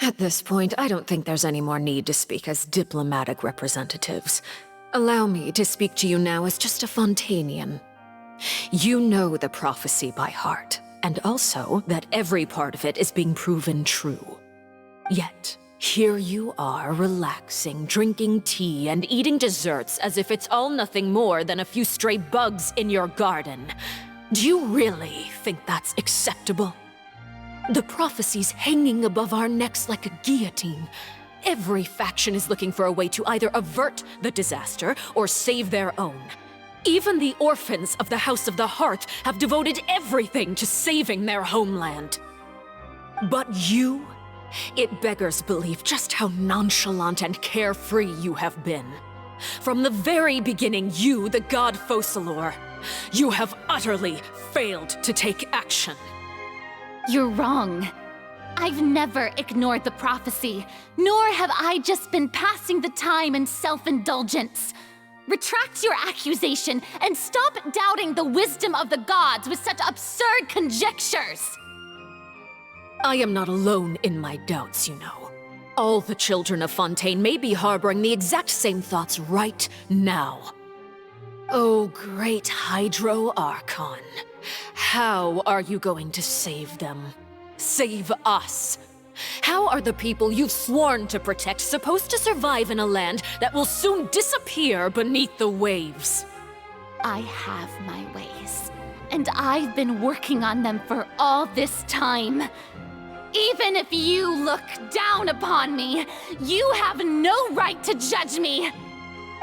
At this point, I don't think there's any more need to speak as diplomatic representatives. Allow me to speak to you now as just a Fontainian. You know the prophecy by heart, and also that every part of it is being proven true. Yet, here you are relaxing, drinking tea, and eating desserts as if it's all nothing more than a few stray bugs in your garden. Do you really think that's acceptable? The prophecy's hanging above our necks like a guillotine. Every faction is looking for a way to either avert the disaster or save their own. Even the orphans of the House of the Hearth have devoted everything to saving their homeland. But you? It beggars belief just how nonchalant and carefree you have been. From the very beginning, you, the god Focalor, you have utterly failed to take action. You're wrong. I've never ignored the prophecy, nor have I just been passing the time in self-indulgence. Retract your accusation and stop doubting the wisdom of the gods with such absurd conjectures. I am not alone in my doubts, you know. All the children of Fontaine may be harboring the exact same thoughts right now. Oh, great Hydro Archon. How are you going to save them? Save us? How are the people you've sworn to protect supposed to survive in a land that will soon disappear beneath the waves? I have my ways, and I've been working on them for all this time. Even if you look down upon me, you have no right to judge me.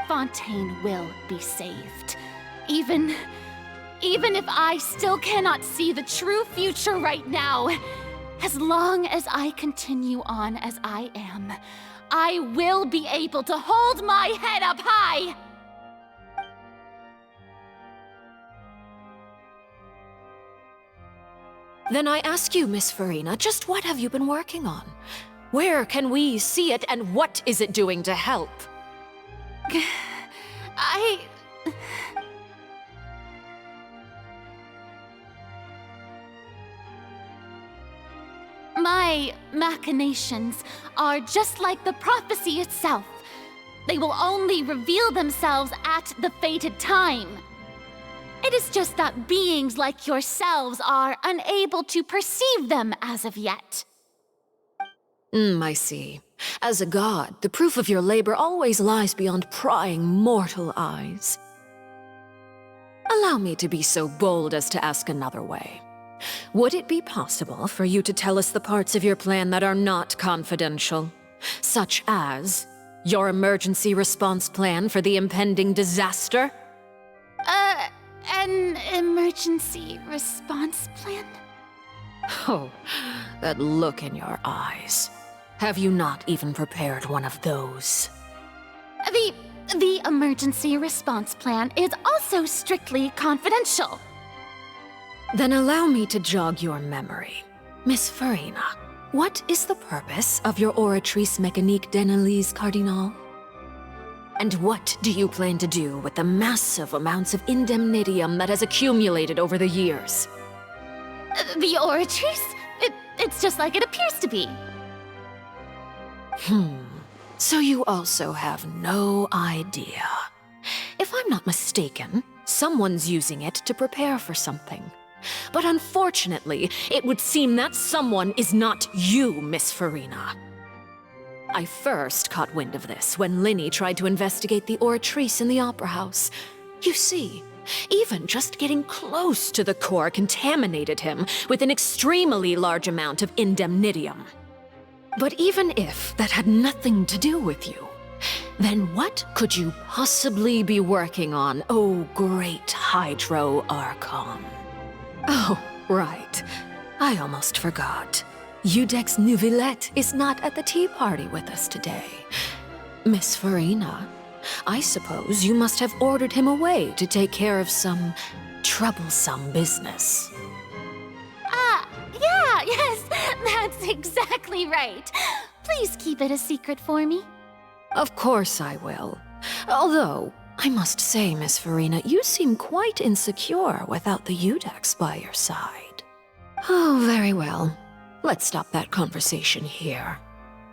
Fontaine will be saved. Even if I still cannot see the true future right now, as long as I continue on as I am, I will be able to hold my head up high! Then I ask you, Miss Farina, just what have you been working on? Where can we see it, and what is it doing to help? My machinations are just like the prophecy itself. They will only reveal themselves at the fated time. It is just that beings like yourselves are unable to perceive them as of yet. I see. As a god, the proof of your labor always lies beyond prying mortal eyes. Allow me to be so bold as to ask another way. Would it be possible for you to tell us the parts of your plan that are not confidential? Such as your emergency response plan for the impending disaster? An emergency response plan? Oh, that look in your eyes. Have you not even prepared one of those? The emergency response plan is also strictly confidential. Then allow me to jog your memory. Miss Farina, what is the purpose of your Oratrice Mécanique d'Analyse Cardinal? And what do you plan to do with the massive amounts of indemnitium that has accumulated over the years? The Oratrice? It's just like it appears to be. So you also have no idea. If I'm not mistaken, someone's using it to prepare for something. But unfortunately, it would seem that someone is not you, Miss Farina. I first caught wind of this when Linny tried to investigate the Oratrice in the Opera House. You see, even just getting close to the core contaminated him with an extremely large amount of indemnitium. But even if that had nothing to do with you, then what could you possibly be working on, oh great Hydro Archon? Oh, right. I almost forgot. Udex Nouvillette is not at the tea party with us today. Miss Farina, I suppose you must have ordered him away to take care of some troublesome business. Yes, that's exactly right. Please keep it a secret for me. Of course I will. Although, I must say, Miss Farina, you seem quite insecure without the Udex by your side. Oh, very well. Let's stop that conversation here.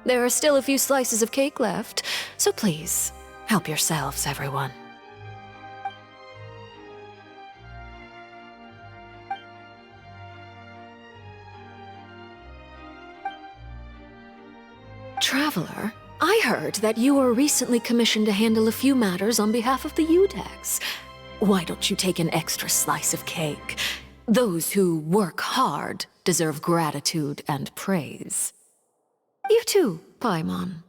There are still a few slices of cake left, so please, help yourselves, everyone. Traveler, I heard that you were recently commissioned to handle a few matters on behalf of the Udex. Why don't you take an extra slice of cake? Those who work hard deserve gratitude and praise. You too, Paimon.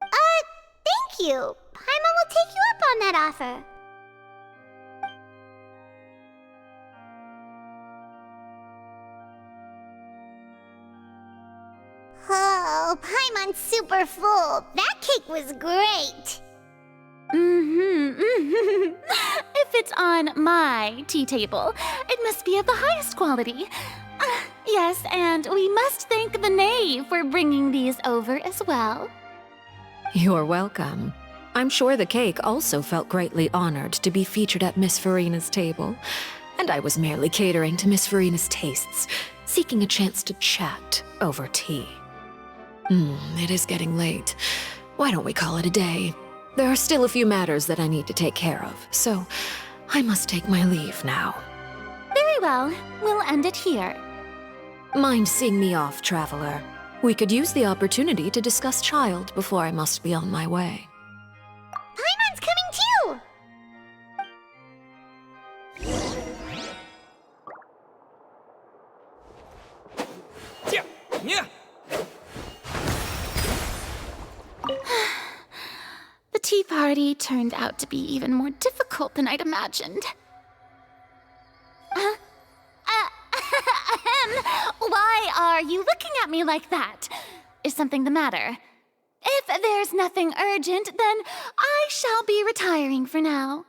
Thank you. Paimon will take you up on that offer. Oh, Paimon's super full. That cake was great. If it's on my tea table, it must be of the highest quality. Yes, and we must thank the knave for bringing these over as well. You're welcome. I'm sure the cake also felt greatly honored to be featured at Miss Farina's table, and I was merely catering to Miss Farina's tastes, seeking a chance to chat over tea. It is getting late. Why don't we call it a day? There are still a few matters that I need to take care of, so I must take my leave now. Very well. We'll end it here. Mind seeing me off, Traveler? We could use the opportunity to discuss Child before I must be on my way. Paimon's coming too! Yeah. The tea party turned out to be even more difficult than I'd imagined. Why are you looking at me like that? Is something the matter? If there's nothing urgent, then I shall be retiring for now.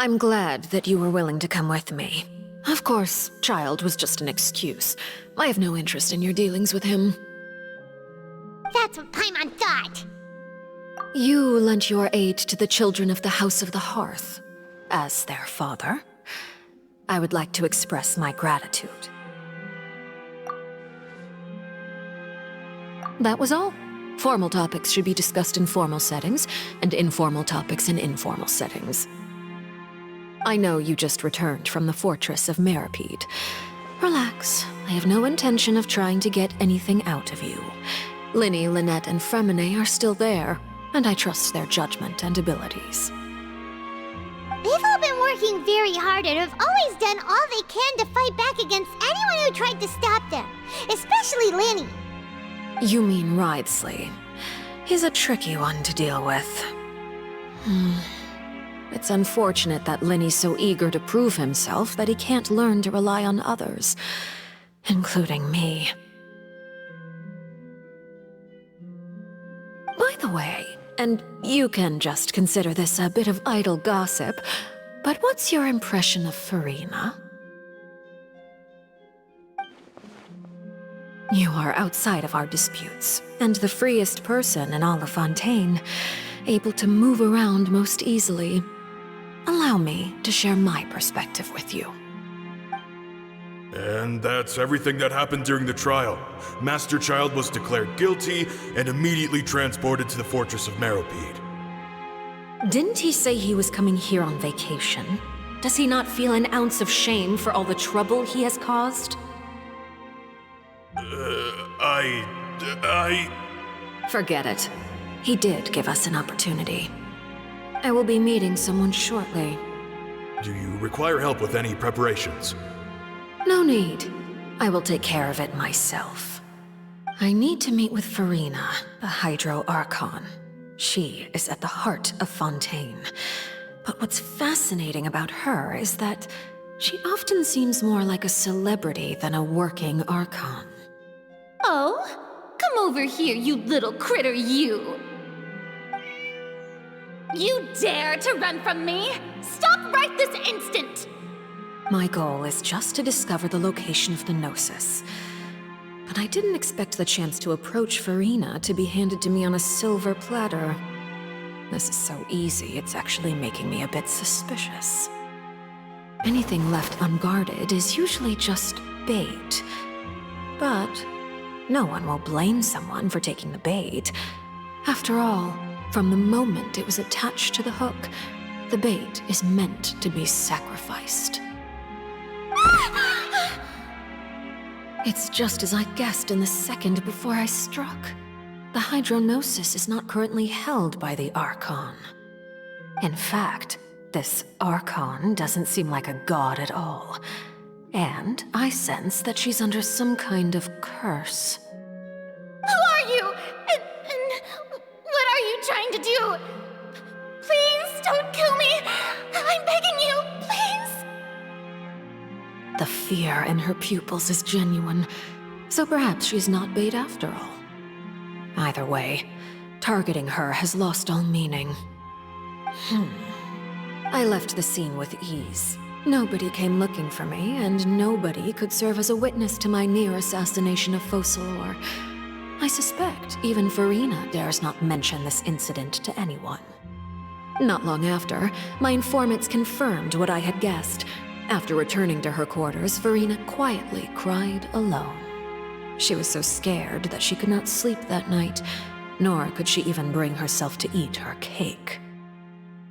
I'm glad that you were willing to come with me. Of course, Child was just an excuse. I have no interest in your dealings with him. That's what Paimon thought. You lent your aid to the children of the House of the Hearth. As their father, I would like to express my gratitude. That was all. Formal topics should be discussed in formal settings, and informal topics in informal settings. I know you just returned from the fortress of Meripede. Relax. I have no intention of trying to get anything out of you. Linny, Lynette, and Fremine are still there, and I trust their judgment and abilities. They've all been working very hard and have always done all they can to fight back against anyone who tried to stop them, especially Linny. You mean Wriothesley. He's a tricky one to deal with. It's unfortunate that Linny's so eager to prove himself that he can't learn to rely on others, including me. By the way, and you can just consider this a bit of idle gossip, but what's your impression of Furina? You are outside of our disputes, and the freest person in all of Fontaine, able to move around most easily. Allow me to share my perspective with you. And that's everything that happened during the trial. Master Child was declared guilty and immediately transported to the Fortress of Meripede. Didn't he say he was coming here on vacation? Does he not feel an ounce of shame for all the trouble he has caused? Forget it. He did give us an opportunity. I will be meeting someone shortly. Do you require help with any preparations? No need. I will take care of it myself. I need to meet with Furina, the Hydro Archon. She is at the heart of Fontaine. But what's fascinating about her is that she often seems more like a celebrity than a working Archon. Oh, come over here, you little critter, you! You dare to run from me? Stop right this instant! My goal is just to discover the location of the Gnosis. But I didn't expect the chance to approach Furina to be handed to me on a silver platter. This is so easy, it's actually making me a bit suspicious. Anything left unguarded is usually just bait. But no one will blame someone for taking the bait. After all, from the moment it was attached to the hook, the bait is meant to be sacrificed. It's just as I guessed in the second before I struck. The Hydronosis is not currently held by the Archon. In fact, this Archon doesn't seem like a god at all. And I sense that she's under some kind of curse. Who are you? And what are you trying to do? Please don't kill me! I'm begging you, please! The fear in her pupils is genuine, so perhaps she's not bait after all. Either way, targeting her has lost all meaning. I left the scene with ease. Nobody came looking for me, and nobody could serve as a witness to my near assassination of Focalor. I suspect even Furina dares not mention this incident to anyone. Not long after, my informants confirmed what I had guessed. After returning to her quarters, Furina quietly cried alone. She was so scared that she could not sleep that night, nor could she even bring herself to eat her cake.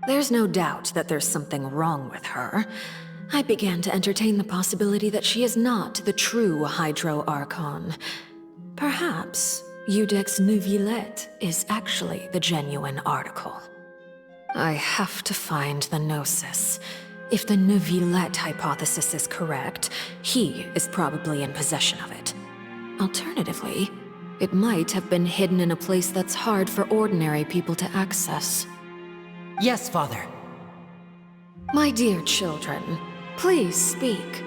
There's no doubt that there's something wrong with her. I began to entertain the possibility that she is not the true Hydro Archon. Perhaps Eudex Neuvillette is actually the genuine article. I have to find the Gnosis. If the Neuvillette hypothesis is correct, he is probably in possession of it. Alternatively, it might have been hidden in a place that's hard for ordinary people to access. Yes, Father. My dear children, please speak.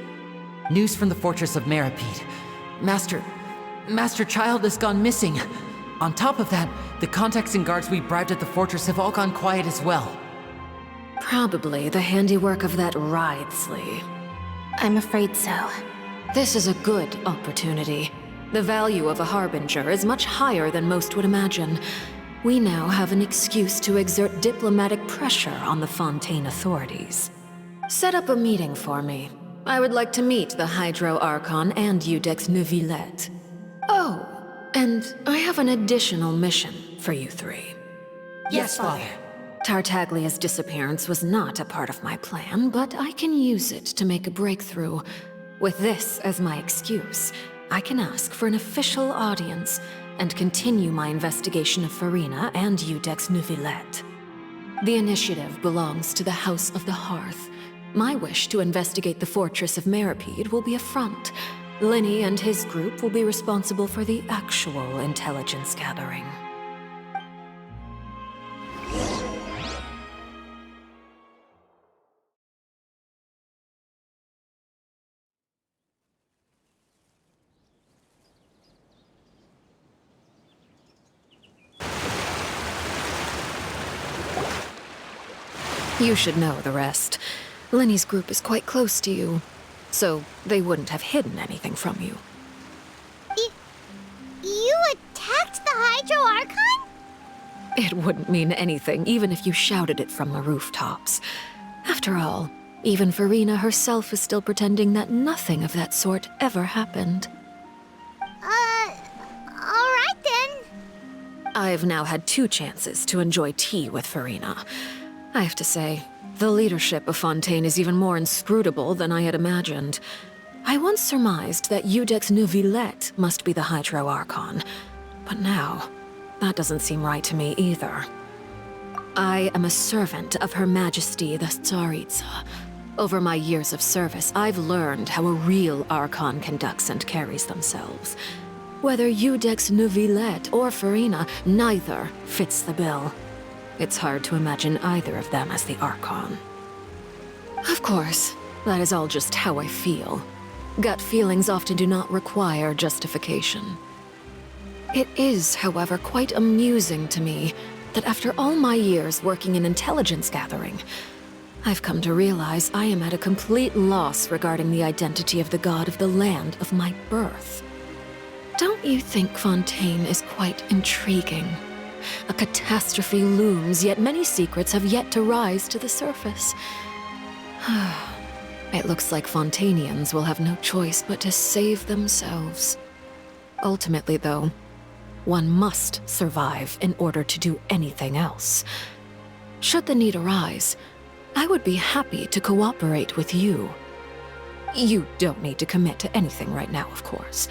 News from the Fortress of Meripede. Master Child has gone missing. On top of that, the contacts and guards we bribed at the fortress have all gone quiet as well. Probably the handiwork of that Writhsley. I'm afraid so. This is a good opportunity. The value of a harbinger is much higher than most would imagine. We now have an excuse to exert diplomatic pressure on the Fontaine authorities. Set up a meeting for me. I would like to meet the Hydro Archon and Eudex Neuvillette. Oh, and I have an additional mission for you three. Yes, Father. Tartaglia's disappearance was not a part of my plan, but I can use it to make a breakthrough. With this as my excuse, I can ask for an official audience and continue my investigation of Farina and Eudex Neuvillette. The initiative belongs to the House of the Hearth. My wish to investigate the Fortress of Meripede will be a front. Linny and his group will be responsible for the actual intelligence gathering. You should know the rest. Linny's group is quite close to you, so they wouldn't have hidden anything from you. You attacked the Hydro Archon? It wouldn't mean anything, even if you shouted it from the rooftops. After all, even Farina herself is still pretending that nothing of that sort ever happened. Alright then. I've now had 2 chances to enjoy tea with Farina. I have to say, the leadership of Fontaine is even more inscrutable than I had imagined. I once surmised that Eudex Neuvillette must be the Hydro Archon, but now, that doesn't seem right to me either. I am a servant of Her Majesty the Tsaritsa. Over my years of service, I've learned how a real Archon conducts and carries themselves. Whether Eudex Neuvillette or Farina, neither fits the bill. It's hard to imagine either of them as the Archon. Of course, that is all just how I feel. Gut feelings often do not require justification. It is, however, quite amusing to me that after all my years working in intelligence gathering, I've come to realize I am at a complete loss regarding the identity of the god of the land of my birth. Don't you think Fontaine is quite intriguing? A catastrophe looms, yet many secrets have yet to rise to the surface. It looks like Fontainians will have no choice but to save themselves. Ultimately, though, one must survive in order to do anything else. Should the need arise, I would be happy to cooperate with you. You don't need to commit to anything right now, of course.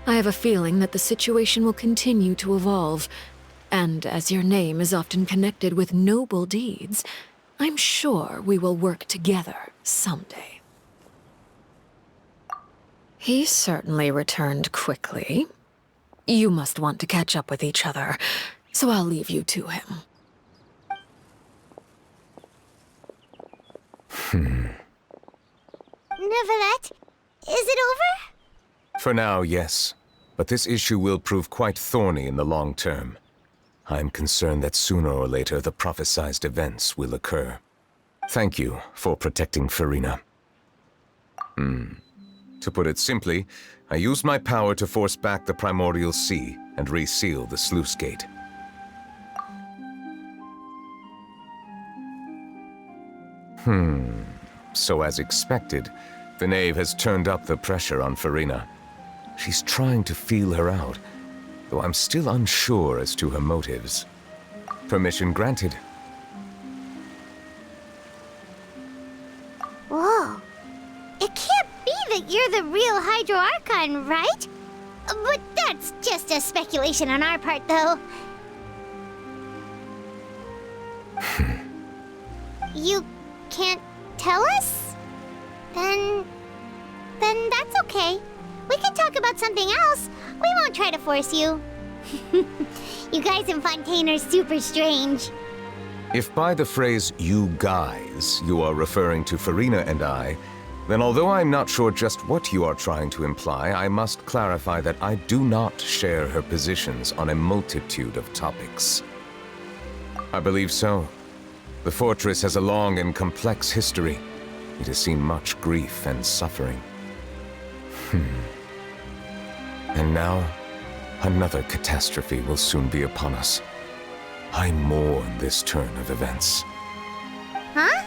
I have a feeling that the situation will continue to evolve, and as your name is often connected with noble deeds, I'm sure we will work together someday. He certainly returned quickly. You must want to catch up with each other, so I'll leave you to him. Neuvillette, is it over? For now, yes. But this issue will prove quite thorny in the long term. I'm concerned that sooner or later the prophesized events will occur. Thank you for protecting Farina. To put it simply, I used my power to force back the primordial sea and reseal the sluice gate. So as expected, the knave has turned up the pressure on Farina. She's trying to feel her out, though I'm still unsure as to her motives. Permission granted. Whoa. It can't be that you're the real Hydro Archon, right? But that's just a speculation on our part, though. You can't tell us? Then that's okay. We can talk about something else. We won't try to force you. You guys in Fontaine are super strange. If by the phrase, you guys, you are referring to Farina and I, then although I'm not sure just what you are trying to imply, I must clarify that I do not share her positions on a multitude of topics. I believe so. The fortress has a long and complex history. It has seen much grief and suffering. And now, another catastrophe will soon be upon us. I mourn this turn of events. Huh?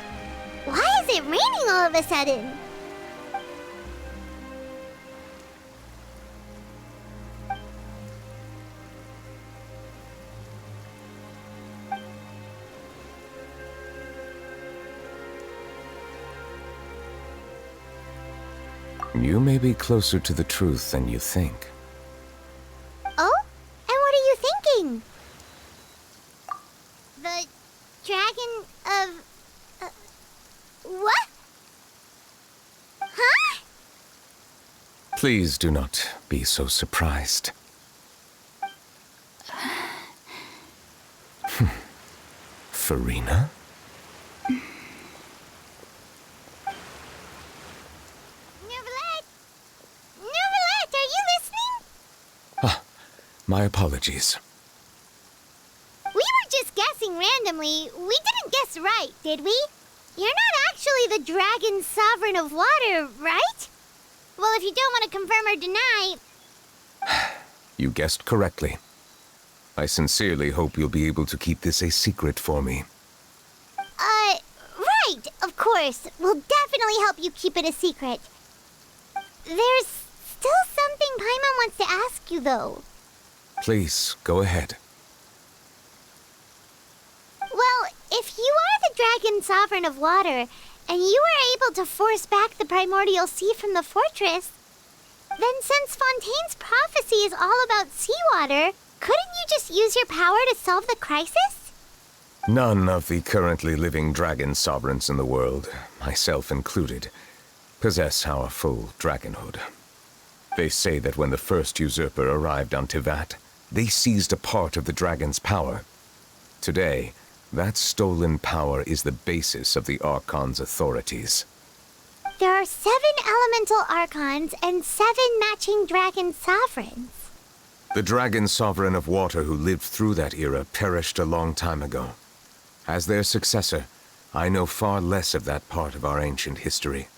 Why is it raining all of a sudden? You may be closer to the truth than you think. Oh? And what are you thinking? The dragon of... what? Huh? Please do not be so surprised. Farina? My apologies. We were just guessing randomly. We didn't guess right, did we? You're not actually the dragon sovereign of water, right? Well, if you don't want to confirm or deny... You guessed correctly. I sincerely hope you'll be able to keep this a secret for me. Right, of course. We'll definitely help you keep it a secret. There's still something Paimon wants to ask you, though. Please, go ahead. Well, if you are the dragon sovereign of water, and you were able to force back the primordial sea from the fortress, then since Fontaine's prophecy is all about seawater, couldn't you just use your power to solve the crisis? None of the currently living dragon sovereigns in the world, myself included, possess our full dragonhood. They say that when the first usurper arrived on Teyvat, they seized a part of the dragon's power. Today, that stolen power is the basis of the Archon's authorities. There are 7 elemental Archons and 7 matching dragon sovereigns. The dragon sovereign of water who lived through that era perished a long time ago. As their successor, I know far less of that part of our ancient history.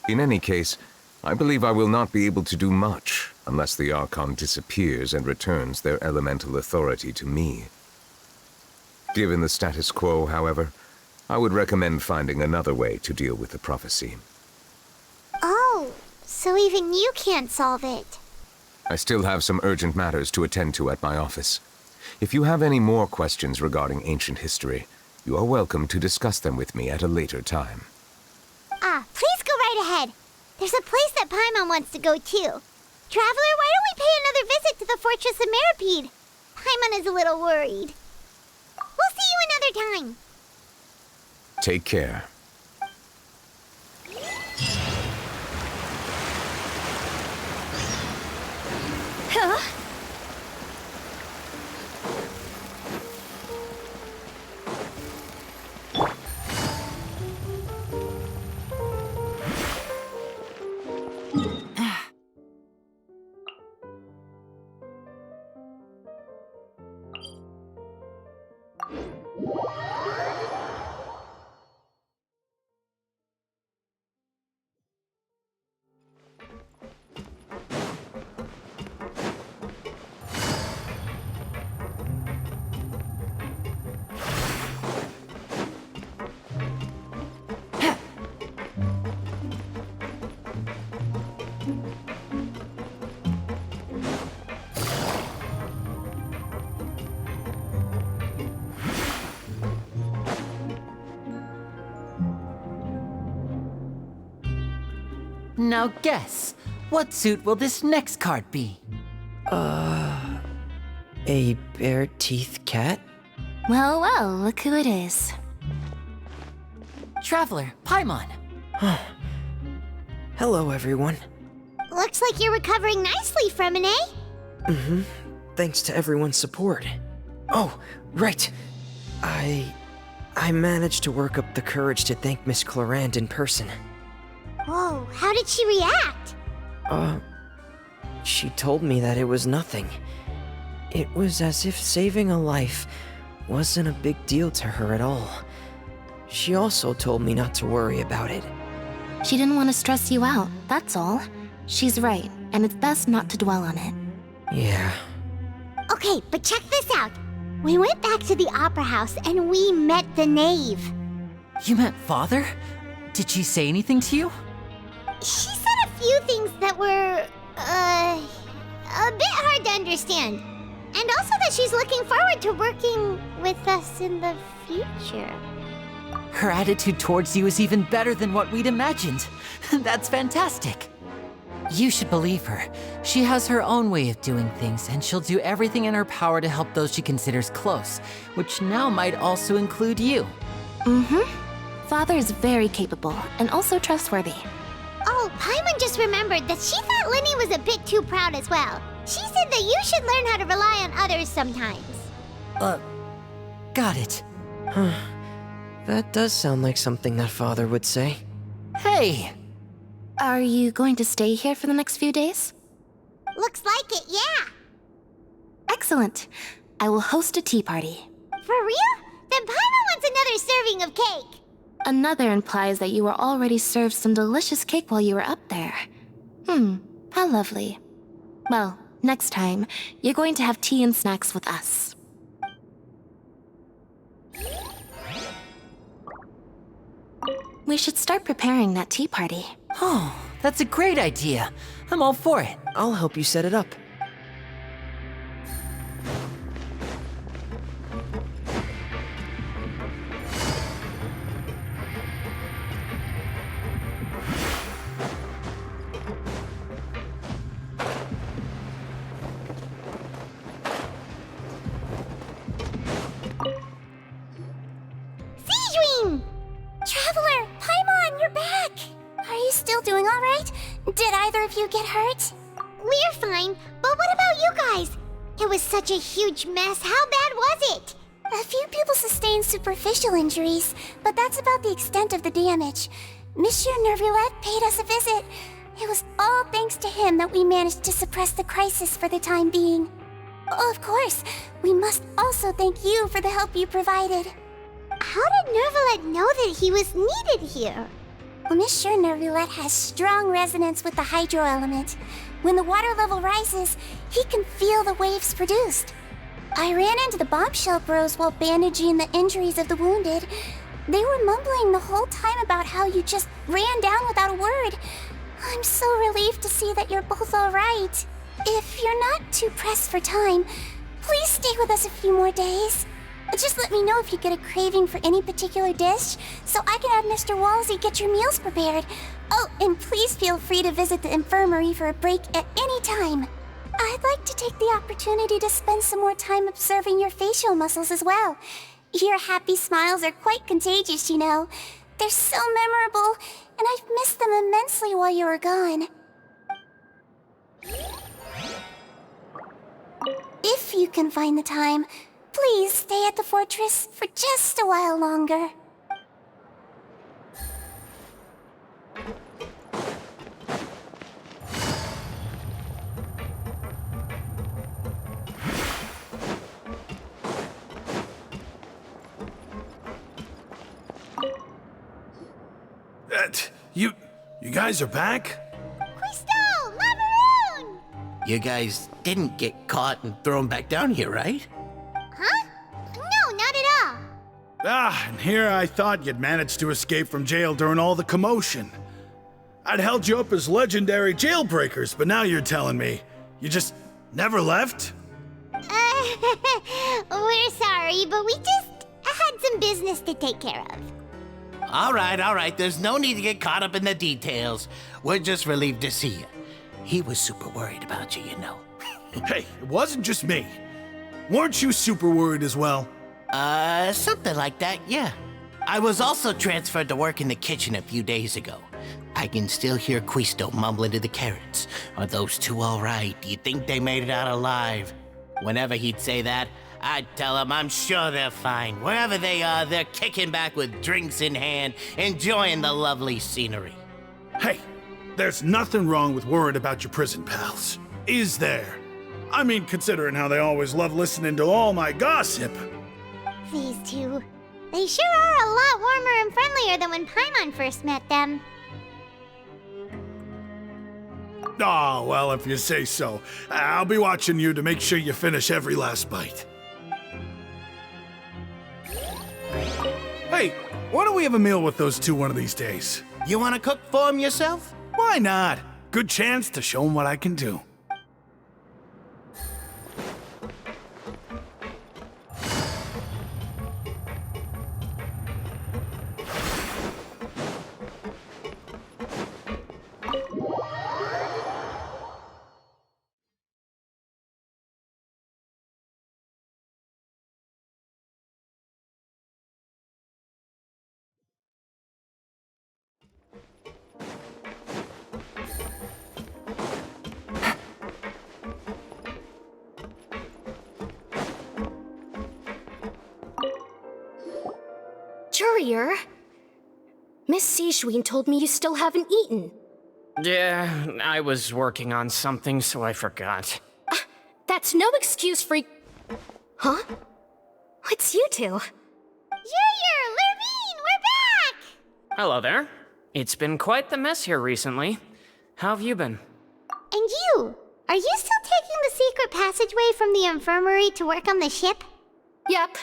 In any case, I believe I will not be able to do much unless the Archon disappears and returns their elemental authority to me. Given the status quo, however, I would recommend finding another way to deal with the prophecy. Oh, so even you can't solve it. I still have some urgent matters to attend to at my office. If you have any more questions regarding ancient history, you are welcome to discuss them with me at a later time. Please go right ahead. There's a place that Paimon wants to go too. Traveler, why don't we pay another visit to the Fortress of Meripede? Paimon is a little worried. We'll see you another time. Take care. Huh? Now guess, what suit will this next card be? A bare-teeth cat? Well, well, look who it is. Traveler, Paimon. Hello, everyone. Looks like you're recovering nicely from it, eh? Mm-hmm. Thanks to everyone's support. Oh, right. I managed to work up the courage to thank Miss Clarand in person. Whoa, how did she react? She told me that it was nothing. It was as if saving a life wasn't a big deal to her at all. She also told me not to worry about it. She didn't want to stress you out, that's all. She's right, and it's best not to dwell on it. Yeah. Okay, but check this out. We went back to the opera house and we met the knave. You met Father? Did she say anything to you? She said a few things that were, a bit hard to understand. And also that she's looking forward to working with us in the future. Her attitude towards you is even better than what we'd imagined. That's fantastic. You should believe her. She has her own way of doing things, and she'll do everything in her power to help those she considers close, which now might also include you. Father is very capable, and also trustworthy. Oh, Paimon just remembered that she thought Lenny was a bit too proud as well. She said that you should learn how to rely on others sometimes. Got it. That does sound like something that Father would say. Hey! Are you going to stay here for the next few days? Looks like it, yeah. Excellent. I will host a tea party. For real? Then Paimon wants another serving of cake. Another implies that you were already served some delicious cake while you were up there. How lovely. Well, next time, you're going to have tea and snacks with us. We should start preparing that tea party. Oh, that's a great idea. I'm all for it. I'll help you set it up. Traveler, Paimon, you're back! Are you still doing alright? Did either of you get hurt? We're fine, but what about you guys? It was such a huge mess. How bad was it? A few people sustained superficial injuries, but that's about the extent of the damage. Monsieur Nervulette paid us a visit. It was all thanks to him that we managed to suppress the crisis for the time being. Of course, we must also thank you for the help you provided. How did Nervulette know that he was needed here? Well, Monsieur Nervulette has strong resonance with the hydro element. When the water level rises, he can feel the waves produced. I ran into the bombshell bros while bandaging the injuries of the wounded. They were mumbling the whole time about how you just ran down without a word. I'm so relieved to see that you're both alright. If you're not too pressed for time, please stay with us a few more days. Just let me know if you get a craving for any particular dish, so I can have Mr. Wolsey get your meals prepared. Oh, and please feel free to visit the infirmary for a break at any time. I'd like to take the opportunity to spend some more time observing your facial muscles as well. Your happy smiles are quite contagious, you know. They're so memorable, and I've missed them immensely while you were gone. If you can find the time, please stay at the fortress for just a while longer. You guys are back? Crystal! Macaroon! You guys didn't get caught and thrown back down here, right? Huh? No, not at all. And here I thought you'd managed to escape from jail during all the commotion. I'd held you up as legendary jailbreakers, but now you're telling me you just never left? We're sorry, but we just had some business to take care of. All right. There's no need to get caught up in the details. We're just relieved to see you. He was super worried about you, you know. Hey, it wasn't just me. Weren't you super worried as well? Something like that, yeah. I was also transferred to work in the kitchen a few days ago. I can still hear Quisto mumbling to the carrots. Are those two all right? Do you think they made it out alive? Whenever he'd say that, I'd tell him I'm sure they're fine. Wherever they are, they're kicking back with drinks in hand, enjoying the lovely scenery. Hey, there's nothing wrong with worrying about your prison pals, is there? I mean, considering how they always love listening to all my gossip. These two. They sure are a lot warmer and friendlier than when Paimon first met them. Oh, well, if you say so. I'll be watching you to make sure you finish every last bite. Hey, why don't we have a meal with those two one of these days? You want to cook for them yourself? Why not? Good chance to show them what I can do. Courier, Miss Sijween told me you still haven't eaten. Yeah, I was working on something, so I forgot. That's no excuse for... Huh? It's you two. Courier, Lurvine, we're back! Hello there. It's been quite the mess here recently. How have you been? And you? Are you still taking the secret passageway from the infirmary to work on the ship? Yep.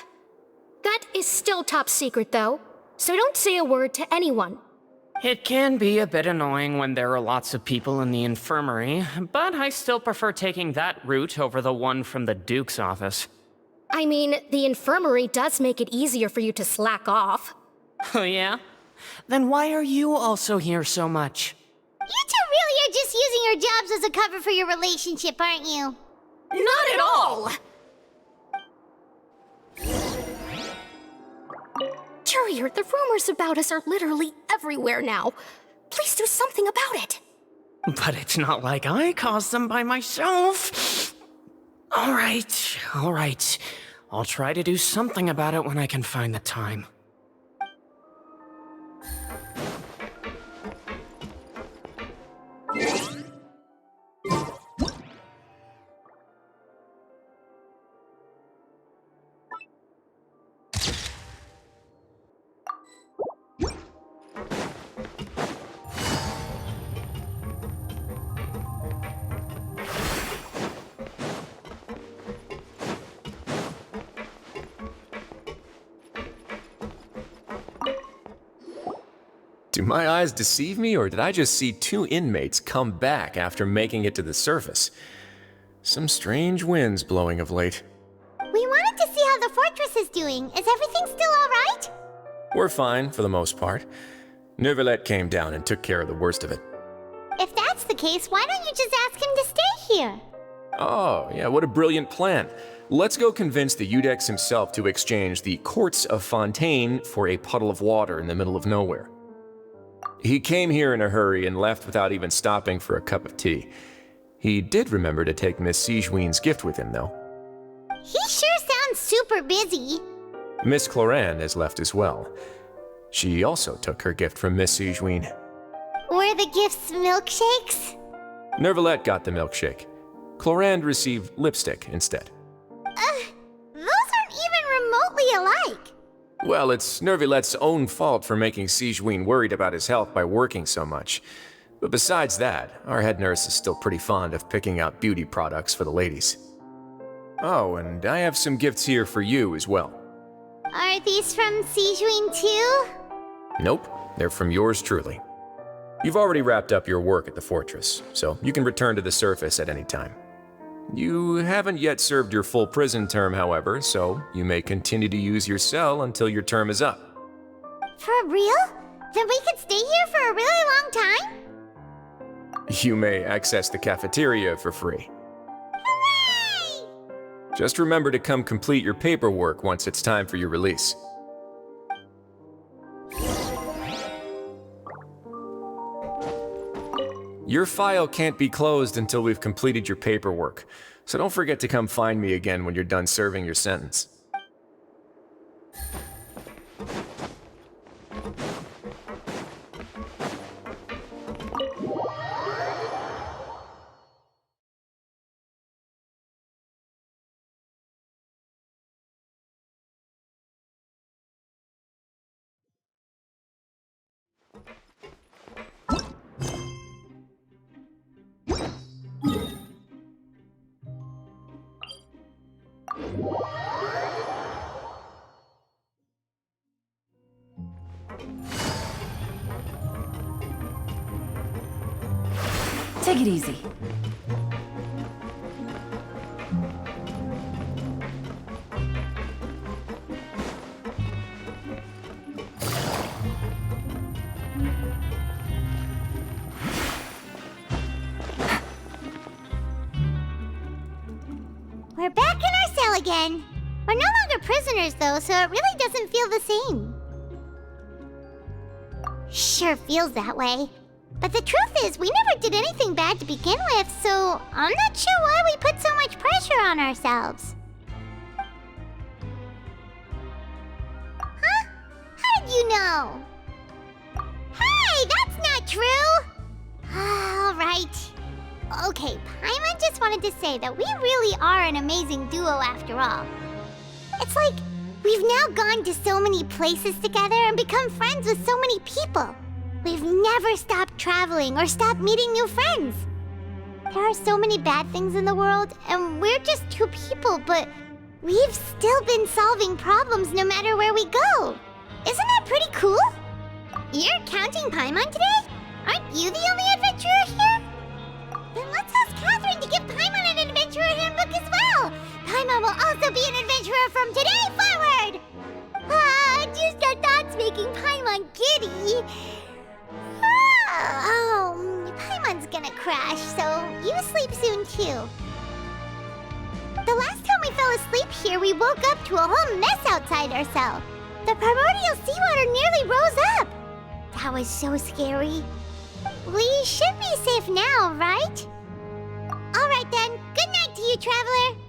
That is still top secret, though, so don't say a word to anyone. It can be a bit annoying when there are lots of people in the infirmary, but I still prefer taking that route over the one from the Duke's office. I mean, the infirmary does make it easier for you to slack off. Oh yeah? Then why are you also here so much? You two really are just using your jobs as a cover for your relationship, aren't you? Not at all! Courier, the rumors about us are literally everywhere now. Please do something about it. But it's not like I caused them by myself. All right. I'll try to do something about it when I can find the time. Do my eyes deceive me, or did I just see two inmates come back after making it to the surface? Some strange winds blowing of late. We wanted to see how the fortress is doing. Is everything still alright? We're fine, for the most part. Neuvillette came down and took care of the worst of it. If that's the case, why don't you just ask him to stay here? Oh, yeah, what a brilliant plan. Let's go convince the Eudex himself to exchange the courts of Fontaine for a puddle of water in the middle of nowhere. He came here in a hurry and left without even stopping for a cup of tea. He did remember to take Miss Sijween's gift with him, though. He sure sounds super busy. Miss Clorand has left as well. She also took her gift from Miss Sijween. Were the gifts milkshakes? Neuvillette got the milkshake. Clorand received lipstick instead. Those aren't even remotely alike. Well, it's Neuvillette's own fault for making Sijween worried about his health by working so much. But besides that, our head nurse is still pretty fond of picking out beauty products for the ladies. Oh, and I have some gifts here for you as well. Are these from Sijween too? Nope, they're from yours truly. You've already wrapped up your work at the fortress, so you can return to the surface at any time. You haven't yet served your full prison term, however, so you may continue to use your cell until your term is up. For real? Then we could stay here for a really long time? You may access the cafeteria for free. Hooray! Just remember to come complete your paperwork once it's time for your release. Your file can't be closed until we've completed your paperwork, so don't forget to come find me again when you're done serving your sentence. Take it easy. We're back in our cell again. We're no longer prisoners, though, so it really doesn't feel the same. Sure feels that way. But the truth is, we never did anything bad to begin with, so I'm not sure why we put so much pressure on ourselves. Huh? How did you know? Hey, that's not true! Alright. Okay, Paimon just wanted to say that we really are an amazing duo after all. It's like we've now gone to so many places together and become friends with so many people. We've never stopped traveling or stopped meeting new friends. There are so many bad things in the world, and we're just two people, but we've still been solving problems no matter where we go. Isn't that pretty cool? You're counting Paimon today? Aren't you the only adventurer here? Then let's ask Catherine to give Paimon an adventurer handbook as well. Paimon will also be an adventurer from today forward. Just our thoughts making Paimon giddy. Paimon's gonna crash, so you sleep soon too. The last time we fell asleep here, we woke up to a whole mess outside our cell. The primordial seawater nearly rose up. That was so scary. We should be safe now, right? Alright then, good night to you, traveler.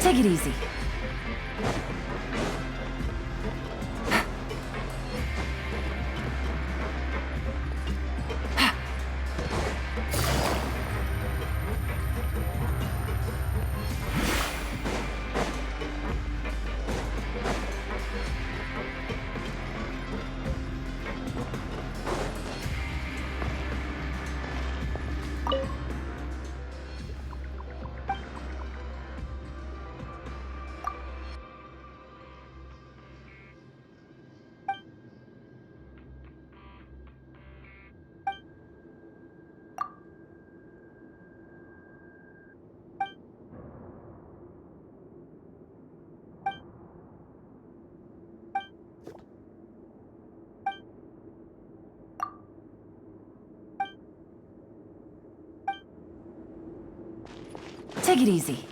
Take it easy. Take it easy.